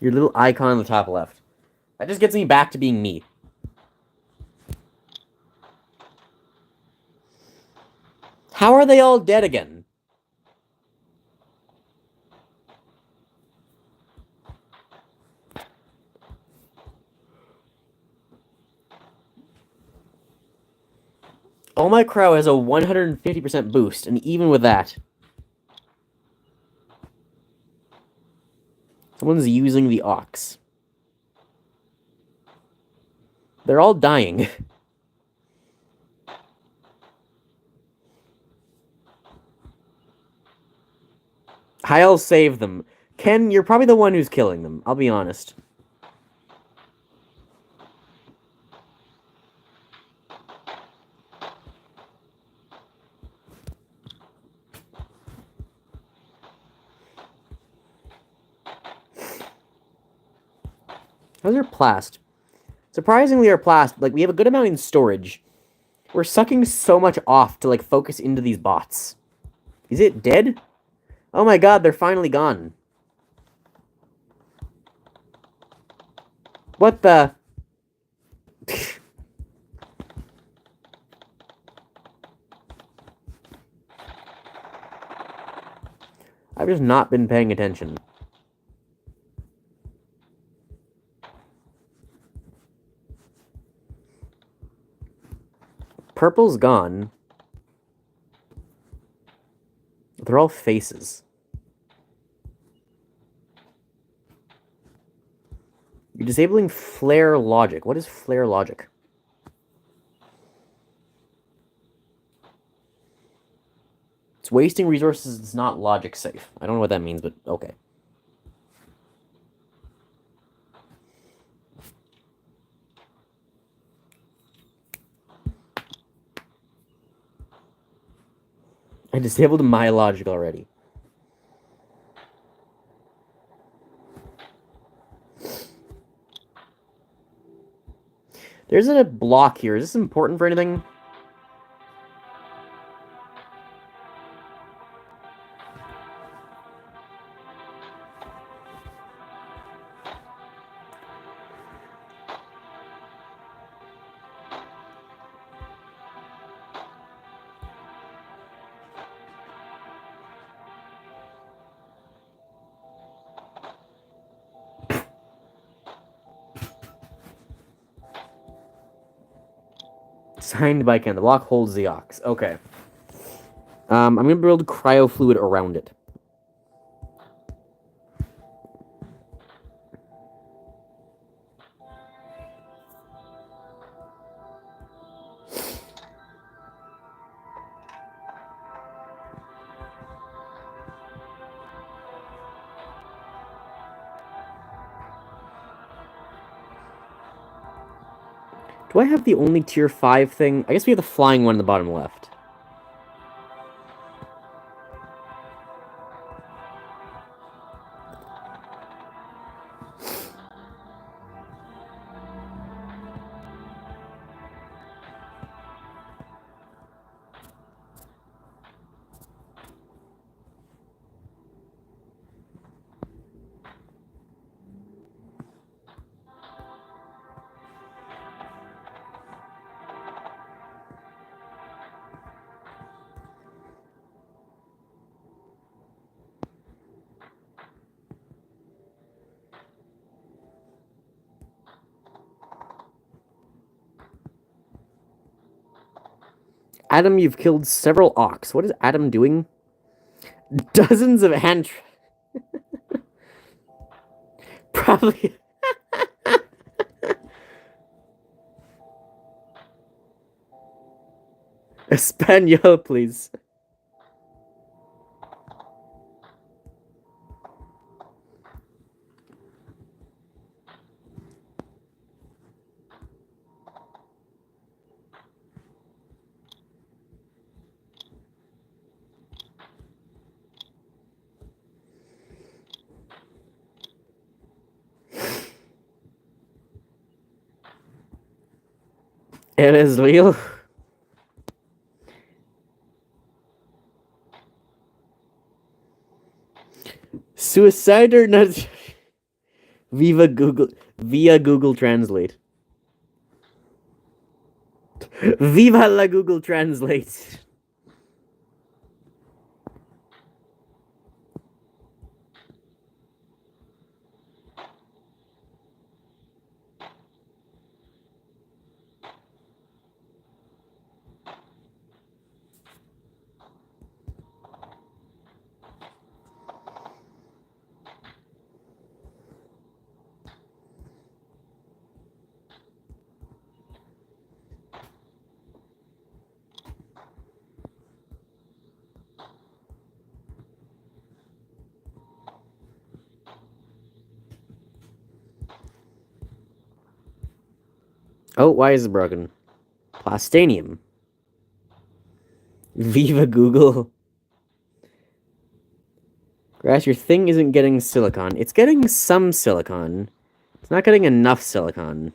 Your little icon on the top left. That just gets me back to being me. How are they all dead again? All my cryo has a 150% boost, and even with that, someone's using the ox. They're all dying. I'll save them. Ken, you're probably the one who's killing them, I'll be honest. How's our plast? Surprisingly, our plast, like, we have a good amount in storage. We're sucking so much off to, like, focus into these bots. Is it dead? Oh my god, they're finally gone. What the... I've just not been paying attention. Purple's gone. They're all faces. You're disabling flare logic. What is flare logic? It's wasting resources. It's not logic safe. I don't know what that means, but okay. I disabled my logic already. There's a block here. Is this important for anything? Signed by Ken. The block holds the ox. Okay. I'm gonna build cryo fluid around it. Do I have the only tier 5 thing? I guess we have the flying one in the bottom left. Adam, you've killed several ox. What is Adam doing? Dozens of ant... Probably... Espanol, please. It is real. Suicide or not? Via Google Translate. Viva la Google Translate. Oh, why is it broken? Plastanium. Viva Google. Grass, your thing isn't getting silicon. It's getting some silicon. It's not getting enough silicon.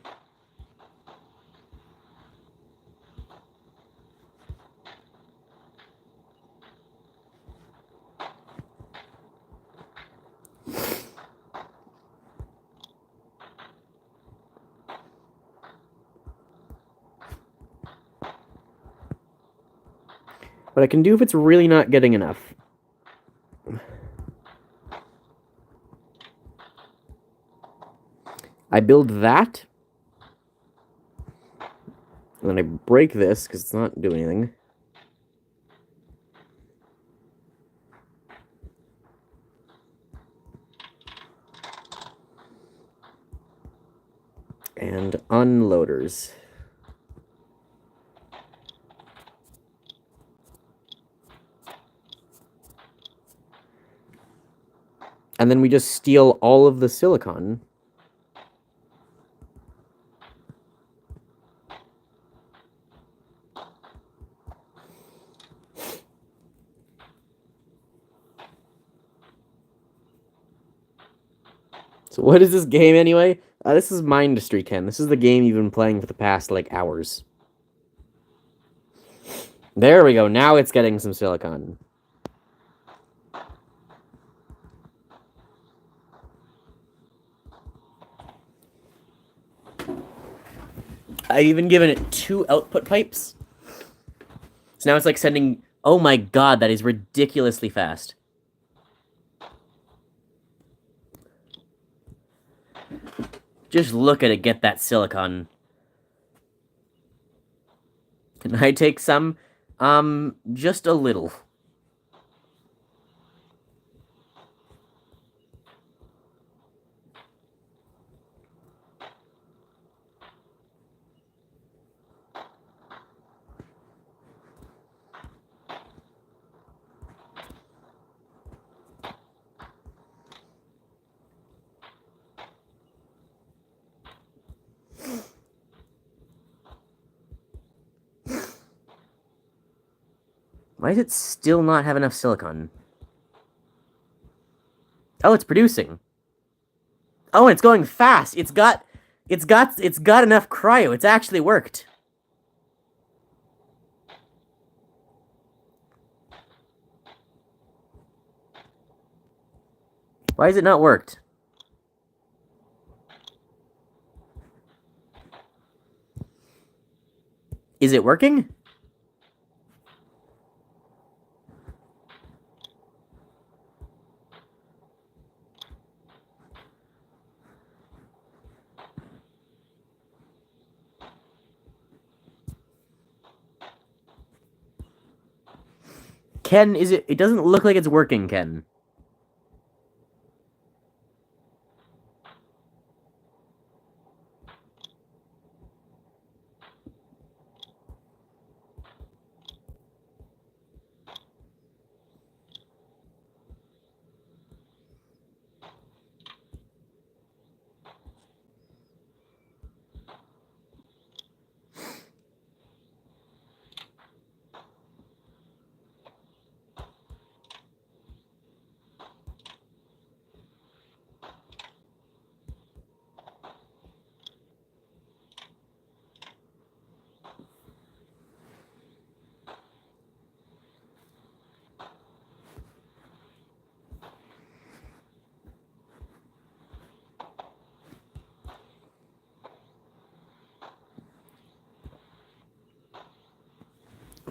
What I can do if it's really not getting enough. I build that. And then I break this, because it's not doing anything. And unloaders. And then we just steal all of the silicon. So what is this game anyway? This is Mindustry, Ken. This is the game you've been playing for the past, like, hours. There we go. Now it's getting some silicon. I've even given it 2 output pipes. So now it's like sending... Oh my god, that is ridiculously fast. Just look at it get that silicon. Can I take some? Just a little. Why does it still not have enough silicon? Oh, it's producing. Oh, and it's going fast. It's got enough cryo. It's actually worked. Why has it not worked? Is it working? Ken, is it... It doesn't look like it's working, Ken.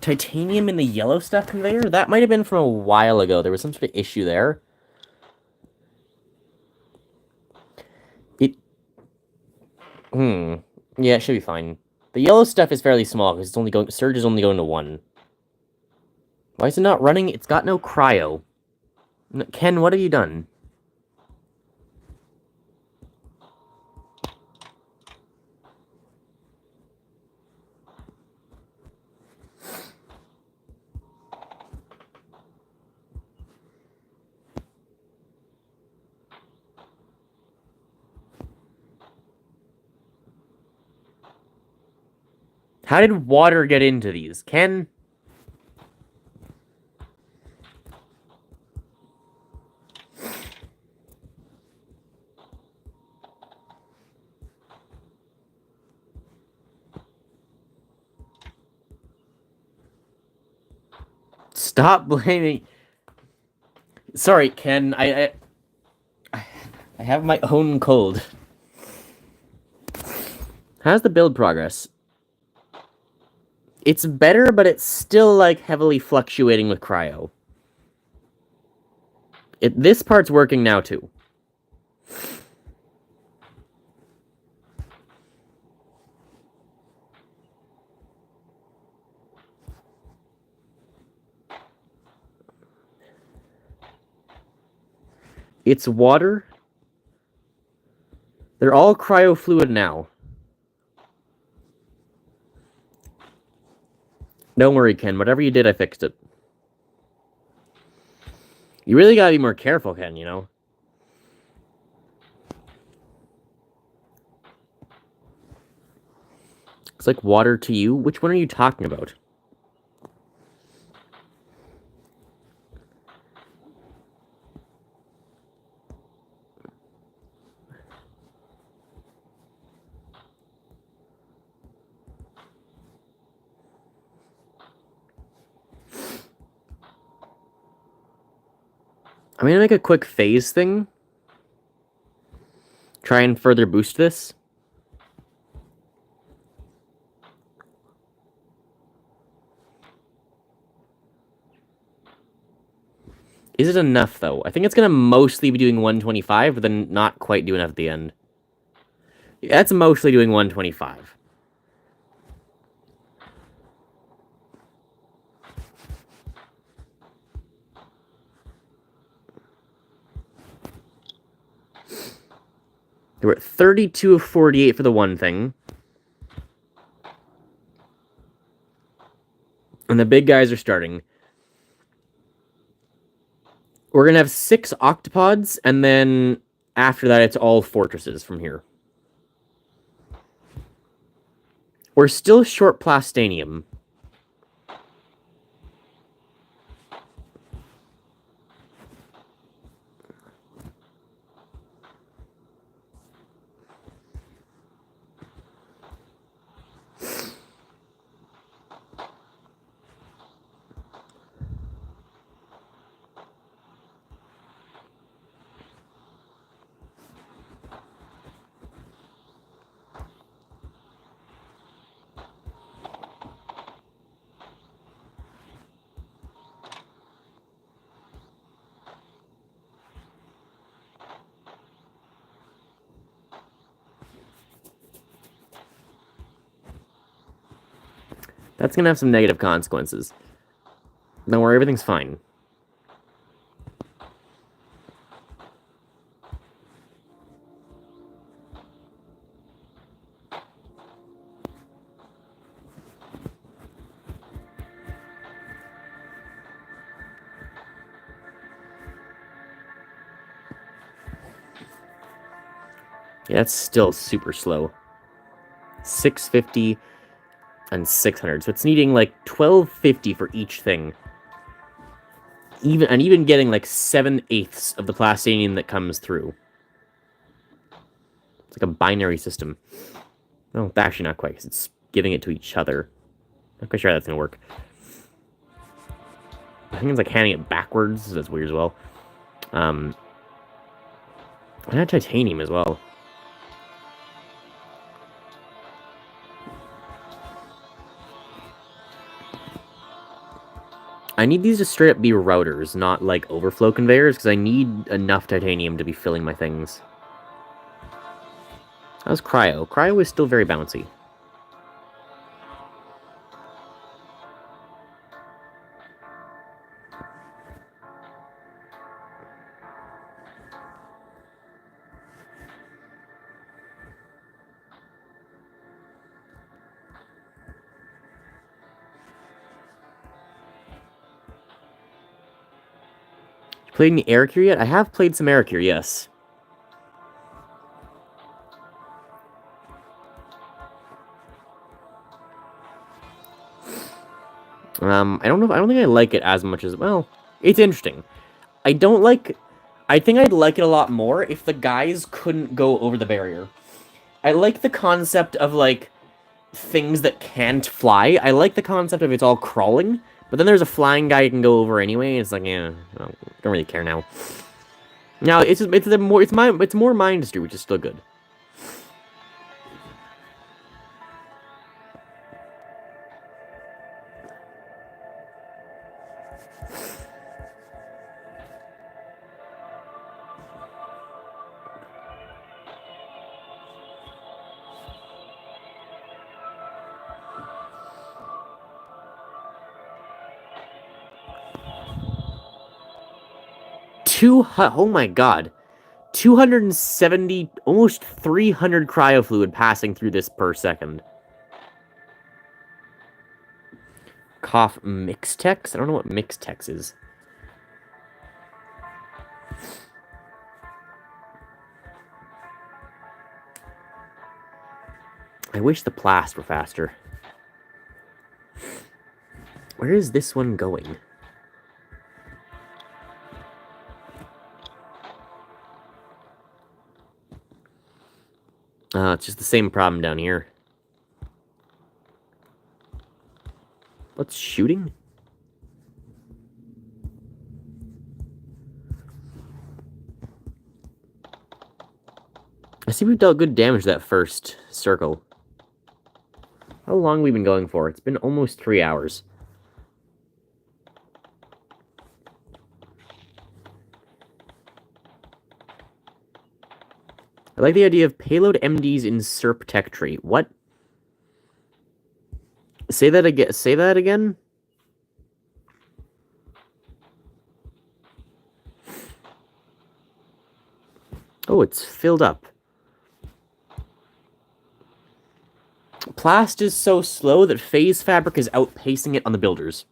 Titanium in the yellow stuff conveyor? That might have been from a while ago. There was some sort of issue there. Yeah, it should be fine. The yellow stuff is fairly small, because it's only going... Surge is only going to 1. Why is it not running? It's got no cryo. Ken, what have you done? How did water get into these? Ken? Stop blaming... Sorry, Ken. I have my own cold. How's the build progress? It's better, but it's still, like, heavily fluctuating with cryo. This part's working now, too. It's water. They're all cryo fluid now. Don't worry, Ken. Whatever you did, I fixed it. You really gotta be more careful, Ken, you know? It's like water to you. Which one are you talking about? I'm gonna make a quick phase thing. Try and further boost this. Is it enough, though? I think it's gonna mostly be doing 125, but then not quite do enough at the end. Yeah, that's mostly doing 125. We're at 32 of 48 for the one thing. And the big guys are starting. We're going to have 6 octopods, and then after that, it's all fortresses from here. We're still short plastanium. That's going to have some negative consequences. Don't worry, everything's fine. Yeah, it's still super slow. 650 and 600. So it's needing like 1250 for each thing. Even getting like 7/8 of the plastanium that comes through. It's like a binary system. No, actually not quite, because it's giving it to each other. Not quite sure how that's gonna work. I think it's like handing it backwards. So that's weird as well. I had titanium as well. I need these to straight up be routers, not like overflow conveyors, because I need enough titanium to be filling my things. How's cryo? Cryo is still very bouncy. Played any Air Cure yet? I have played some Air Cure, yes. I don't know. I don't think I like it as much as, well, it's interesting. I don't like... I think I'd like it a lot more if the guys couldn't go over the barrier. I like the concept of, like, things that can't fly. I like the concept of it's all crawling, but then there's a flying guy you can go over anyway. It's like, yeah, I don't really care now. Now it's more Mindustry, which is still good. Oh my god. 270, almost 300 cryofluid passing through this per second. Cough Mixtex? I don't know what Mixtex is. I wish the blast were faster. Where is this one going? It's just the same problem down here. What's shooting? I see we've dealt good damage to that first circle. How long have we been going for? It's been almost 3 hours. I like the idea of payload MDs in SERP tech tree. What? Say that again. Say that again? Oh, it's filled up. Plast is so slow that phase fabric is outpacing it on the builders.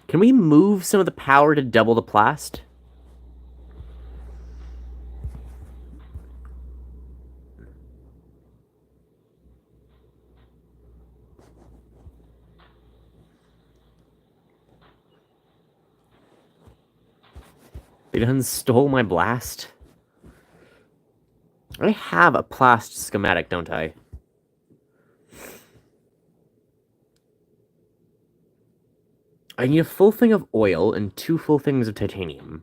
Can we move some of the power to double the plast? They done stole my blast. I have a plast schematic, don't I? I need a full thing of oil and 2 full things of titanium.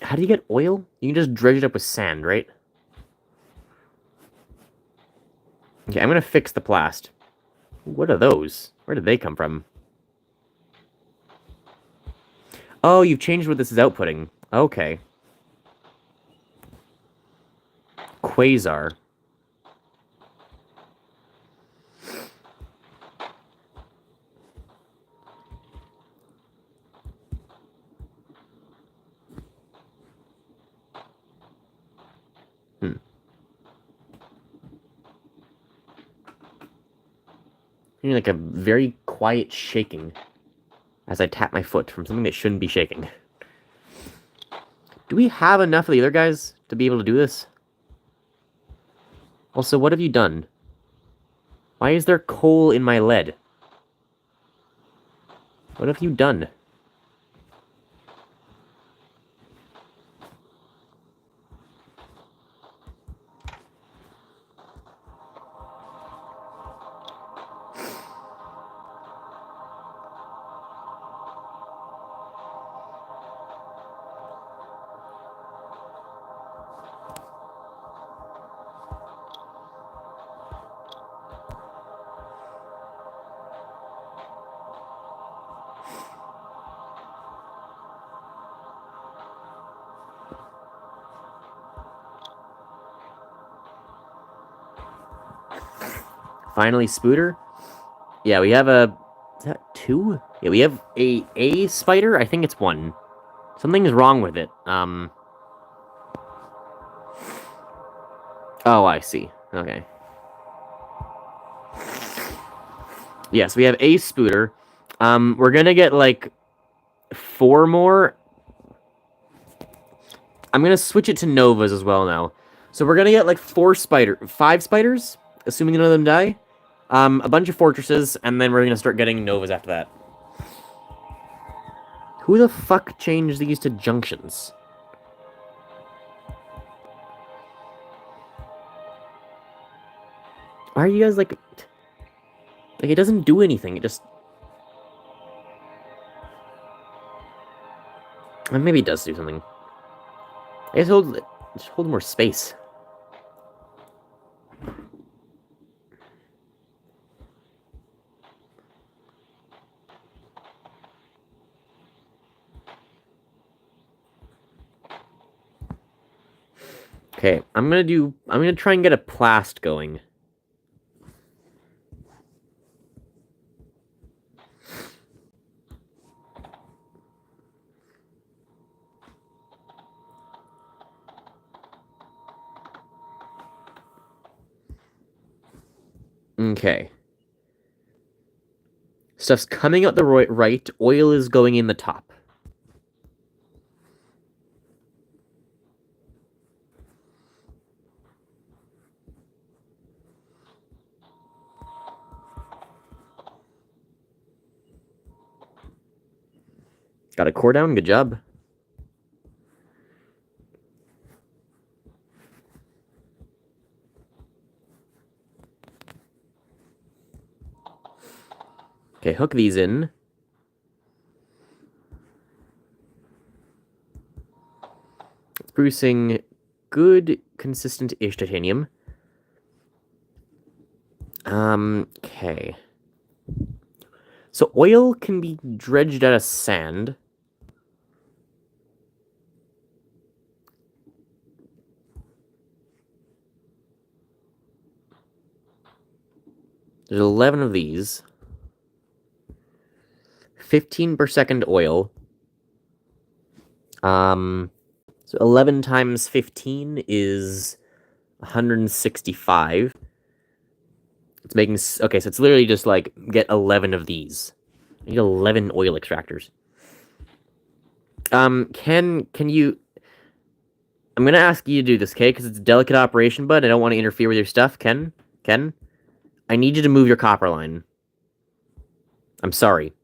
How do you get oil? You can just dredge it up with sand, right? Okay, I'm gonna fix the plast. What are those? Where did they come from? Oh, you've changed what this is outputting. Okay. Quasar. Hearing like a very quiet shaking as I tap my foot from something that shouldn't be shaking. Do we have enough of the other guys to be able to do this? Also, what have you done? Why is there coal in my lead? What have you done? Finally, Spooter? Yeah, we have a Is that 2? Yeah, we have a spider. I think it's 1. Something's wrong with it. Oh, I see. Okay. Yes, we have a spooter. We're gonna get, like, 4 more. I'm gonna switch it to Novas as well now. So we're gonna get, like, 5 spiders, assuming none of them die. A bunch of fortresses, and then we're gonna start getting Novas after that. Who the fuck changed these to junctions? Why are you guys, like, it doesn't do anything, it just... Maybe it does do something. I guess just hold more space. Okay, I'm gonna try and get a plast going. Okay. Stuff's coming out the right, oil is going in the top. Got a core down, good job. Okay, hook these in. It's producing good, consistent-ish titanium. Okay. So oil can be dredged out of sand. There's 11 of these. 15 per second oil. So 11 times 15 is 165. It's making... Okay, so it's literally just, like, get 11 of these. I need 11 oil extractors. Can you... I'm gonna ask you to do this, okay? Because it's a delicate operation, bud. I don't want to interfere with your stuff. Ken? I need you to move your copper line. I'm sorry.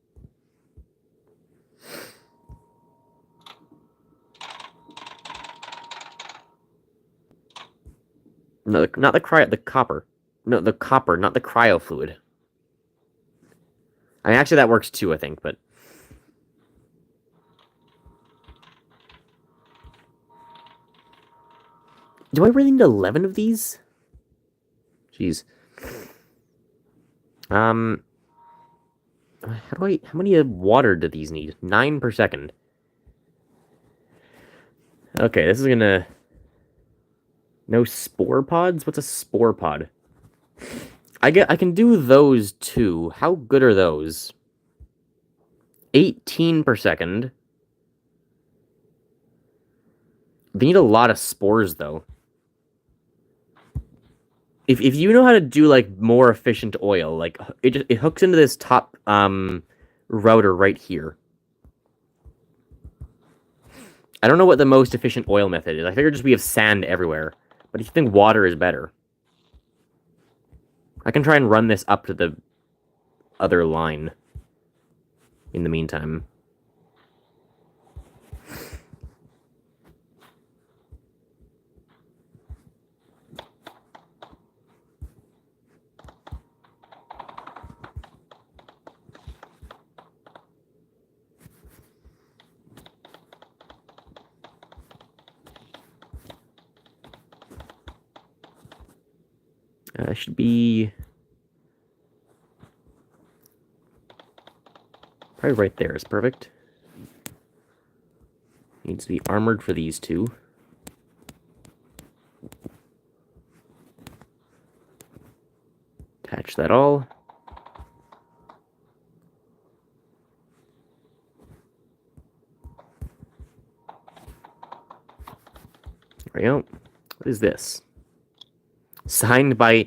No, not the copper. No, the copper, not the cryo fluid. I mean, actually, that works too, I think, but... Do I really need 11 of these? Jeez. How many water do these need? 9 per second. Okay, this is gonna... No spore pods? What's a spore pod? I can do those too. How good are those? 18 per second. They need a lot of spores, though. If you know how to do, like, more efficient oil, like, it hooks into this top, router right here. I don't know what the most efficient oil method is. I figure just we have sand everywhere. But if you think water is better... I can try and run this up to the other line in the meantime. Should be... probably right there is perfect. Needs to be armored for these two. Attach that all. go. What is this? Signed by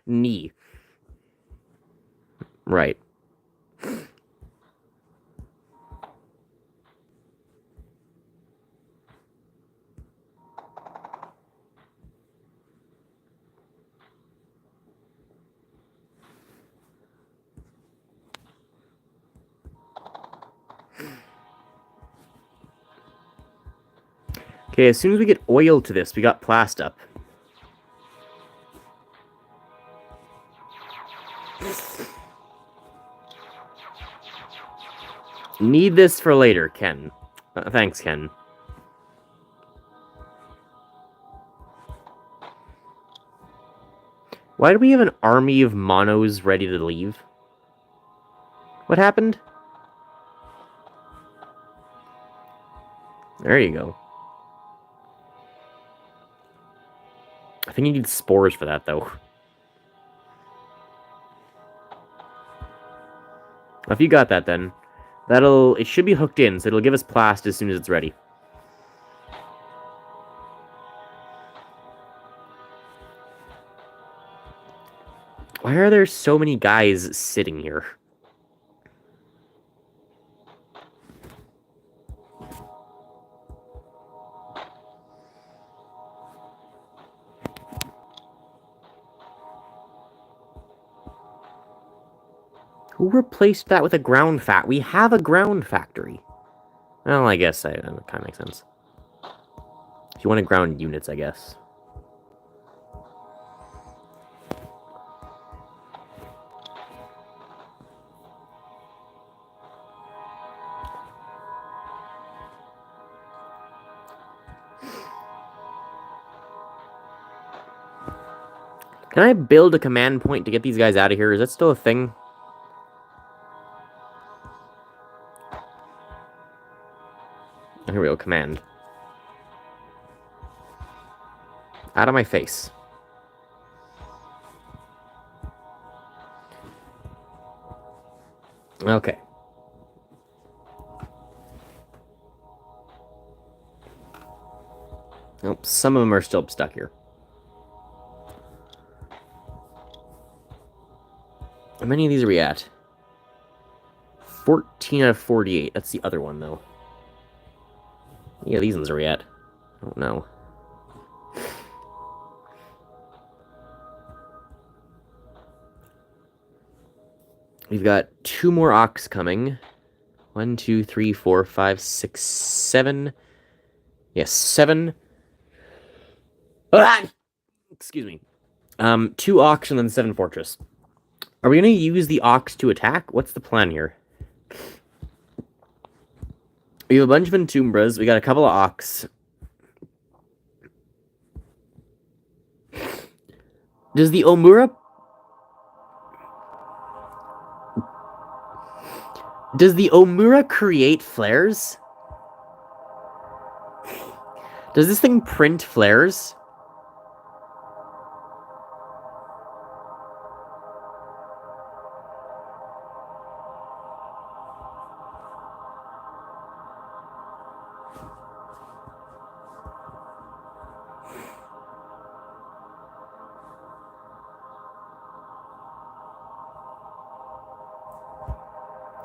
knee. Right. Okay, as soon as we get oil to this, we got plast up. Need this for later, Ken. Thanks, Ken. Why do we have an army of monos ready to leave? What happened? There you go. I think you need spores for that, though. If you got that, then it should be hooked in, so it'll give us plast as soon as it's ready. Why are there so many guys sitting here? Who replaced that with a ground We have a ground factory. Well, I guess that kind of makes sense. If you want to ground units, I guess. Can I build a command point to get these guys out of here? Is that still a thing? Here we go, command. Out of my face. Okay. Oh, some of them are still stuck here. How many of these are we at? 14 out of 48. That's the other one, though. Yeah, these ones are we at? I don't know. We've got 2 more ox coming. 1, 2, 3, 4, 5, 6, 7. Yes, 7. Ah! Excuse me. 2 ox and then 7 fortress. Are we going to use the ox to attack? What's the plan here? We have a bunch of entumbras. We got a couple of ox. Does the Omura... Does the Omura create flares? Does this thing print flares?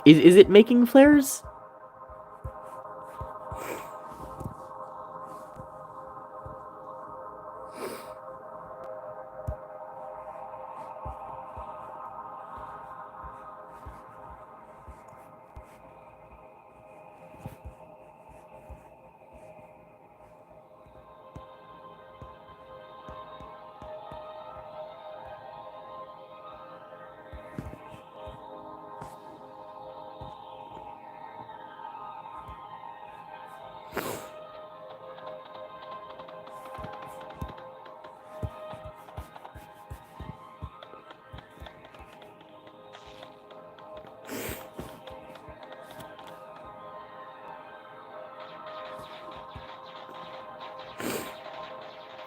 Is it making flares?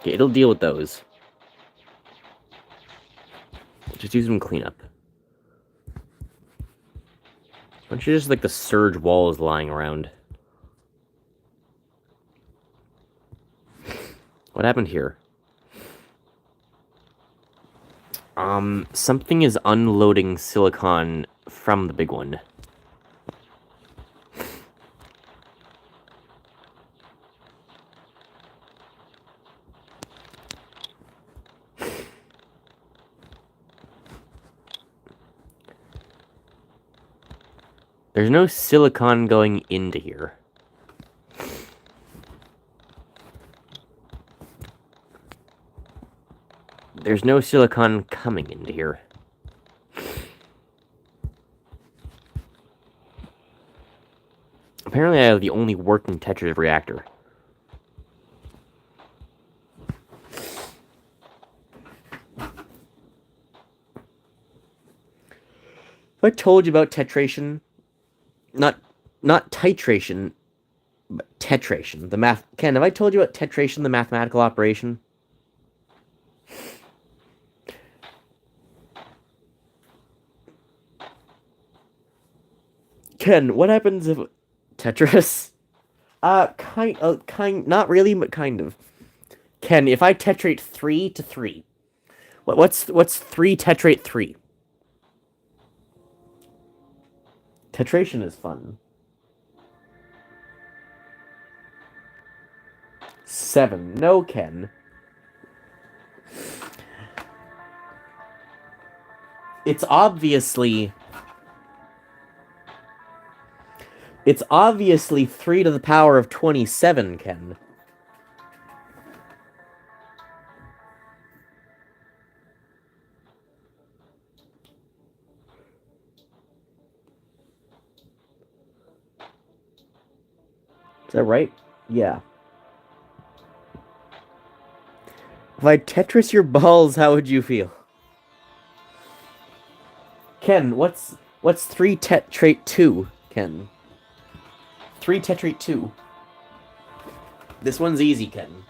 Okay, it'll deal with those. Just do some cleanup. Why don't you just like the surge walls lying around? What happened here? Something is unloading silicon from the big one. There's no silicon going into here. There's no silicon coming into here. Apparently I have the only working Tetris reactor. Have I told you about tetration? Not titration, but tetration. The math. Ken, have I told you about tetration, the mathematical operation? Ken, what happens if Tetris? Not really, but kind of. Ken, if I tetrate 3 to 3, what's 3 tetrate 3? Tetration is fun. 7. No, Ken. It's obviously 3 to the power of 27, Ken. Is that right? Yeah. If I Tetris your balls, how would you feel? Ken, what's 3 tetrate 2, Ken? 3 tetrate 2. This one's easy, Ken.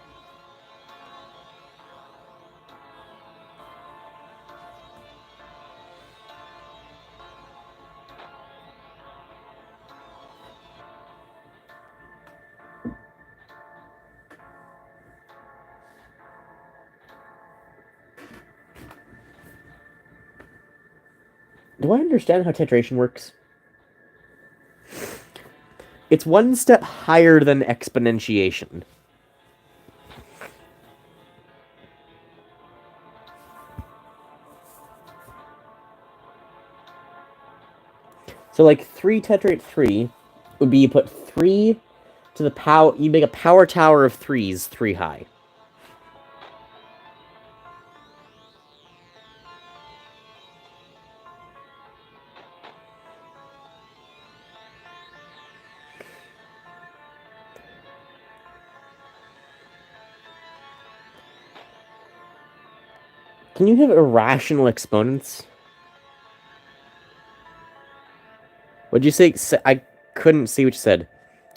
Do I understand how tetration works? It's one step higher than exponentiation. So, like, 3 tetrate 3 would be you put 3 to the power... You make a power tower of 3s 3 high. Can you have irrational exponents? What'd you say? I couldn't see what you said.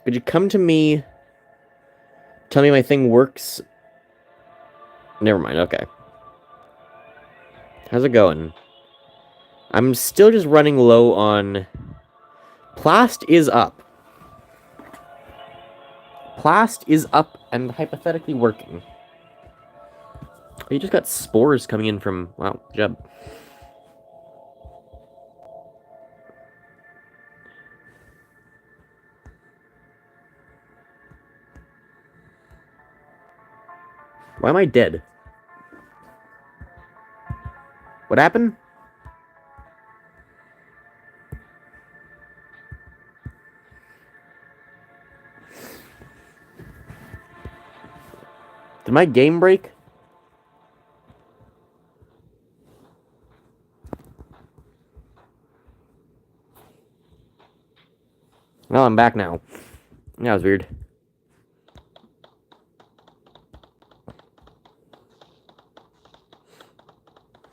Could you come to me? Tell me my thing works? Never mind, okay. How's it going? I'm still just running low on... Plast is up. Plast is up and hypothetically working. Oh, you just got spores coming in from... Wow, good job. Why am I dead? What happened? Did my game break? Well, I'm back now. That was weird.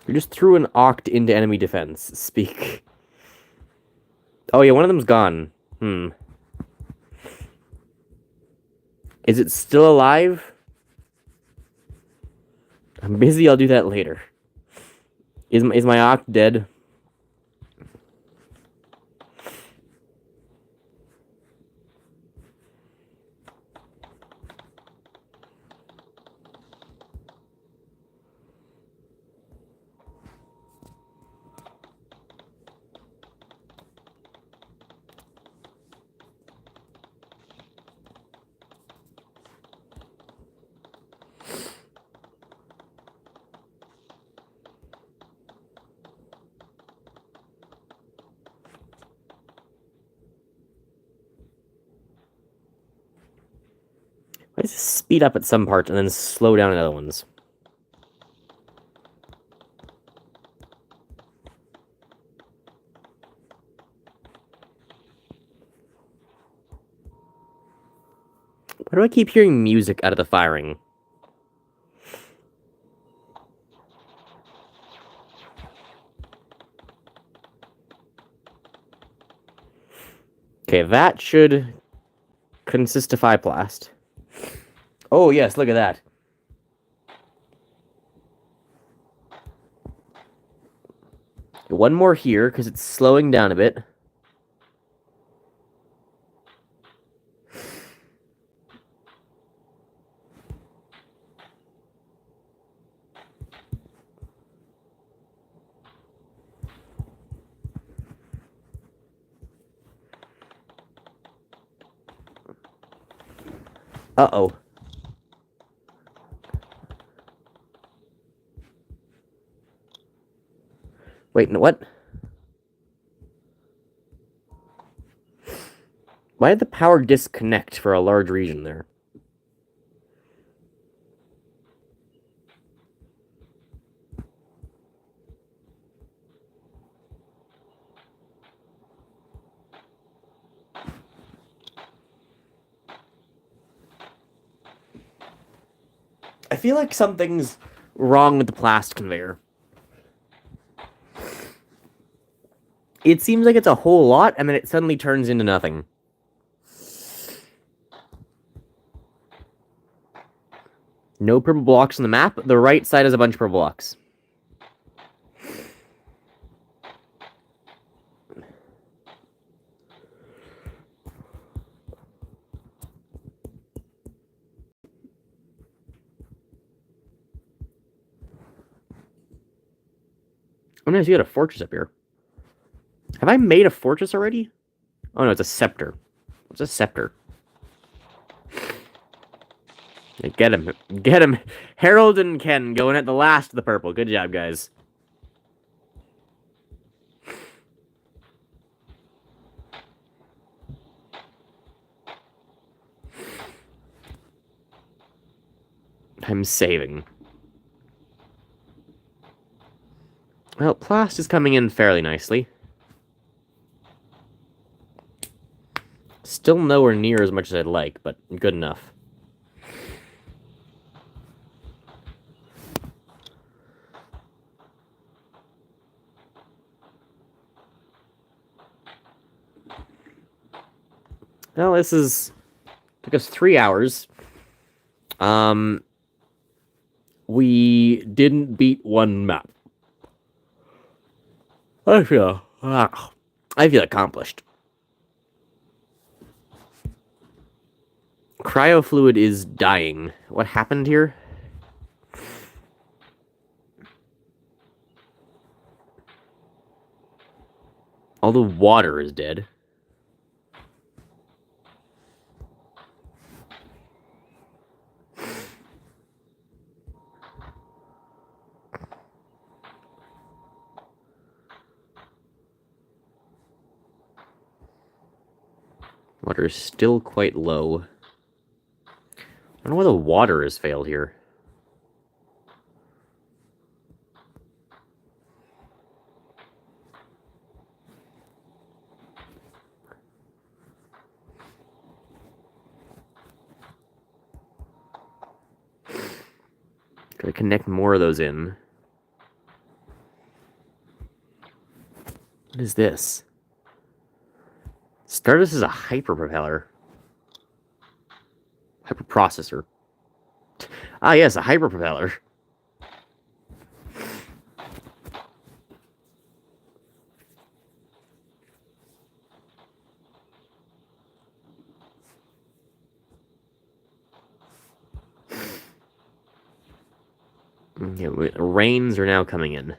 You just threw an oct into enemy defense. Speak. Oh yeah, one of them's gone. Is it still alive? I'm busy, I'll do that later. Is my oct dead? Let's speed up at some parts and then slow down at other ones. Why do I keep hearing music out of the firing? Okay, that should consistify plast. Oh, yes, look at that. One more here, because it's slowing down a bit. Uh-oh. Wait, no, what? Why did the power disconnect for a large region there? I feel like something's wrong with the plast conveyor. It seems like it's a whole lot, and then it suddenly turns into nothing. No purple blocks on the map. The right side has a bunch of purple blocks. Oh, nice, you got a fortress up here. Have I made a fortress already? Oh, no, it's a scepter. What's a scepter? Get him. Get him. Harold and Ken going at the last of the purple. Good job, guys. I'm saving. Well, plast is coming in fairly nicely. Still nowhere near as much as I'd like, but good enough. Well, this took us 3 hours. We didn't beat one map. I feel accomplished. Cryofluid is dying. What happened here? All the water is dead. Water is still quite low. I don't know why the water has failed here. Gotta connect more of those in. What is this? Stardust is a hyperpropeller. Hyperprocessor. Ah, yes, a hyperpropeller. Yeah, rains are now coming in.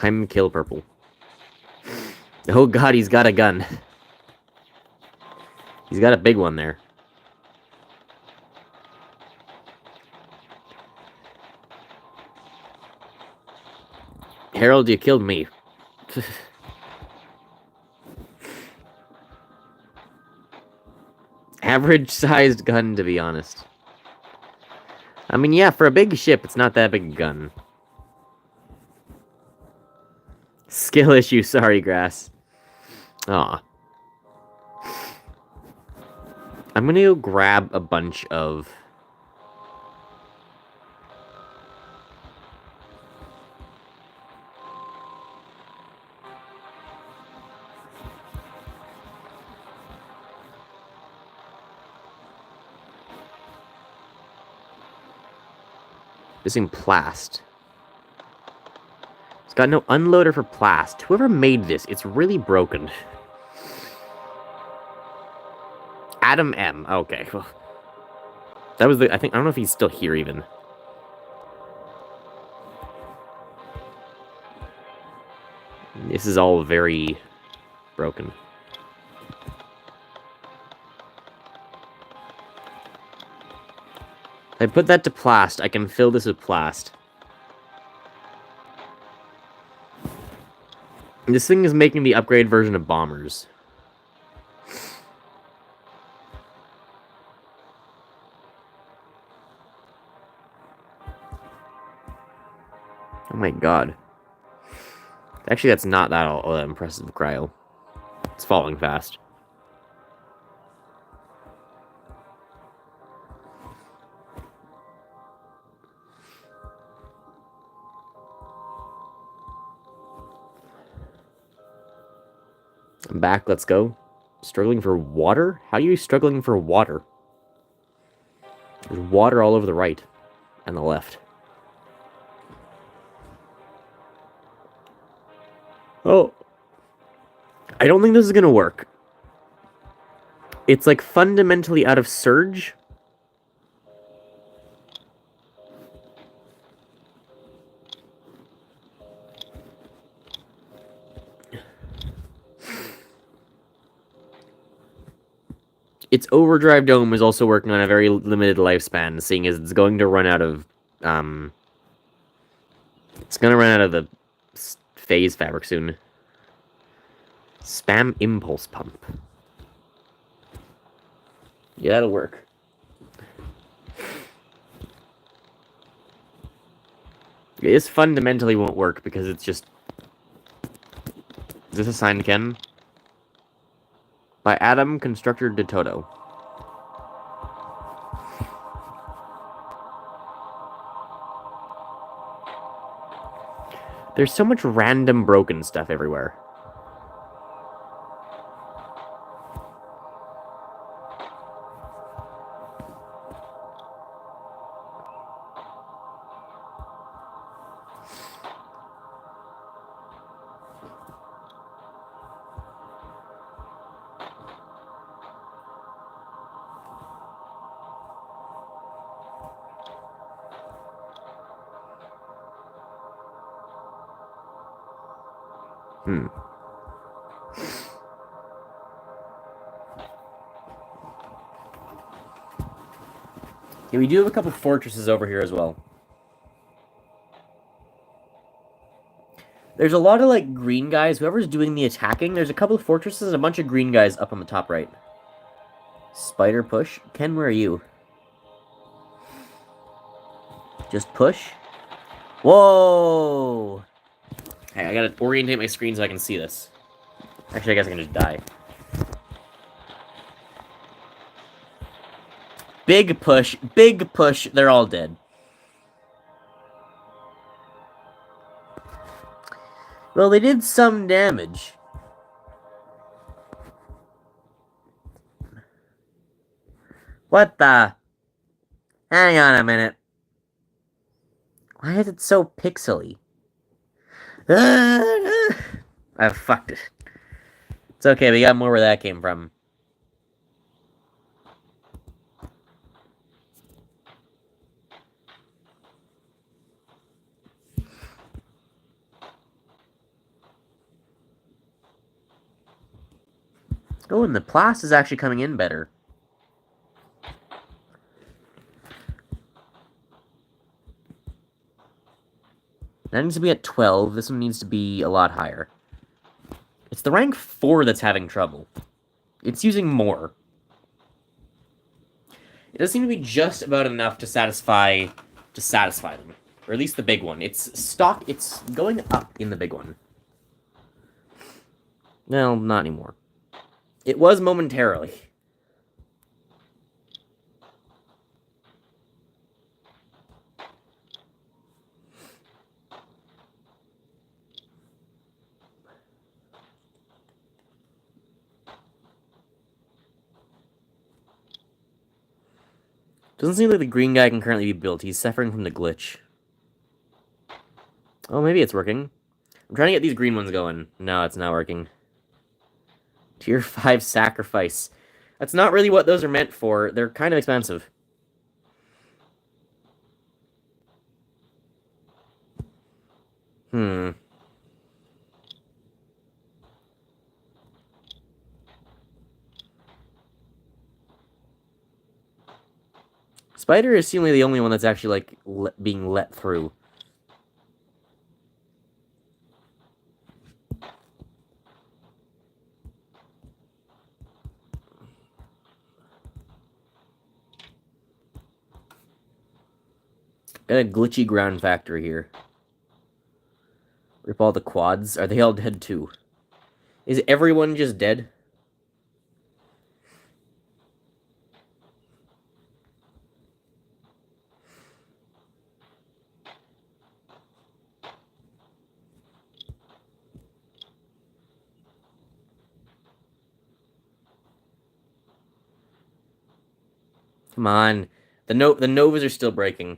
I'm kill purple. Oh god, he's got a gun. He's got a big one there. Harold, you killed me. Average-sized gun, to be honest. I mean, yeah, for a big ship, it's not that big a gun. Skill issue, sorry, Grass. Aw. I'm gonna go grab a bunch of... Missing plast. It's got no unloader for plast. Whoever made this, it's really broken. Adam M. Okay. Well, that was the... I don't know if he's still here, even. This is all very broken. I put that to plast. I can fill this with plast. This thing is making the upgrade version of bombers. Oh my god. Actually, that's not that all that impressive, Cryo. It's falling fast. I'm back, let's go. Struggling for water? How are you struggling for water? There's water all over the right and the left. Oh. I don't think this is gonna work. It's like fundamentally out of surge. Its overdrive dome is also working on a very limited lifespan, seeing as it's going to run out of, it's gonna run out of the phase fabric soon. Spam impulse pump. Yeah, that'll work. This fundamentally won't work because it's just... Is this a signed Ken? By Adam, Constructor de Toto. There's so much random broken stuff everywhere. Yeah, we do have a couple fortresses over here as well. There's a lot of, like, green guys. Whoever's doing the attacking, there's a couple of fortresses and a bunch of green guys up on the top right. Spider push. Ken, where are you? Just push? Whoa! Hey, I gotta orientate my screen so I can see this. Actually, I guess I can just die. Big push, they're all dead. Well, they did some damage. What the? Hang on a minute. Why is it so pixely? I fucked it. It's okay, we got more where that came from. Oh, and the plast is actually coming in better. That needs to be at 12. This one needs to be a lot higher. It's the rank 4 that's having trouble. It's using more. It does seem to be just about enough to satisfy them. Or at least the big one. It's going up in the big one. Well, not anymore. It was momentarily. Doesn't seem like the green guy can currently be built. He's suffering from the glitch. Oh, maybe it's working. I'm trying to get these green ones going. No, it's not working. Tier 5 sacrifice. That's not really what those are meant for. They're kind of expensive. Spider is seemingly the only one that's actually, like, being let through. Got a glitchy ground factory here. Rip all the quads. Are they all dead too? Is everyone just dead? Come on. The Novas are still breaking.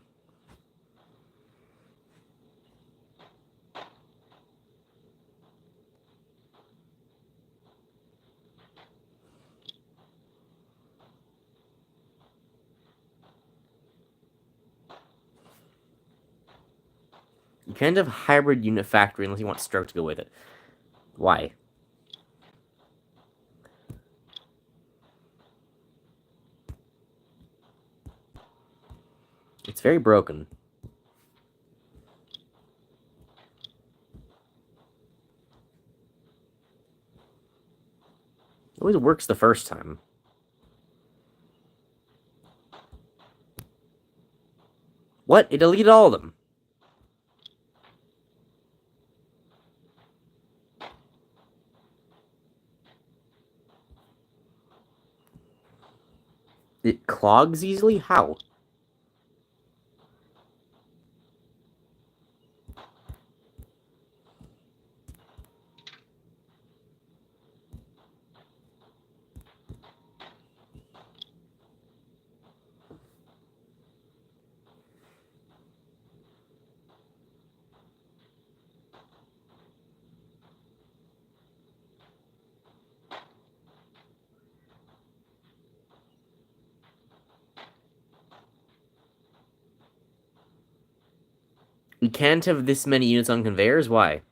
You can't have hybrid unit factory unless you want stroke to go with it. Why? It's very broken. It always works the first time. What? It deleted all of them. It clogs easily? How? We can't have this many units on conveyors? Why?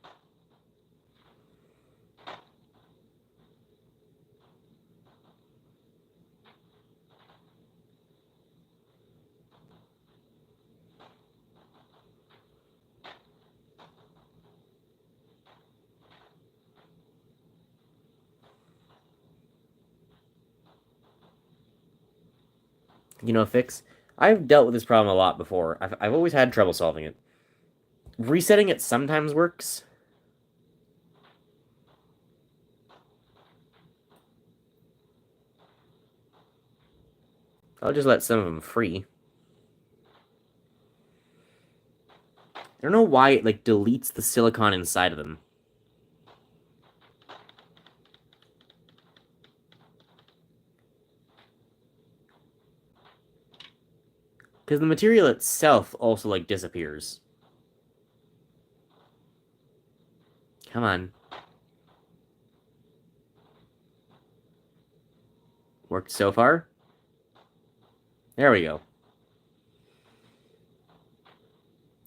You know, fix? I've dealt with this problem a lot before. I've always had trouble solving it. Resetting it sometimes works. I'll just let some of them free. I don't know why it, like, deletes the silicon inside of them. Because the material itself also, like, disappears. Come on. Worked so far? There we go.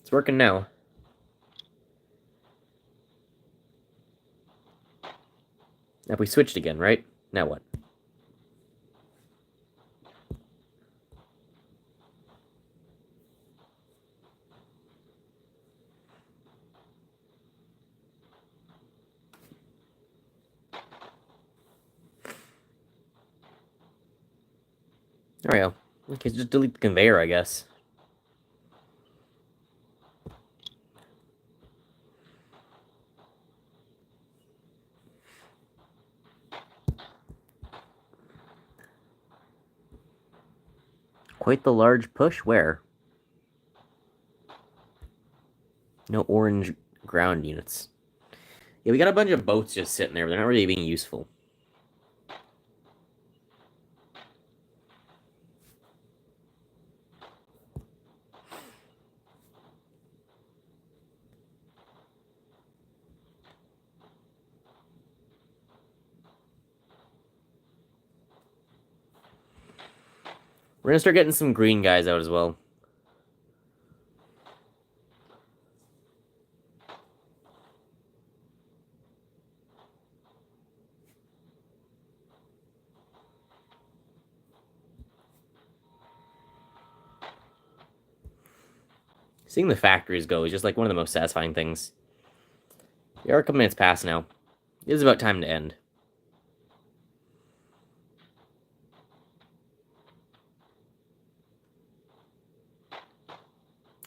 It's working now. Now we switched again, right? Now what? There we go. Okay, just delete the conveyor, I guess. Quite the large push. Where? No orange ground units. Yeah, we got a bunch of boats just sitting there, but they're not really being useful. We're gonna start getting some green guys out as well. Seeing the factories go is just like one of the most satisfying things. We are a couple minutes past now. It is about time to end.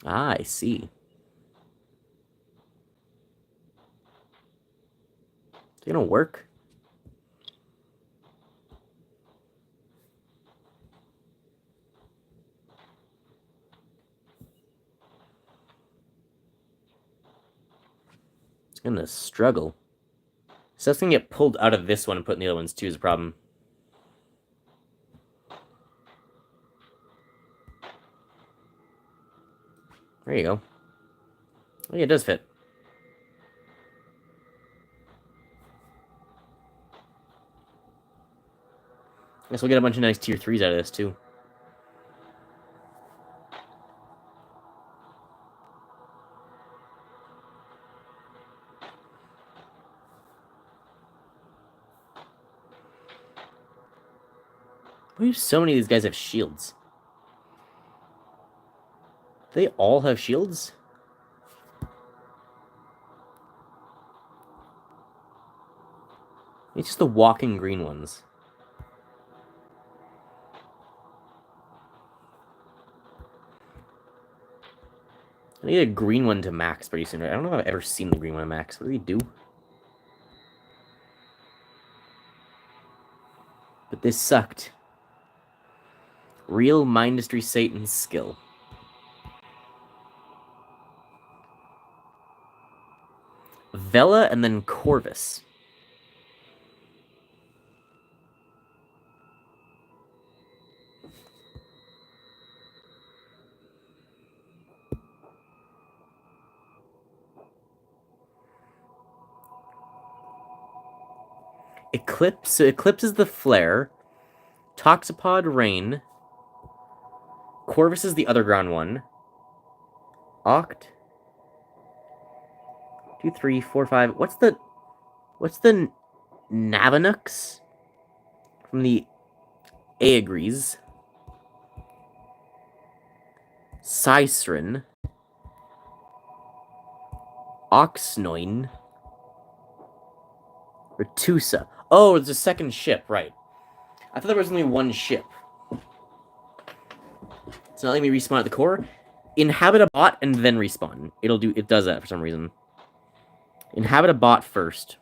Ah, I see. Is it gonna work? It's gonna struggle. So that's gonna get pulled out of this one and put in the other ones too is a problem. There you go. Oh yeah, it does fit. Guess we'll get a bunch of nice tier 3s out of this too. Why do so many of these guys have shields? They all have shields? It's just the walking green ones. I need a green one to max pretty soon. I don't know if I've ever seen the green one to max. What do they do? But this sucked. Real Mindustry Satan's skill. Vela and then Corvus. Eclipse. So Eclipse is the flare. Toxipod, Rain. Corvus is the other ground one. Oct. 2, 3, 4, 5. What's the Navanux from the Aegres? Ciceren. Oxnoin. Retusa. Oh, it's a second ship, right. I thought there was only one ship. It's not letting me respawn at the core. Inhabit a bot and then respawn. It does that for some reason. Inhabit a bot first.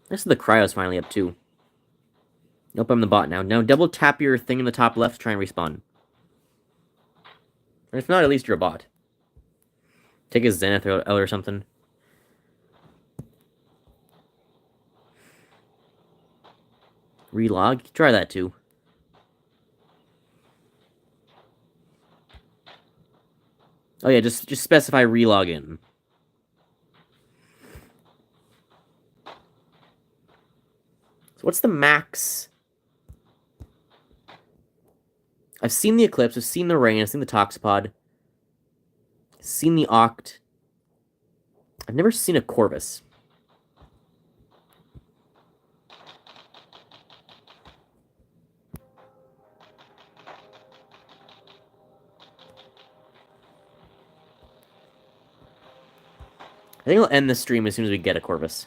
This is the cryo's finally up too. Nope, I'm the bot now. Now double tap your thing in the top left to try and respawn. Or if not, at least you're a bot. Take his Zenith out or something. Relog? Try that too. Oh yeah, just specify relog in. So what's the max? I've seen the Eclipse, I've seen the Rain, I've seen the Toxipod. I've seen the Oct. I've never seen a Corvus. I think I'll end the stream as soon as we get a Corvus.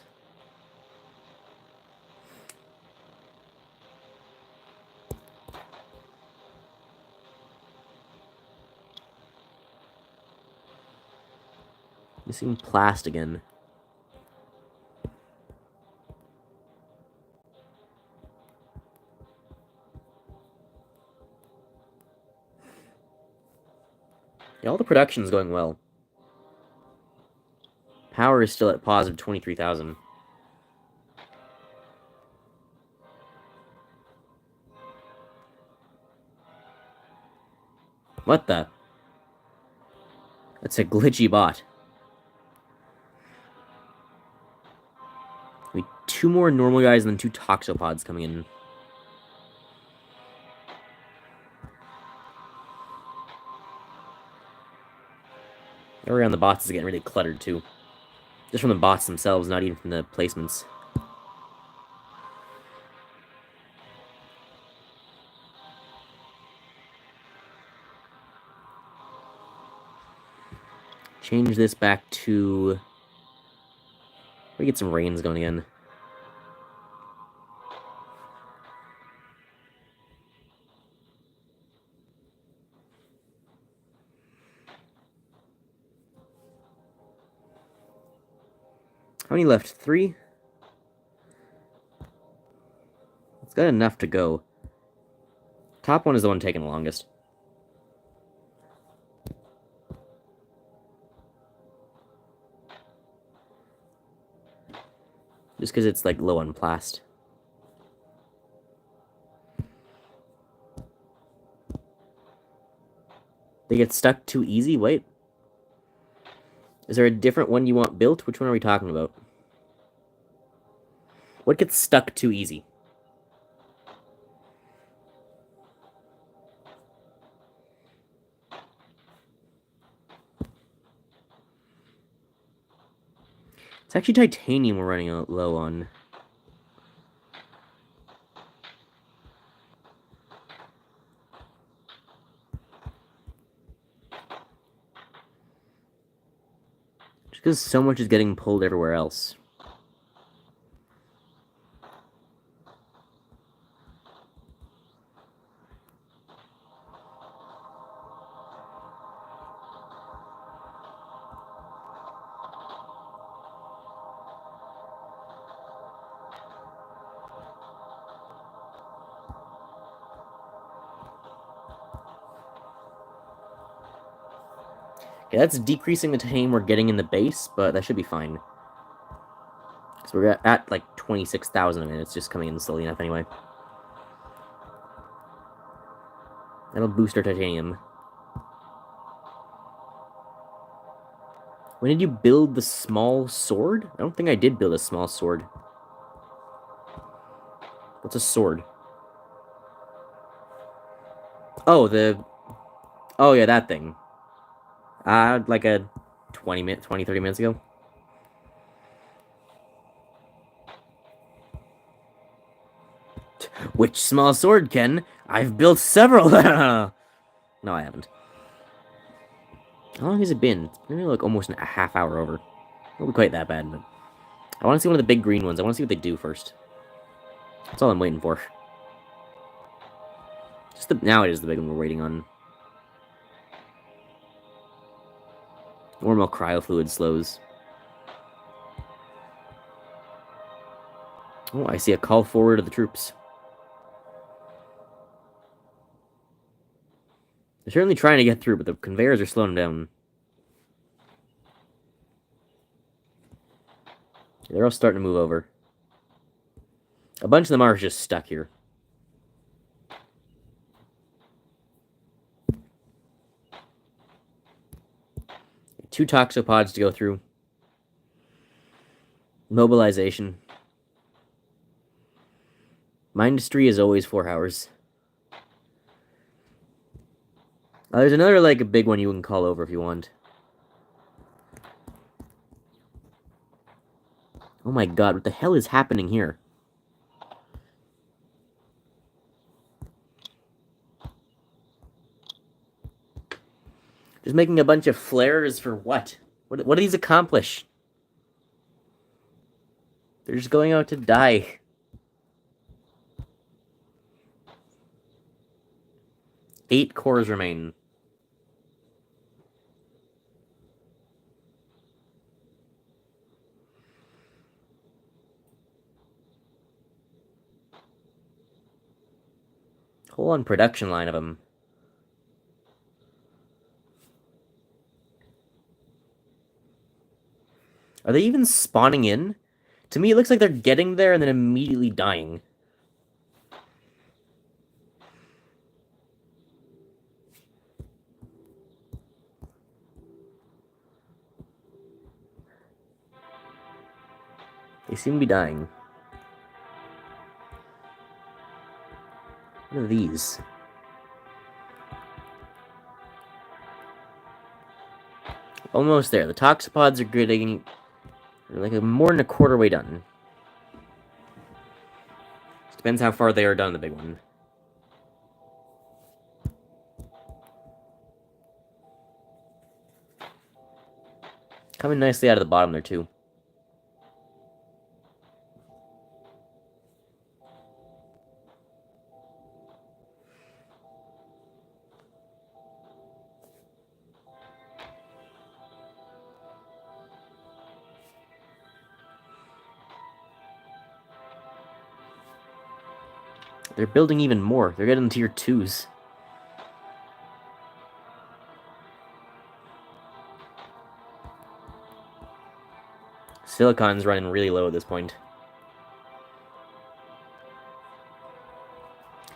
Missing Plast again. Yeah, all the production's going well. Power is still at positive 23,000. What the? That's a glitchy bot. We 2 more normal guys and then 2 toxopods coming in. Around the bots is getting really cluttered too. Just from the bots themselves, not even from the placements. Change this back to... We get some rains going again. How many left? 3? It's got enough to go. Top one is the one taking the longest. Just because it's, like, low on plast. They get stuck too easy? Wait. Is there a different one you want built? Which one are we talking about? What gets stuck too easy? It's actually titanium we're running low on. Just because so much is getting pulled everywhere else. Okay, that's decreasing the titanium we're getting in the base, but that should be fine. Because we're at like 26,000 and it's just coming in slowly enough anyway. That'll boost our titanium. When did you build the small sword? I don't think I did build a small sword. What's a sword? Oh, oh yeah, that thing. Like a 30 minutes ago. Which small sword, Ken? I've built several. No, I haven't. How long has it been? It's been like almost a half hour over. Not quite that bad, but I want to see one of the big green ones. I want to see what they do first. That's all I'm waiting for. Now it is the big one we're waiting on. Normal cryofluid slows. Oh, I see a call forward of the troops. They're certainly trying to get through, but the conveyors are slowing them down. They're all starting to move over. A bunch of them are just stuck here. Two toxopods to go through. Mobilization. Mindustry is always 4 hours. There's another, like, a big one you can call over if you want. Oh my god, what the hell is happening here? Just making a bunch of flares for what? What do these accomplish? They're just going out to die. Eight cores remain. Whole on production line of them. Are they even spawning in? To me, it looks like they're getting there and then immediately dying. They seem to be dying. What are these? Almost there. The toxopods are getting like more than a quarter way done. Depends how far they are done, the big one. Coming nicely out of the bottom there, too. They're building even more. They're getting tier 2s. Silicon's running really low at this point.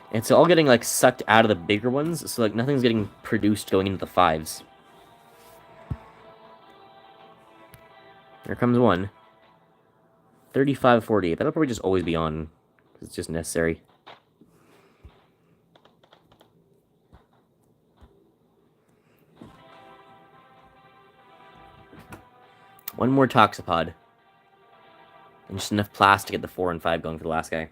And it's all getting, like, sucked out of the bigger ones, so, like, nothing's getting produced going into the 5s. There comes one. 35-48. That'll probably just always be on. It's just necessary. One more toxopod. And just enough plastic to get the 4 and 5 going for the last guy.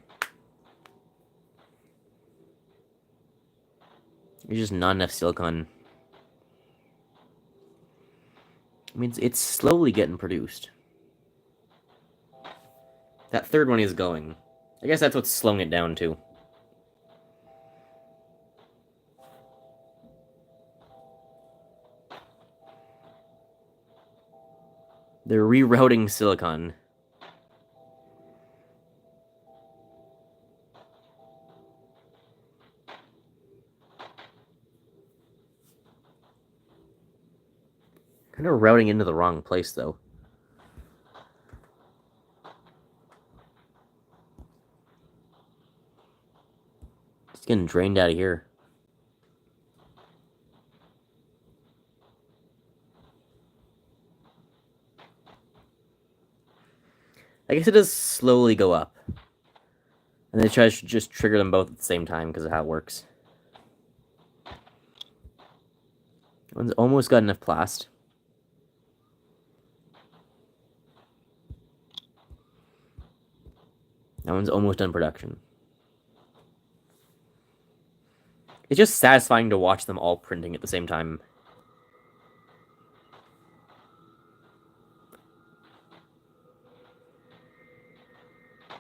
There's just not enough silicon. I mean, it's slowly getting produced. That third one is going. I guess that's what's slowing it down, too. They're rerouting silicon. Kind of routing into the wrong place, though. It's getting drained out of here. I guess it does slowly go up. And they try to just trigger them both at the same time because of how it works. One's almost got enough plast. That one's almost done production. It's just satisfying to watch them all printing at the same time.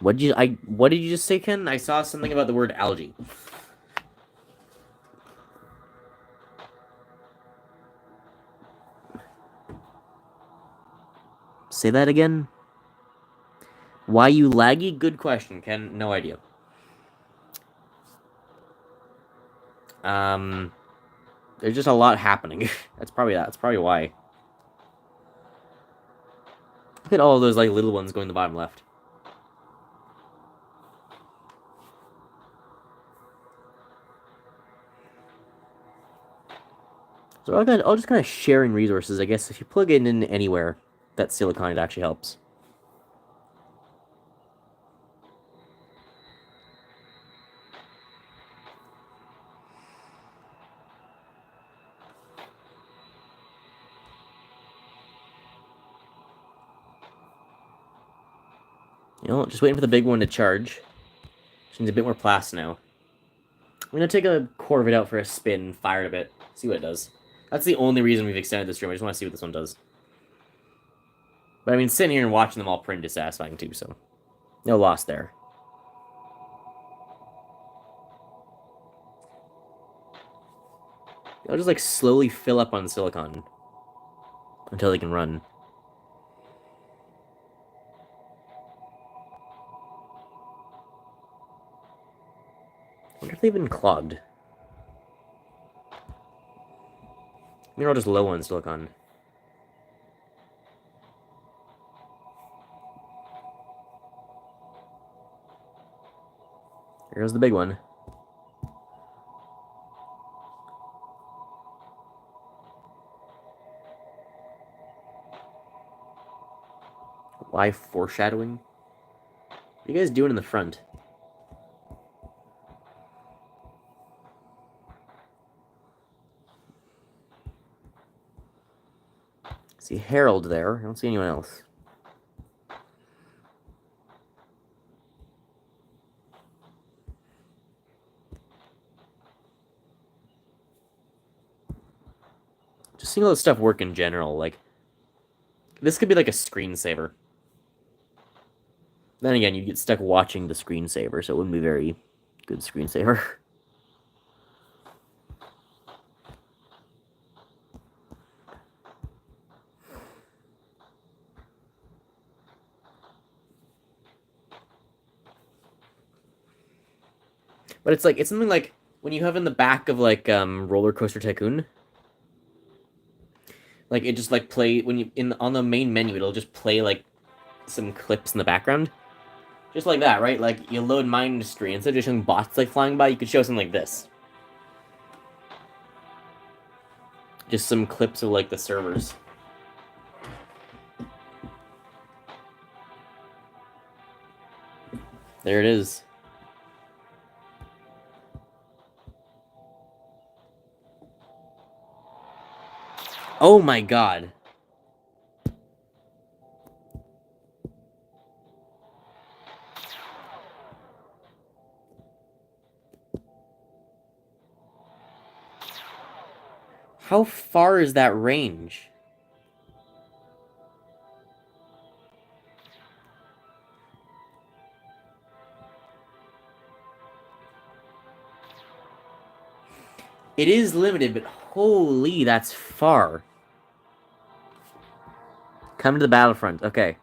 What did you just say, Ken? I saw something about the word algae. Say that again? Why you laggy? Good question, Ken. No idea. There's just a lot happening. That's probably that. That's probably why. Look at all of those like little ones going to the bottom left. So I'll just kind of sharing resources, I guess. If you plug it in anywhere, that silicon, it actually helps. You know, just waiting for the big one to charge. She needs a bit more plast now. I'm gonna take a core of it out for a spin, fire it a bit, see what it does. That's the only reason we've extended this stream. I just want to see what this one does. But I mean, sitting here and watching them all print is satisfying too, so. No loss there. They'll just, like, slowly fill up on silicon until they can run. I wonder if they've been clogged. They're all just low on silicon. Here's the big one. Why foreshadowing? What are you guys doing in the front? See Harold there. I don't see anyone else. Just seeing all this stuff work in general, like, this could be like a screensaver. Then again, you get stuck watching the screensaver, so it wouldn't be very good screensaver. But it's like, it's something like when you have in the back of like Roller Coaster Tycoon. Like it just like play when you on the main menu, it'll just play like some clips in the background. Just like that, right? Like you load Mindustry, instead of just showing bots like flying by, you could show something like this. Just some clips of like the servers. There it is. Oh my god. How far is that range? It is limited, but holy, that's far. Come to the battlefront. Okay.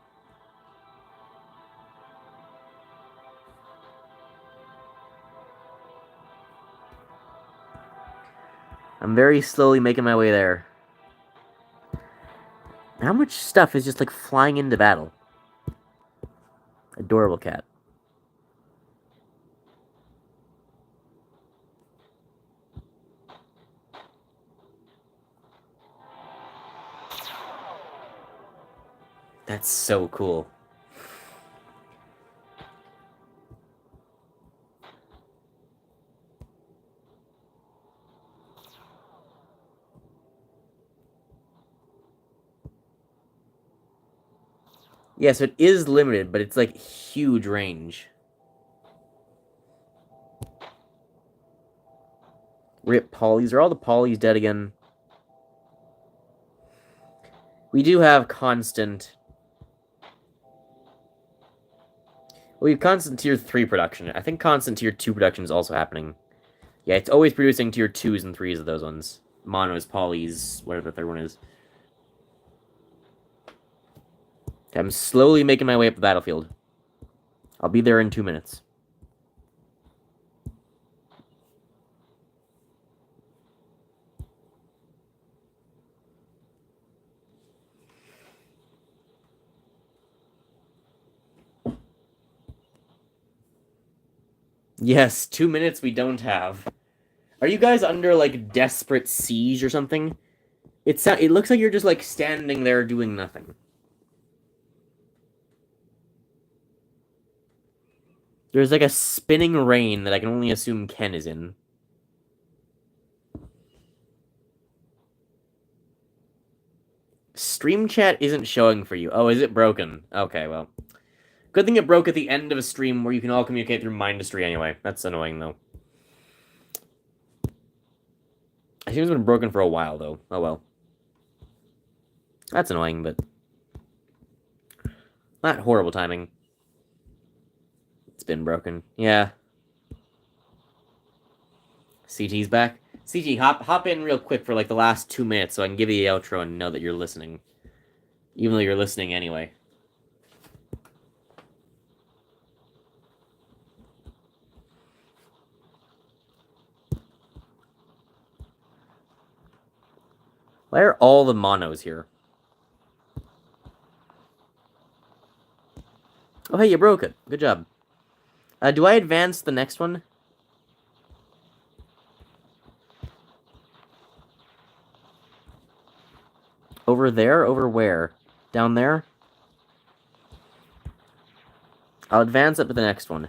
I'm very slowly making my way there. How much stuff is just like flying into battle? Adorable cat. That's so cool. Yes, it is limited, but it's like huge range. Rip polys. Are all the polys dead again? We do have constant. We have constant tier 3 production. I think constant tier 2 production is also happening. Yeah, it's always producing tier 2s and 3s of those ones. Monos, polys, whatever the third one is. I'm slowly making my way up the battlefield. I'll be there in 2 minutes. Yes, 2 minutes we don't have. Are you guys under, like, desperate siege or something? It looks like you're just, like, standing there doing nothing. There's, like, a spinning rain that I can only assume Ken is in. Stream chat isn't showing for you. Oh, is it broken? Okay, well. Good thing it broke at the end of a stream where you can all communicate through Mindustry anyway. That's annoying, though. I think it's been broken for a while, though. Oh, well. That's annoying, but... not horrible timing. been broken. Yeah. CT's back. CT, hop in real quick for like the last 2 minutes so I can give you the outro and know that you're listening. Even though you're listening anyway. Why are all the monos here? Oh, hey, you broke it. Good job. Do I advance the next one? Over there? Over where? Down there? I'll advance up to the next one.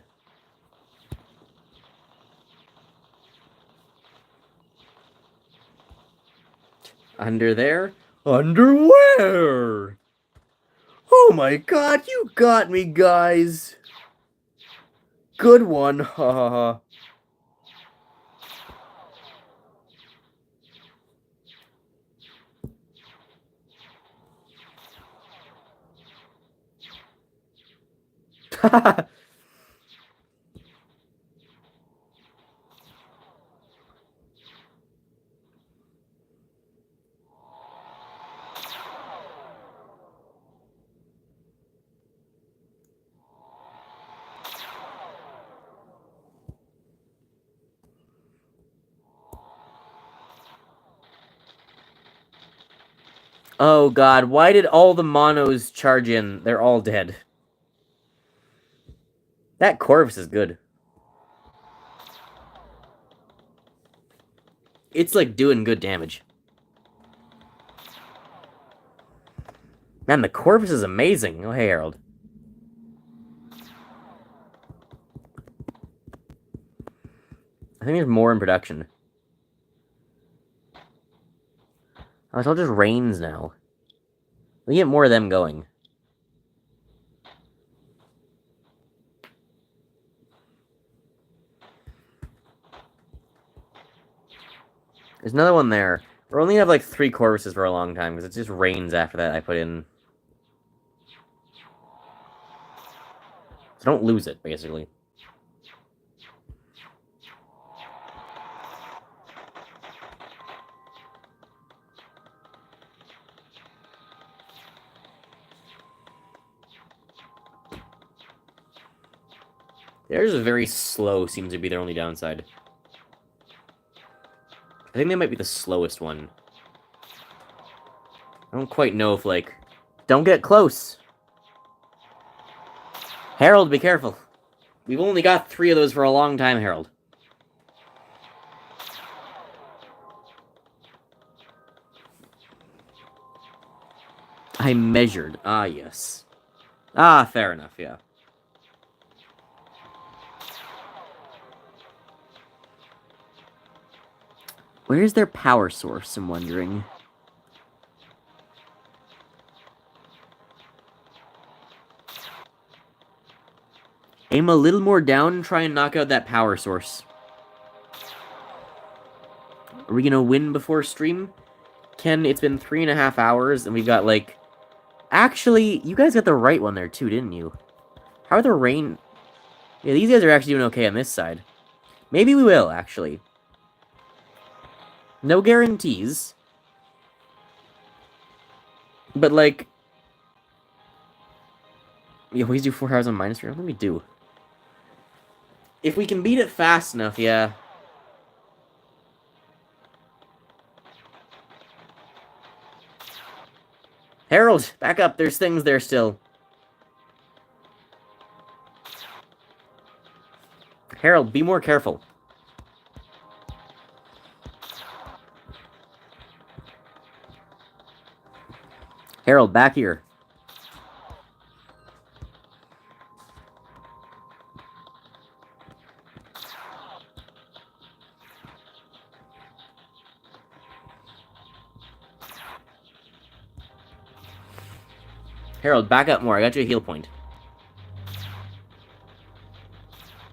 Under there? Underwear! Oh my god, you got me, guys! Good one, ha ha ha. Oh god, why did all the monos charge in? They're all dead. That Corvus is good. It's like doing good damage. Man, the Corvus is amazing. Oh, hey, Harold. I think there's more in production. Oh, it's all just rains now. We get more of them going. There's another one there. We're only have like 3 Corvuses for a long time, because it just rains after that I put in. So don't lose it, basically. Theirs is very slow, seems to be their only downside. I think they might be the slowest one. I don't quite know if, like... Don't get close! Harold, be careful. We've only got 3 of those for a long time, Harold. I measured. Ah, yes. Ah, fair enough, yeah. Where's their power source, I'm wondering? Aim a little more down and try and knock out that power source. Are we gonna win before stream? Ken, it's been 3.5 hours, and we've got, like... Actually, you guys got the right one there, too, didn't you? How are the rain... Yeah, these guys are actually doing okay on this side. Maybe we will, actually. No guarantees. But, like... We always do 4 hours on Mindustry. What do we do? If we can beat it fast enough, yeah. Harold, back up. There's things there still. Harold, be more careful. Harold, back here. Harold, back up more. I got you a heal point.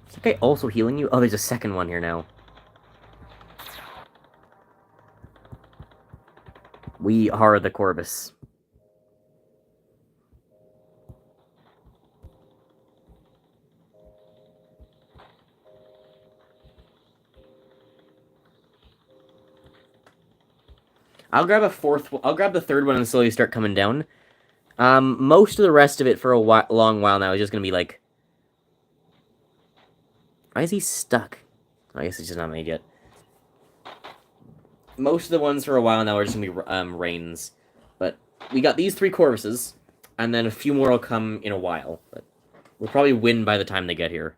Is that guy also healing you? Oh, there's a second one here now. We are the Corvus. I'll grab a fourth. I'll grab the third one and slowly start coming down. Most of the rest of it for a long while now is just gonna be like, why is he stuck? I guess it's just not made yet. Most of the ones for a while now are just gonna be rains, but we got these 3 choruses, and then a few more will come in a while. But we'll probably win by the time they get here.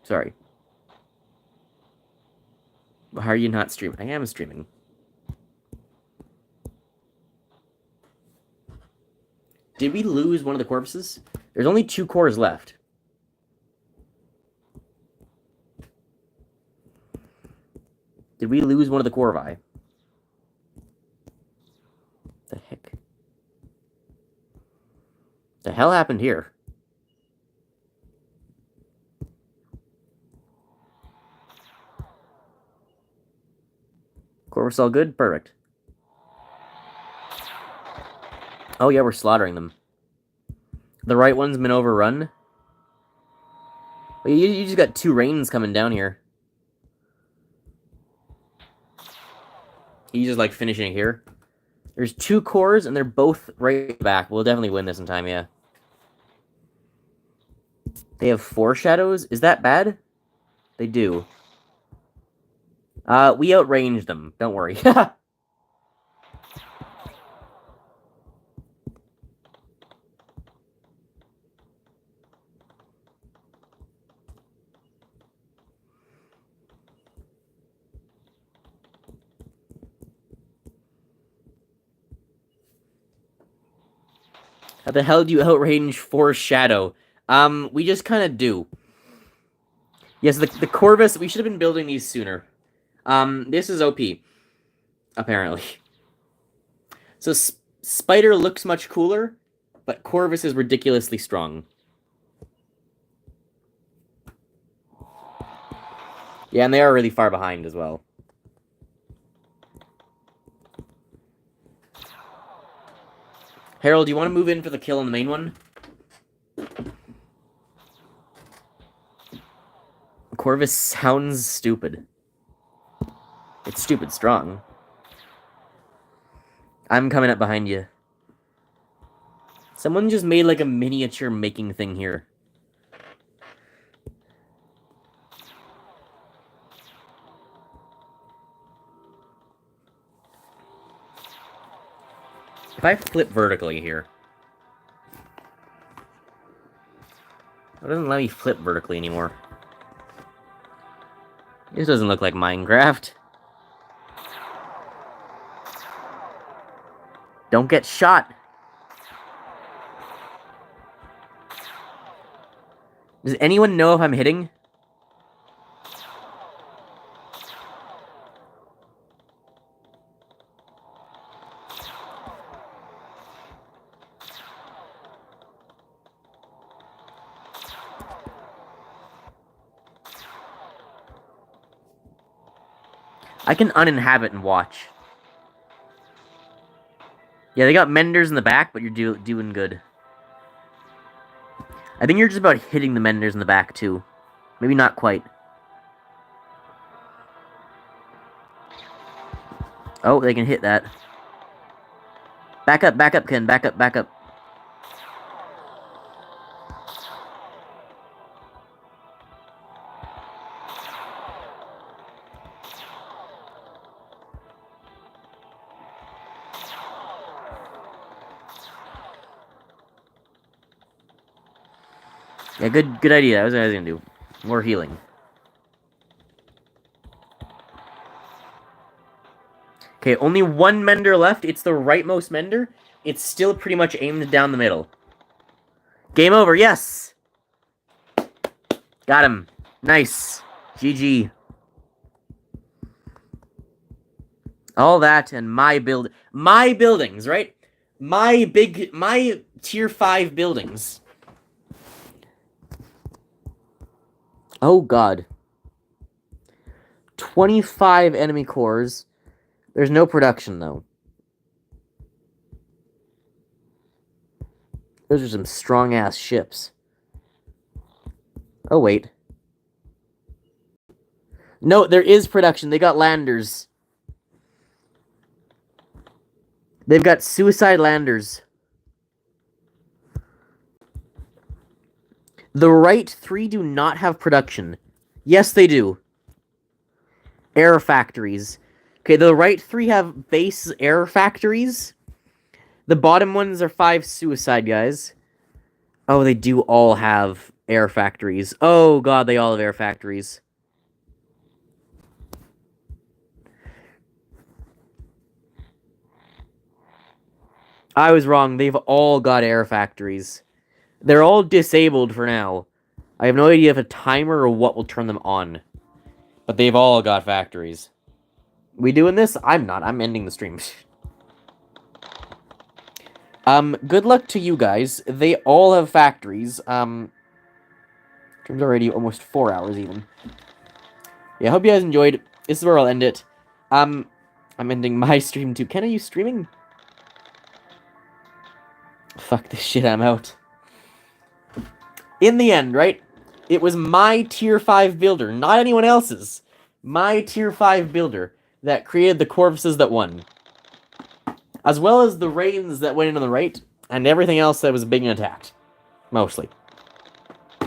Sorry. How are you not streaming? I am streaming. Did we lose one of the corpses? There's only 2 cores left. Did we lose one of the corvi? The heck? The hell happened here? Corvus all good? Perfect. Oh yeah, we're slaughtering them. The right one's been overrun. Well, you just got 2 rains coming down here. He's just like finishing here. There's 2 cores and they're both right back. We'll definitely win this in time, yeah. They have 4 shadows? Is that bad? They do. We outranged them. Don't worry. How the hell do you outrange 4 shadow? We just kind of do. Yes, the Corvus, we should have been building these sooner. This is OP. Apparently. So, Spider looks much cooler, but Corvus is ridiculously strong. Yeah, and they are really far behind as well. Harold, do you want to move in for the kill on the main one? Corvus sounds stupid. It's stupid strong. I'm coming up behind you. Someone just made like a miniature making thing here. If I flip vertically here... It doesn't let me flip vertically anymore. This doesn't look like Minecraft. Don't get shot! Does anyone know if I'm hitting? I can uninhabit and watch. Yeah, they got menders in the back, but you're doing good. I think you're just about hitting the menders in the back, too. Maybe not quite. Oh, they can hit that. Back up, Ken. Back up, back up. Yeah, good idea. That was what I was gonna do. More healing. Okay, only one mender left. It's the rightmost mender. It's still pretty much aimed down the middle. Game over, yes! Got him. Nice. GG. All that and my buildings, right? My tier 5 buildings. Oh god. 25 enemy cores. There's no production though. Those are some strong ass ships. Oh wait. No, there is production. They got landers. They've got suicide landers. The right 3 do not have production. Yes, they do. Air factories. Okay, the right 3 have base air factories. The bottom ones are 5 suicide guys. Oh, they do all have air factories. Oh god, they all have air factories. I was wrong. They've all got air factories. They're all disabled for now. I have no idea if a timer or what will turn them on. But they've all got factories. We doing this? I'm not. I'm ending the stream. Good luck to you guys. They all have factories. Stream's already almost 4 hours even. Yeah, I hope you guys enjoyed. This is where I'll end it. I'm ending my stream too. Ken, are you streaming? Fuck this shit, I'm out. In the end, right? It was my tier 5 builder, not anyone else's. My tier 5 builder that created the corpses that won. As well as the rains that went in on the right, and everything else that was being attacked. Mostly.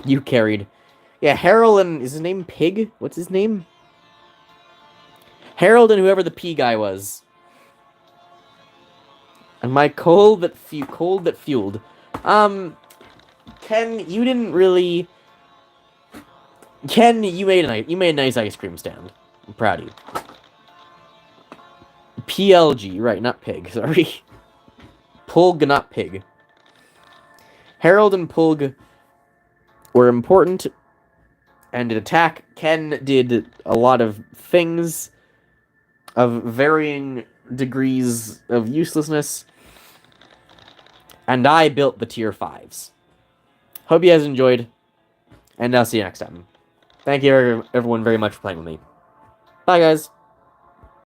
You carried. Yeah, Harold and... Is his name Pig? What's his name? Harold and whoever the P guy was. And my cold that fueled. Ken, you didn't really... Ken, you made a nice ice cream stand. I'm proud of you. PLG, right, not pig, sorry. Pulg, not pig. Harold and Pulg were important and did attack. Ken did a lot of things of varying degrees of uselessness. And I built the tier 5s. Hope you guys enjoyed, and I'll see you next time. Thank you everyone very much for playing with me. Bye, guys.